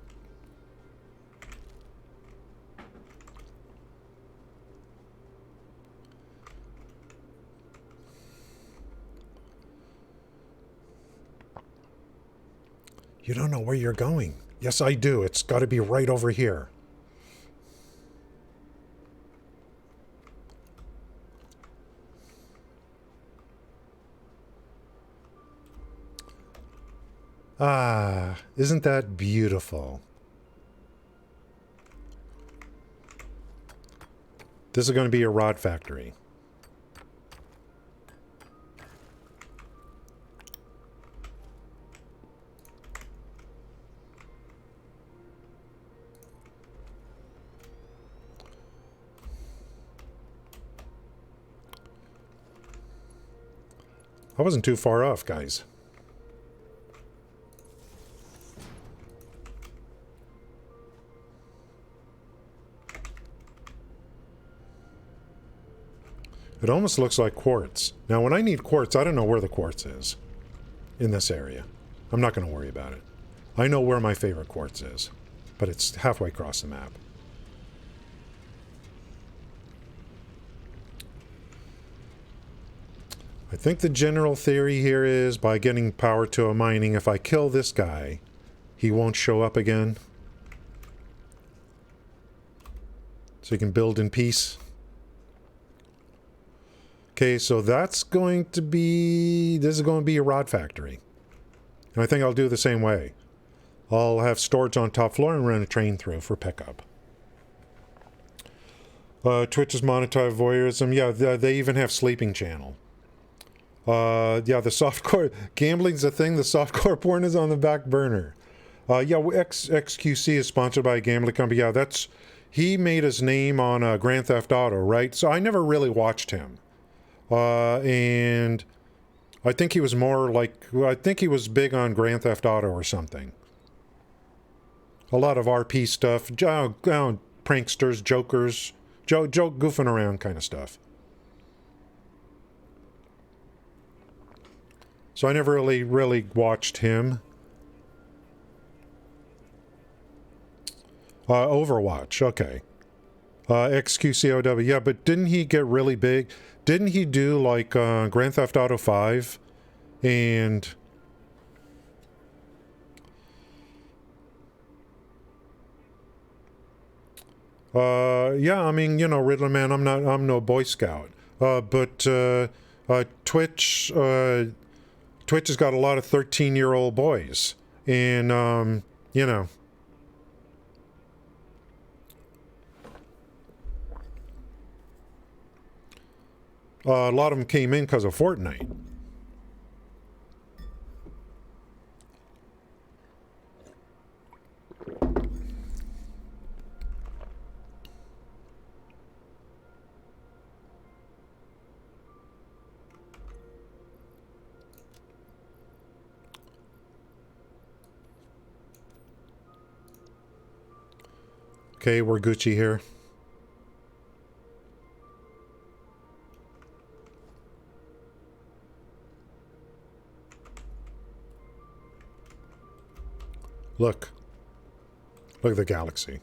You don't know where you're going. Yes, I do. It's got to be right over here. Ah, isn't that beautiful? This is going to be a rod factory. I wasn't too far off, guys. It almost looks like quartz. Now, when I need quartz, I don't know where the quartz is in this area. I'm not going to worry about it. I know where my favorite quartz is, but it's halfway across the map. I think the general theory here is by getting power to a mining, if I kill this guy, he won't show up again. So you can build in peace. Okay, so that's going to be... This is going to be a rod factory. And I think I'll do the same way. I'll have storage on top floor and run a train through for pickup. Twitch is monetized voyeurism. Yeah, they even have sleeping channel. Yeah, the softcore... Gambling's a thing. The softcore porn is on the back burner. Yeah, XQC is sponsored by a gambling company. Yeah, that's... He made his name on Grand Theft Auto, right? So I never really watched him. And I think he was more like... I think he was big on Grand Theft Auto or something. A lot of RP stuff. Pranksters, jokers. Joke goofing around kind of stuff. So I never really watched him. Overwatch, okay. XQCOW, yeah, but didn't he get really big? Didn't he do like Grand Theft Auto 5? And... yeah, I mean, you know, Riddler Man, I'm no Boy Scout. But Twitch has got a lot of 13-year-old boys. And, you know... a lot of them came in because of Fortnite. Okay, we're Gucci here. Look. Look at the galaxy.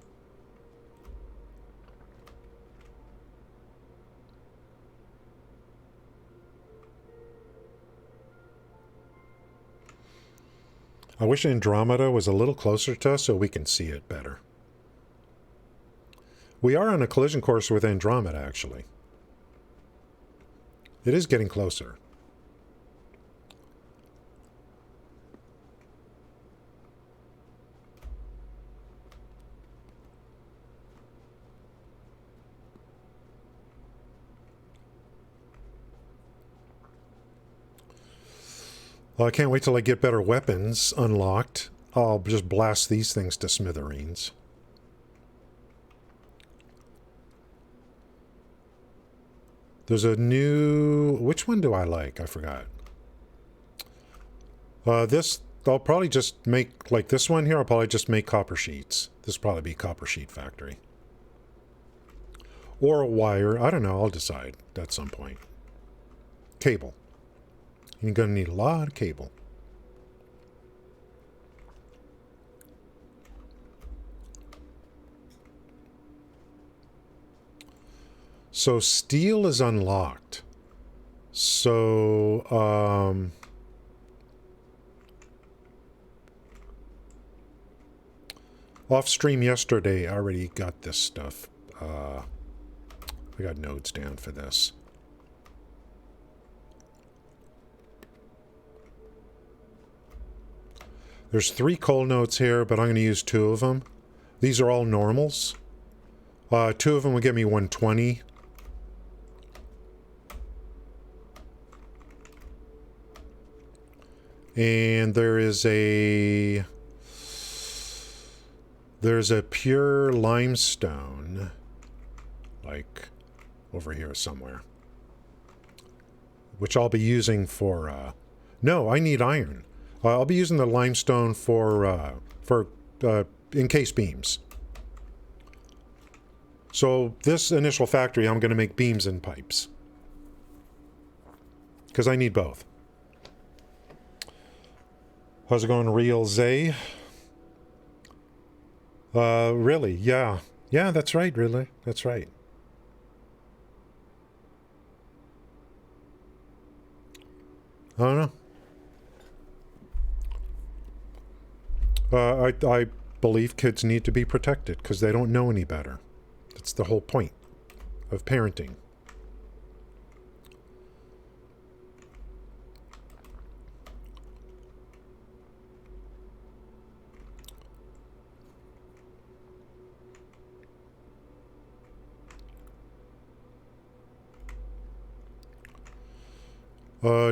I wish Andromeda was a little closer to us so we can see it better. We are on a collision course with Andromeda, actually. It is getting closer. Well, I can't wait till I get better weapons unlocked. I'll just blast these things to smithereens. There's a new... Which one do I like? I forgot. This... I'll probably just make... Like this one here, I'll probably just make copper sheets. This will probably be copper sheet factory. Or a wire. I don't know. I'll decide at some point. Cable. You're going to need a lot of cable. So steel is unlocked. So, off stream yesterday, I already got this stuff. I got nodes down for this. There's 3 coal nodes here, but I'm going to use 2 of them. These are all normals. 2 of them will give me 120. And there's a pure limestone, like over here somewhere, which I'll be using for, no, I need iron. I'll be using the limestone for encased beams. So this initial factory, I'm going to make beams and pipes. because I need both. How's it going, Real Zay? Really? Yeah. Yeah, that's right, really. That's right. I don't know. I believe kids need to be protected because they don't know any better. That's the whole point of parenting.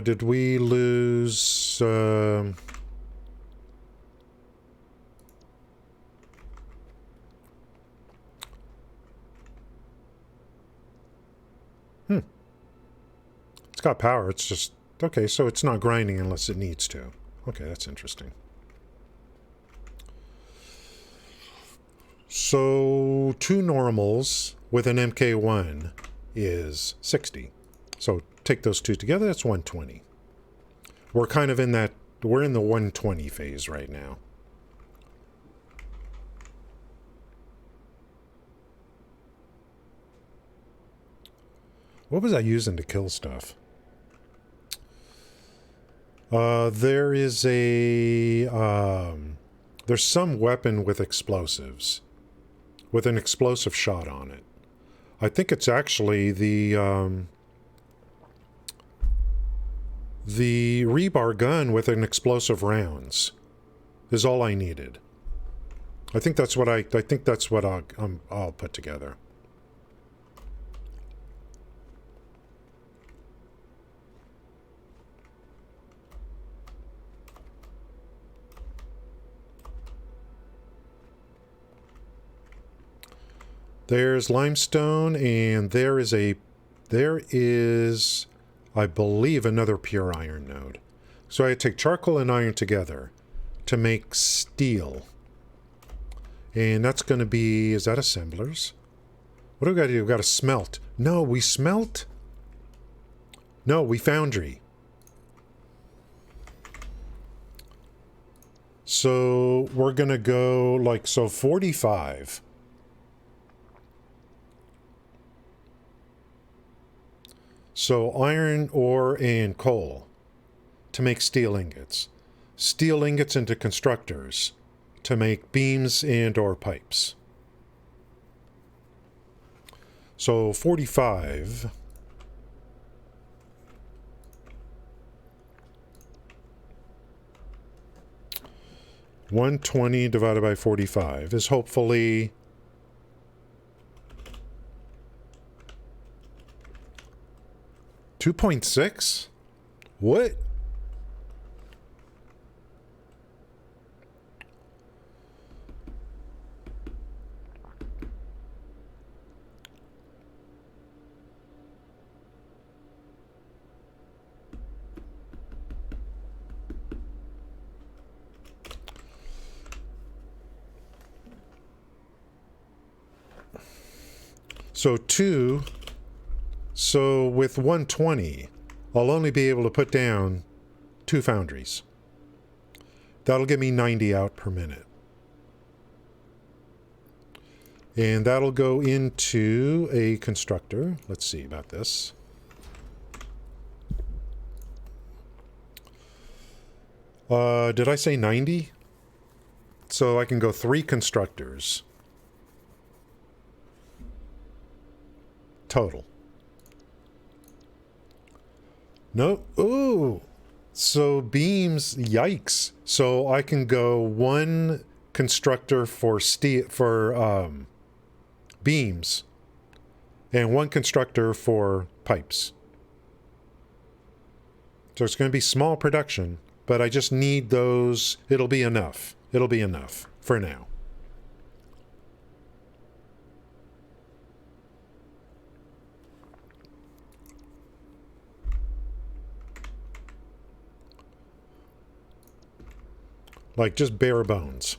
Did we lose... It's got power. It's just... Okay, so it's not grinding unless it needs to. Okay, that's interesting. So 2 normals with an MK1 is 60. So take those two together, that's 120. We're kind of in that... We're in the 120 phase right now. What was I using to kill stuff? There is a... there's some weapon with explosives. With an explosive shot on it. I think it's actually the rebar gun with an explosive rounds is all I needed. I think that's what I'll put together. There's limestone, and there is, I believe, another pure iron node. So I take charcoal and iron together to make steel. And that's going to be, is that assemblers? What do we got to do? We've got to smelt. No, we smelt? No, we foundry. So we're going to go like, so 45. So iron ore and coal to make steel ingots. Steel ingots into constructors to make beams and or pipes. So 45. $120 divided by 45 is hopefully... $2.6? What? So with 120, I'll only be able to put down 2 foundries. That'll give me 90 out per minute. And that'll go into a constructor. Let's see about this. Did I say 90? So I can go 3 constructors. Total. No. Ooh. So beams, yikes. So I can go 1 constructor for beams and 1 constructor for pipes. So it's going to be small production, but I just need those. It'll be enough. It'll be enough for now. Like just bare bones.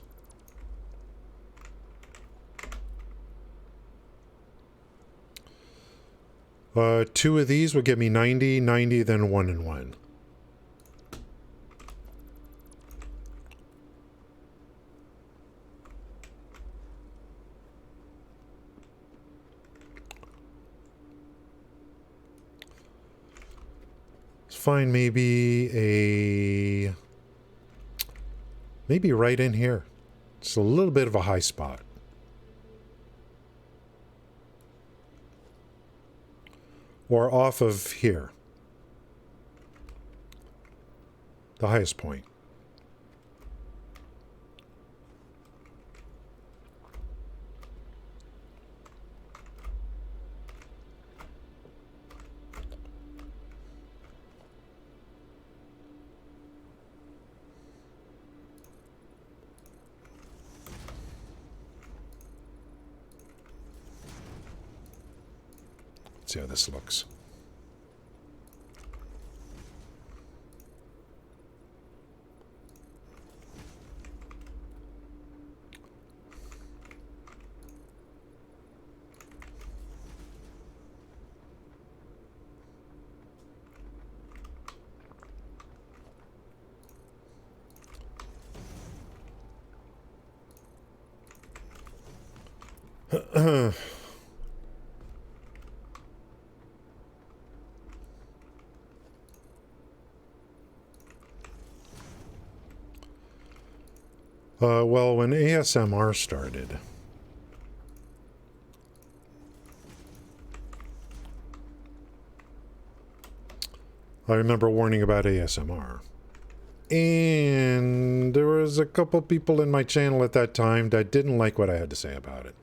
Two of these would give me 90, 90, then 1 and 1. Let's find maybe right in here. It's a little bit of a high spot. Or off of here. The highest point. See how this looks. Well, when ASMR started, I remember warning about ASMR. And there was a couple people in my channel at that time that didn't like what I had to say about it.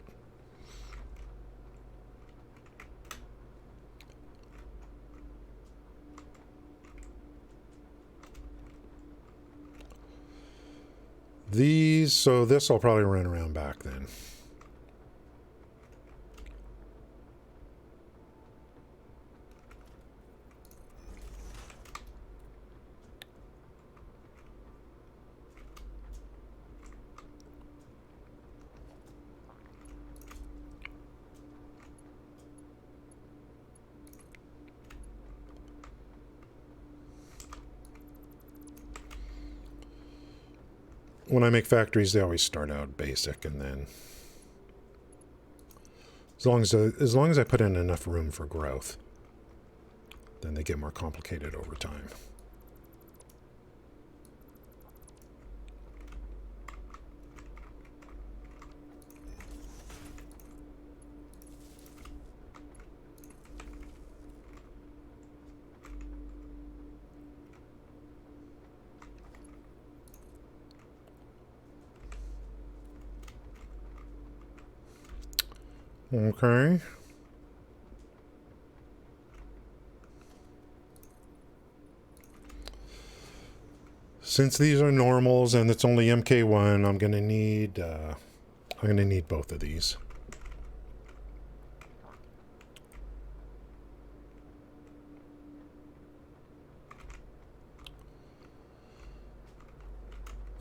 So this will probably run around back then. When I make factories, they always start out basic, and then as long as I put in enough room for growth, then they get more complicated over time. Okay. Since these are normals and it's only MK1, I'm gonna need both of these.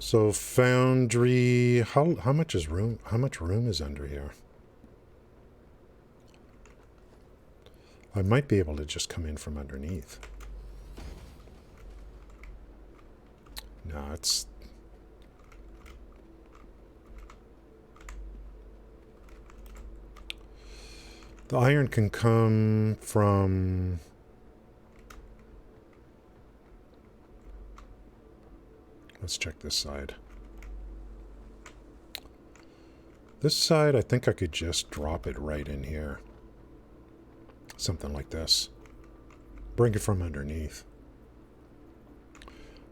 So foundry, how much is room? How much room is under here? I might be able to just come in from underneath. No, it's... The iron can come from... Let's check this side. This side, I think I could just drop it right in here. Something like this. Bring it from underneath.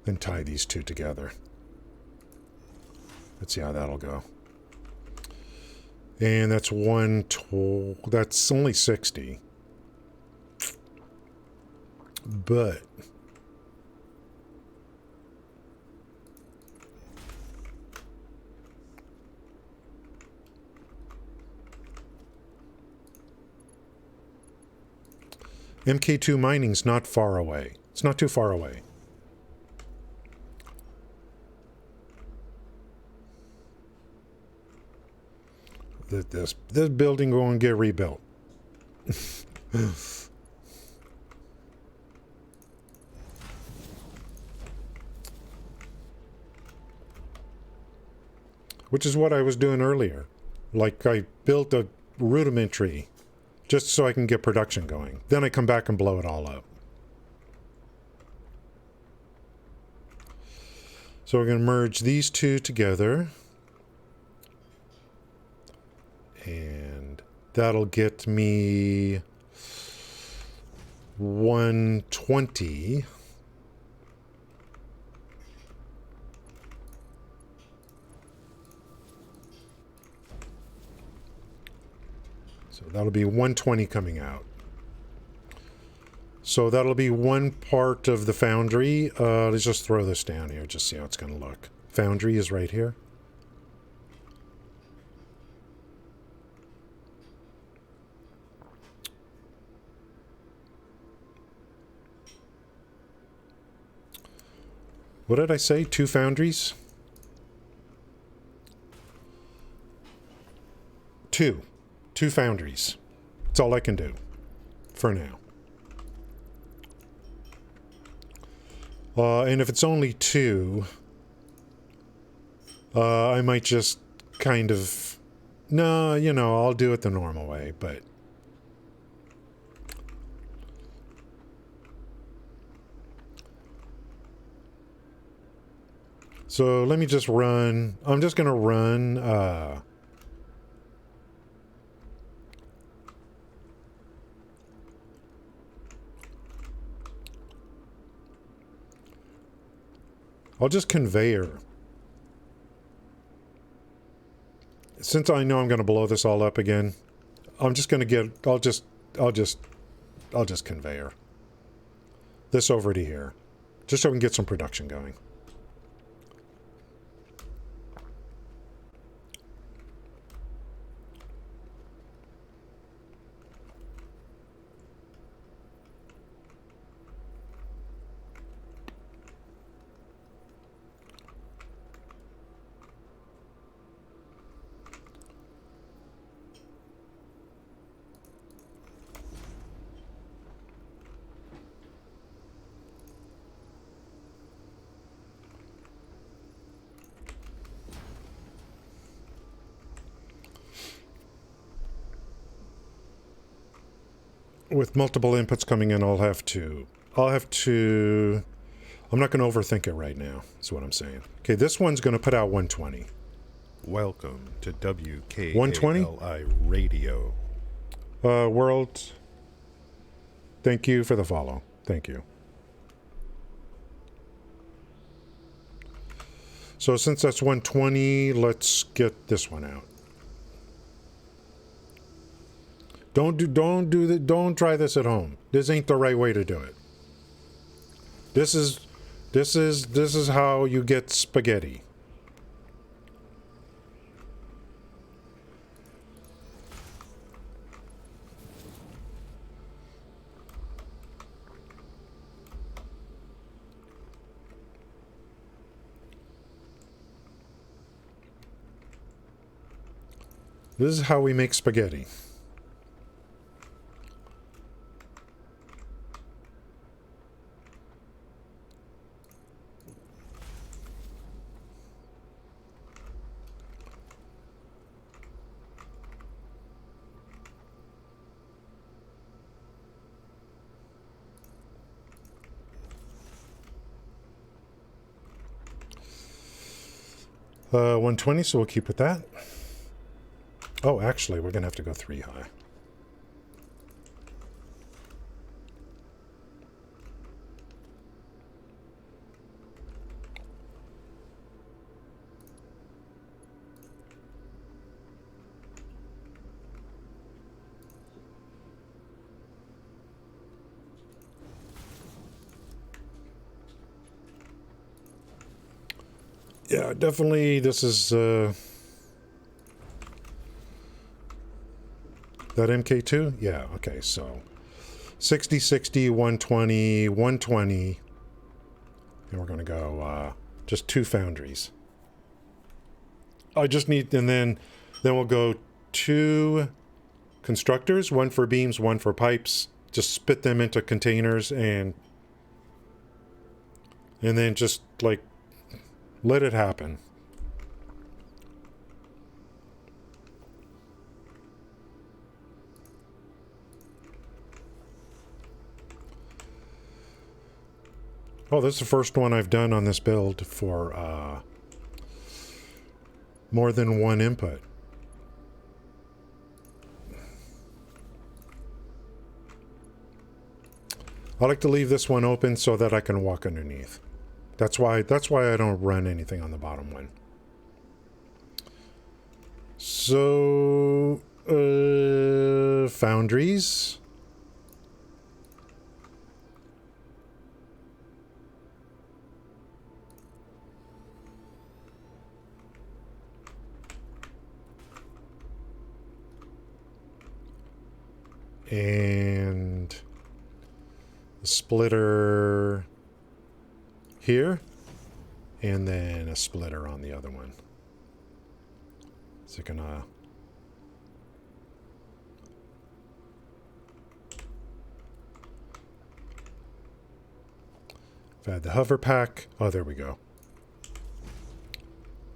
Then tie these two together. Let's see how that'll go. And that's that's only 60. But MK2 mining's not far away. It's not too far away. This building going to get rebuilt. which is what I was doing earlier. Like, I built a rudimentary just so I can get production going. Then I come back and blow it all up. So we're going to merge these two together. And that'll get me 120. So that'll be 120 coming out. So that'll be one part of the foundry. Let's just throw this down here, just see how it's going to look. Foundry is right here. What did I say? 2 foundries? 2. 2 foundries. That's all I can do for now. And if it's only 2, I might just kind of... No, you know, I'll do it the normal way, but... So let me just run... I'm just going to run... I'll just conveyor. Since I know I'm going to blow this all up again, I'm just going to get... I'll just conveyor this over to here, just so we can get some production going. With multiple inputs coming in, I'm not going to overthink it right now, is what I'm saying. Okay, this one's going to put out 120. Welcome to WKALI 120? Radio. World, thank you for the follow. Thank you. So since that's 120, let's get this one out. Don't try this at home. This ain't the right way to do it. This is how you get spaghetti. This is how we make spaghetti. Uh, 120, so we'll keep with that. Oh, actually, we're going to have to go 3 high. Yeah, definitely this is that MK2? Yeah, okay, so 60, 60, 120, 120. And we're going to go just 2 foundries. I just need, and then we'll go 2 constructors, 1 for beams, 1 for pipes. Just spit them into containers and then just like let it happen. Oh, this is the first one I've done on this build for more than one input. I like to leave this one open so that I can walk underneath. That's why I don't run anything on the bottom one. So, foundries. And a splitter here, and then a splitter on the other one. So gonna if I had the hover pack. Oh, there we go.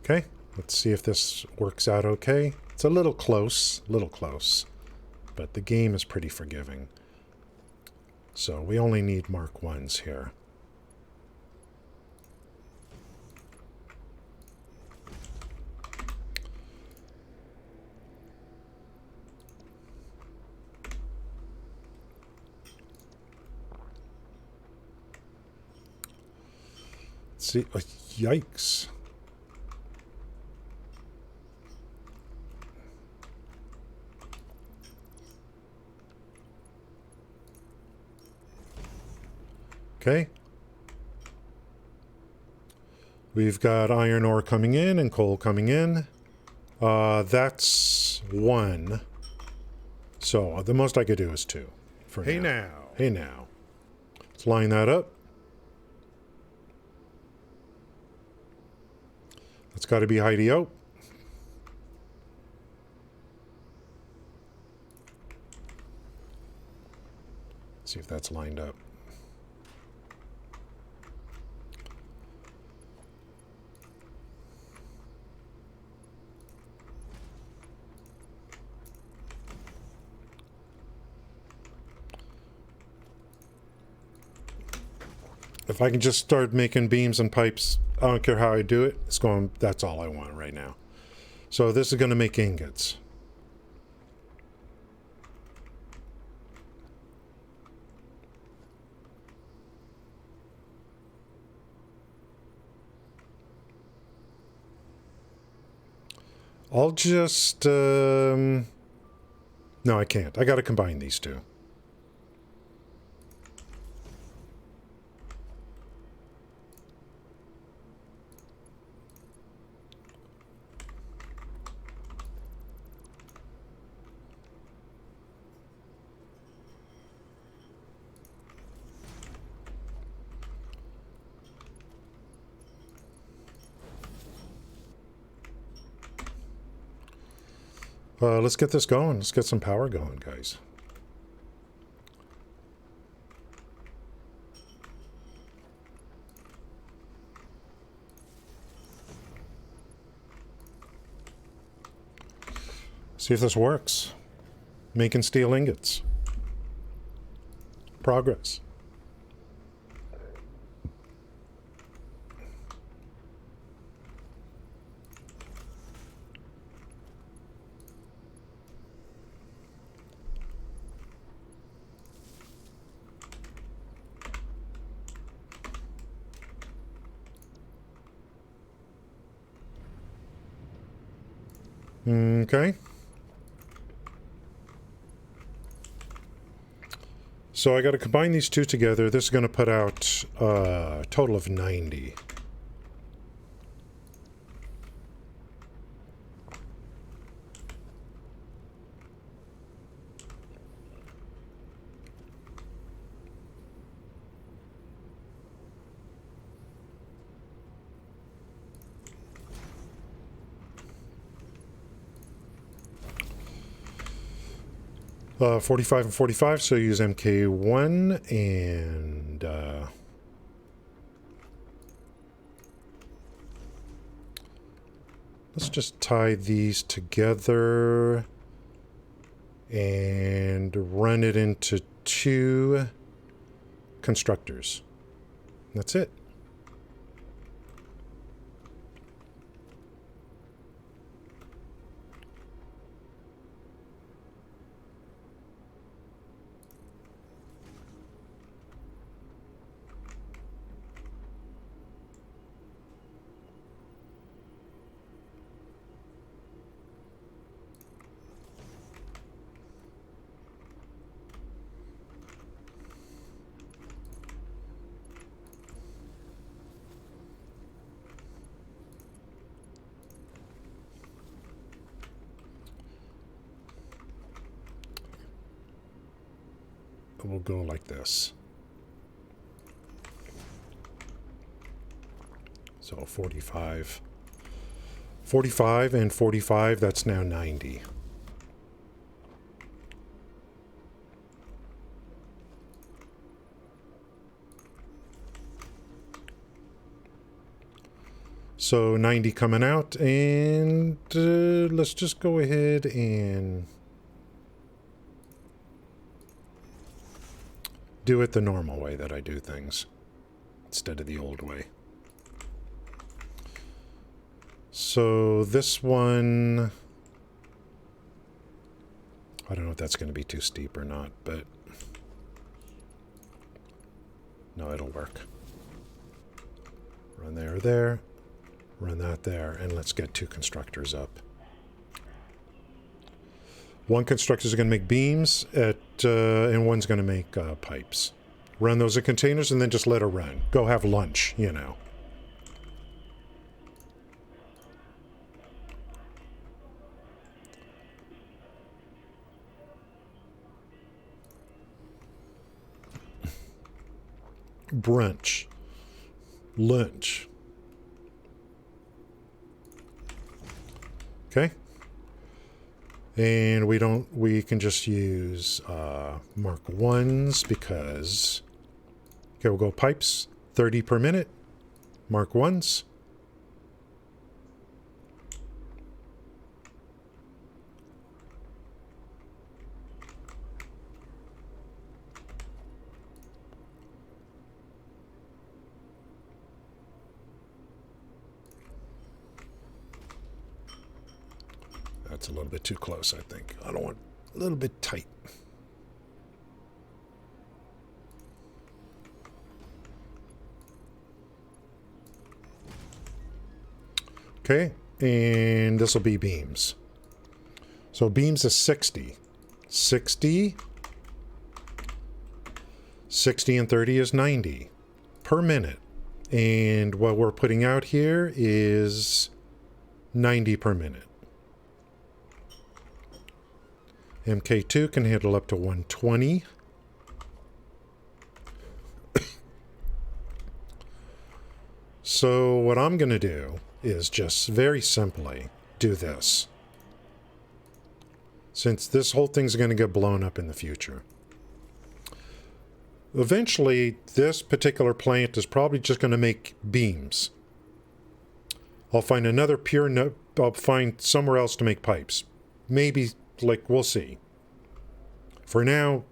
Okay, let's see if this works out okay. It's a little close, but the game is pretty forgiving. So we only need Mark 1s here. Let's see, oh, yikes. Okay. We've got iron ore coming in and coal coming in. That's 1. So the most I could do is 2 for now. Hey now. Let's line that up. That's got to be Heidi out. See if that's lined up. If I can just start making beams and pipes, I don't care how I do it. It's going. That's all I want right now. So this is going to make ingots. I'll just... No, I can't. I got to combine these two. Let's get this going. Let's get some power going, guys. See if this works. Making steel ingots. Progress. Okay. So I got to combine these two together. This is going to put out a total of 90. Uh, 45 and 45, so use MK1 and let's just tie these together and run it into 2 constructors. That's it. We'll go like this. So 45. 45 and 45, that's now 90. So 90 coming out, and let's just go ahead and do it the normal way that I do things instead of the old way. So this one, I don't know if that's going to be too steep or not, but no, it'll work. Run there, run that there, and let's get 2 constructors up. One constructor is going to make beams, and one's going to make pipes. Run those in containers and then just let her run. Go have lunch, you know. Brunch. Lunch. Okay. And we can just use Mark 1s because, okay, we'll go pipes, 30 per minute, Mark 1s. That's a little bit too close, I think. I don't want a little bit tight. Okay, and this will be beams. So beams is 60. 60. 60 and 30 is 90 per minute. And what we're putting out here is 90 per minute. MK2 can handle up to 120. So what I'm going to do is just very simply do this. Since this whole thing's going to get blown up in the future. Eventually, this particular plant is probably just going to make beams. I'll find another I'll find somewhere else to make pipes. Maybe, like, we'll see. For now,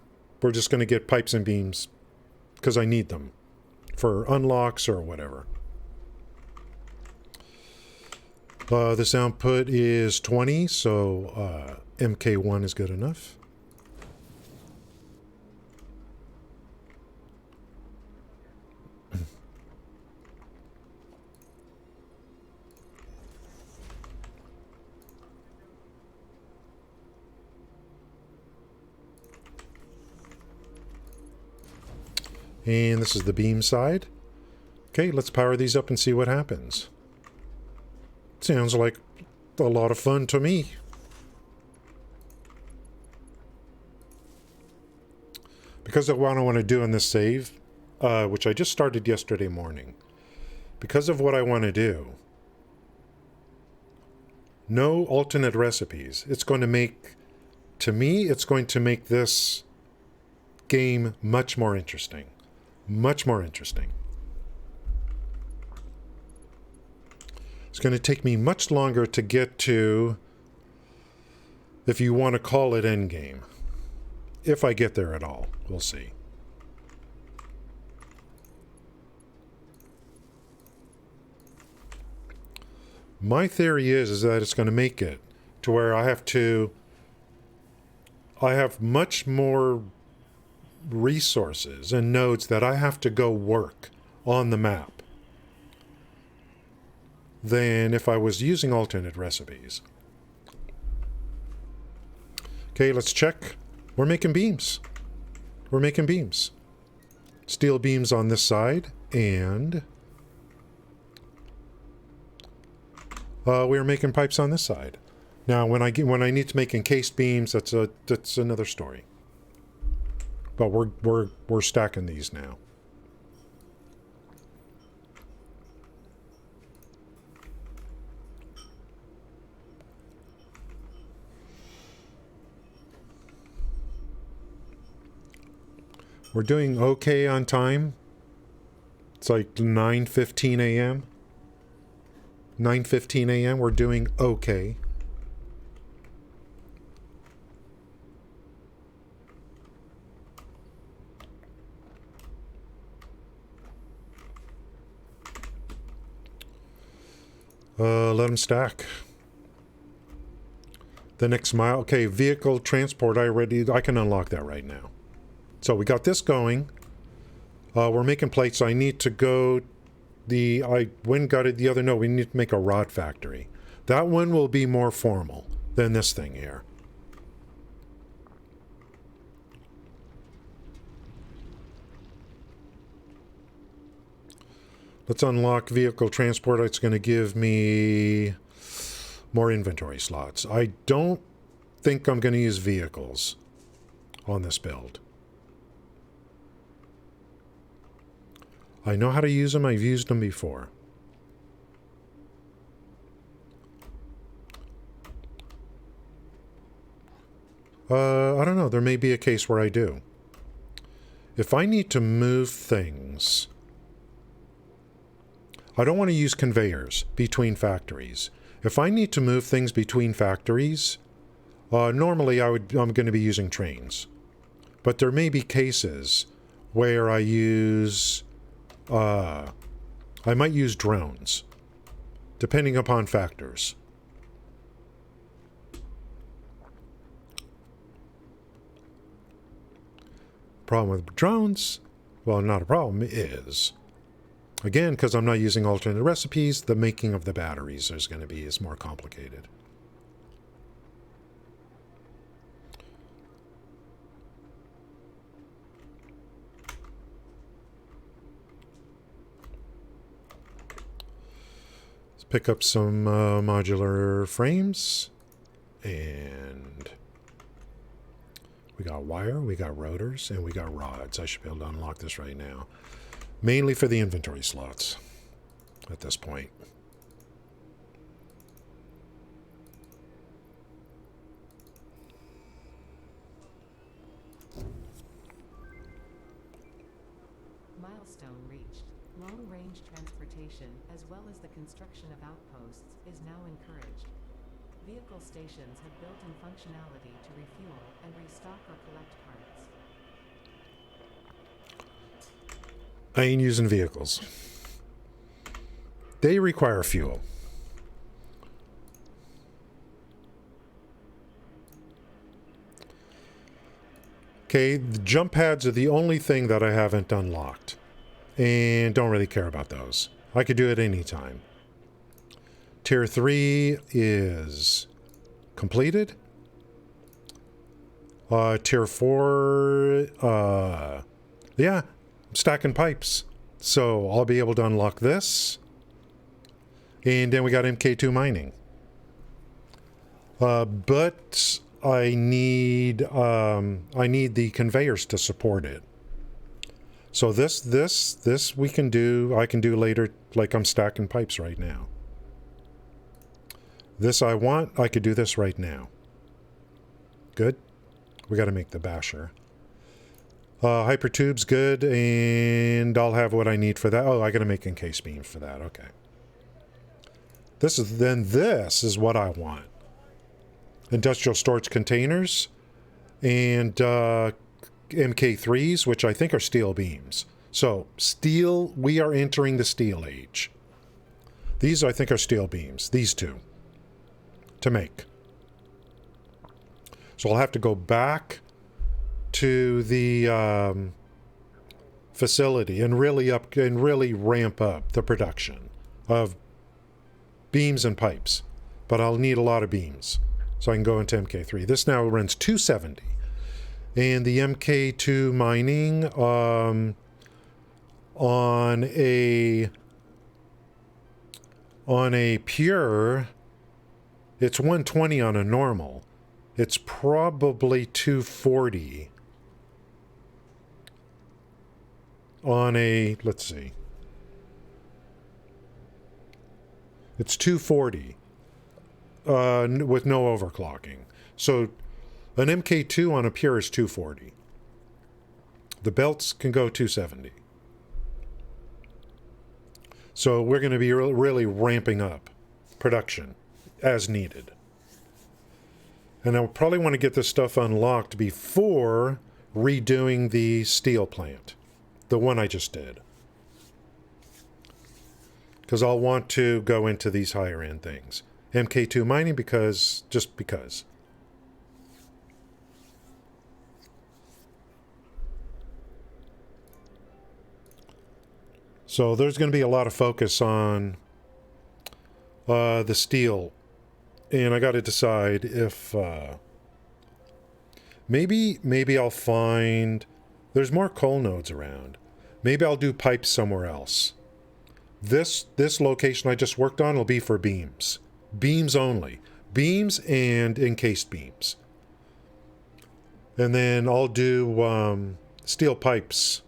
we're just going to get pipes and beams because I need them for unlocks or whatever. This output is 20, so MK1 is good enough. And this is the beam side. Okay, let's power these up and see what happens. Sounds like a lot of fun to me. Because of what I want to do in this save, which I just started yesterday morning, because of what I want to do, no alternate recipes. It's going to make, to me, it's going to make this game much more interesting. Much more interesting. It's going to take me much longer to get to, if you want to call it endgame. If I get there at all. We'll see. My theory is that it's going to make it to where I have much more resources and nodes that I have to go work on the map than if I was using alternate recipes. Okay, let's check. We're making beams. We're making beams. Steel beams on this side, and we're making pipes on this side. Now, when I need to make encased beams, that's another story. But we're stacking these now. We're doing okay on time. It's like 9:15 a.m. 9:15 a.m. We're doing okay. Let them stack. The next mile. Okay, vehicle transport. I can unlock that right now. So we got this going. We're making plates. I need to go. I went and got it the other. No, we need to make a rod factory. That one will be more formal than this thing here. Let's unlock vehicle transport. It's going to give me more inventory slots. I don't think I'm going to use vehicles on this build. I know how to use them. I've used them before. I don't know. There may be a case where I do. If I need to move things, I don't want to use conveyors between factories. If I need to move things between factories, normally I'm going to be using trains. But there may be cases where I might use drones, depending upon factors. Problem with drones, well, not a problem, is, again, because I'm not using alternate recipes, the making of the batteries is more complicated. Let's pick up some modular frames, and we got wire, we got rotors, and we got rods. I should be able to unlock this right now. Mainly for the inventory slots at this point. Milestone reached. Long-range transportation, as well as the construction of outposts, is now encouraged. Vehicle stations have built-in functionality to refuel and restock or collect parts. I ain't using vehicles. They require fuel. Okay, the jump pads are the only thing that I haven't unlocked. And don't really care about those. I could do it anytime. Tier 3 is completed. Tier 4, yeah, I'm stacking pipes. So I'll be able to unlock this. And then we got MK2 mining. But I need the conveyors to support it. So this we can do, I can do later, like I'm stacking pipes right now. This I could do this right now. Good. We got to make the basher. Hypertube's good, and I'll have what I need for that. Oh, I got to make encased beams for that. Okay. This is what I want. Industrial storage containers and MK3s, which I think are steel beams. So steel, we are entering the steel age. These, I think, are steel beams. These two. To make. So I'll have to go back to the facility and really ramp up the production of beams and pipes. But I'll need a lot of beams. So I can go into MK3. This now runs 270. And the MK2 mining on a pure, it's 120 on a normal. It's probably 240 on a, let's see. It's 240 with no overclocking. So an MK2 on a pure is 240. The belts can go 270. So we're going to be really ramping up production as needed. And I'll probably want to get this stuff unlocked before redoing the steel plant. The one I just did. Because I'll want to go into these higher end things. MK2 mining just because. So there's going to be a lot of focus on the steel. And I got to decide if maybe I'll find there's more coal nodes around. Maybe I'll do pipes somewhere else. This location I just worked on will be for beams. Beams only. Beams and encased beams. And then I'll do steel pipes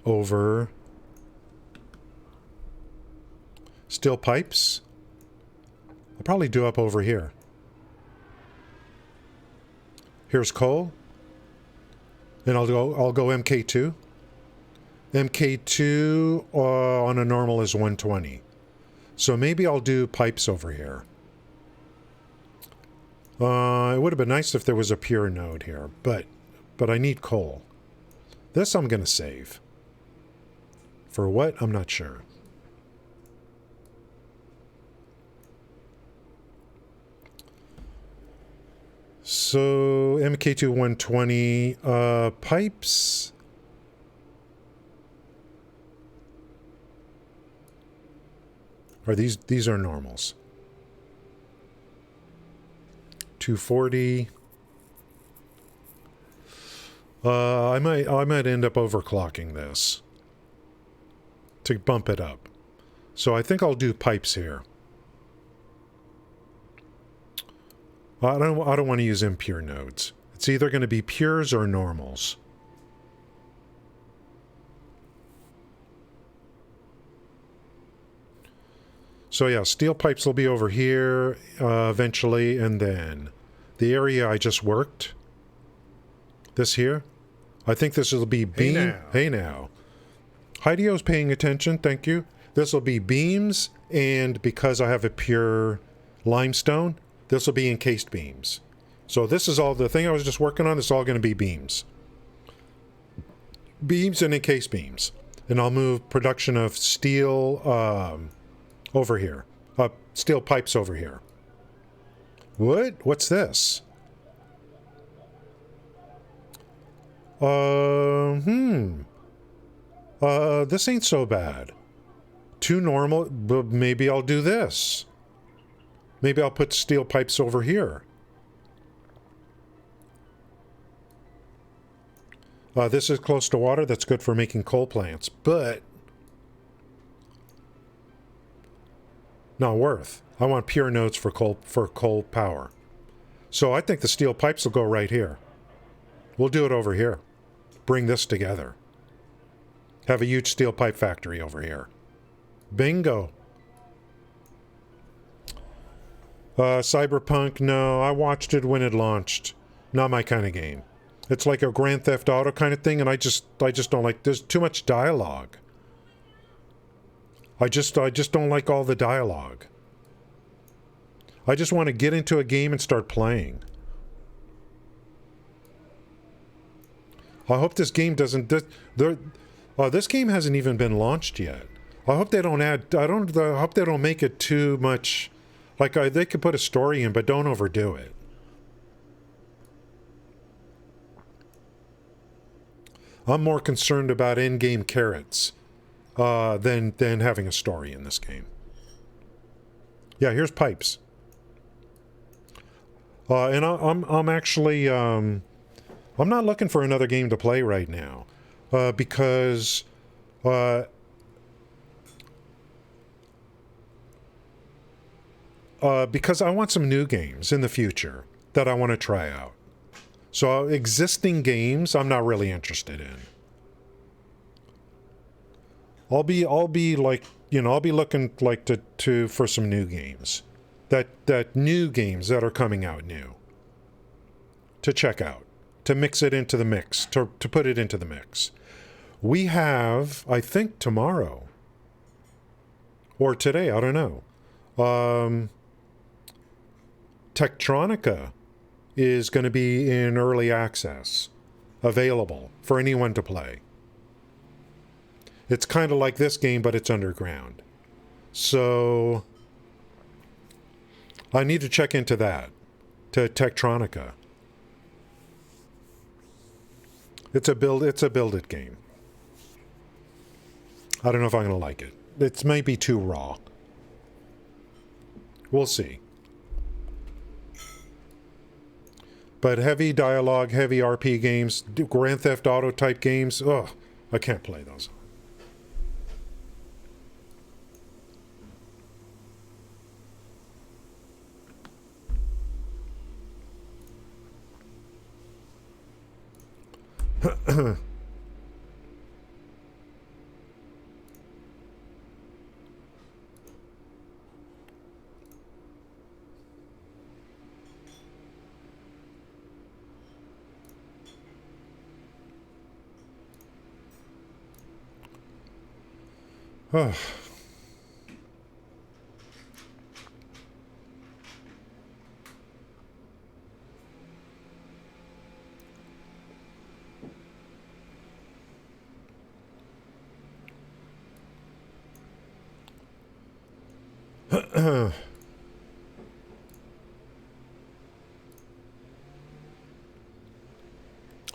over steel pipes. I'll probably do up over here. Here's coal. And I'll go MK2. MK2 on a normal is 120. So maybe I'll do pipes over here. It would have been nice if there was a pure node here, but I need coal. This I'm going to save. For what? I'm not sure. So MK2 120 pipes. Or these are normals. 240. I might end up overclocking this to bump it up. So I think I'll do pipes here. I don't want to use impure nodes. It's either going to be pures or normals. So yeah, steel pipes will be over here eventually, and then the area I just worked, this here, I think this will be beam. Hey now. Heideo's paying attention, thank you. This will be beams, and because I have a pure limestone, this will be encased beams. So this is all the thing I was just working on. This is all going to be beams. Beams and encased beams. And I'll move production of steel over here. Steel pipes over here. What? What's this? This ain't so bad. Too normal, but maybe I'll do this. Maybe I'll put steel pipes over here. This is close to water. That's good for making coal plants, but not worth. I want pure nodes for coal power. So I think the steel pipes will go right here. We'll do it over here. Bring this together. Have a huge steel pipe factory over here. Bingo. Cyberpunk, no, I watched it when it launched. Not my kind of game. It's like a Grand Theft Auto kind of thing, and I just don't like. There's too much dialogue. I just don't like all the dialogue. I just want to get into a game and start playing. I hope this game doesn't. This game hasn't even been launched yet. I hope they don't add. I hope they don't make it too much. Like they could put a story in, but don't overdo it. I'm more concerned about in-game carrots than having a story in this game. Yeah, here's pipes. And I'm actually I'm not looking for another game to play right now because I want some new games in the future that I want to try out. So existing games, I'm not really interested in. I'll be like, I'll be looking like to for some new games, that new games that are coming out new, to check out, to mix it into the mix, to put it into the mix. We have, I think tomorrow or today, I don't know. Tektronica is going to be in early access, available for anyone to play. It's kind of like this game, but it's underground. So I need to check into that, to Tektronica. It's a build it game. I don't know if I'm going to like it. It may be too raw. We'll see. But heavy dialogue, heavy RP games, Grand Theft Auto type games, ugh, I can't play those.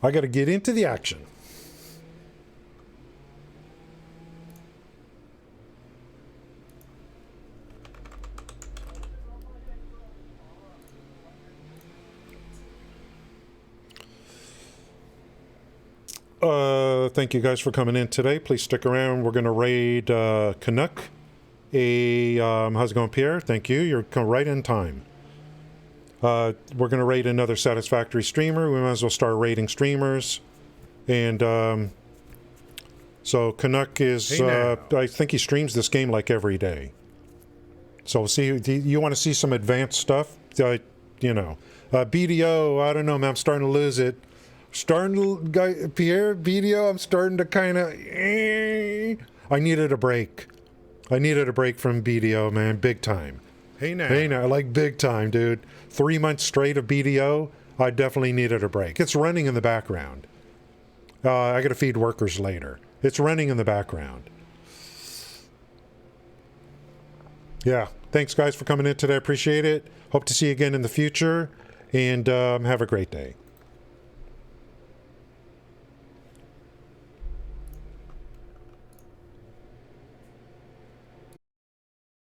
I got to get into the action. Thank you guys for coming in today. Please stick around. We're going to raid Canuck. How's it going, Pierre? Thank you. You're right in time. We're going to raid another Satisfactory streamer. We might as well start raiding streamers. And so Canuck is, I think he streams this game like every day. So see, you want to see some advanced stuff? BDO, I don't know, man. I'm starting to lose it. Pierre, BDO, I'm starting to kind of, I needed a break. I needed a break from BDO, man, big time. Hey now, like big time, dude. 3 months straight of BDO, I definitely needed a break. It's running in the background. I got to feed workers later. It's running in the background. Yeah, thanks guys for coming in today. I appreciate it. Hope to see you again in the future, and have a great day.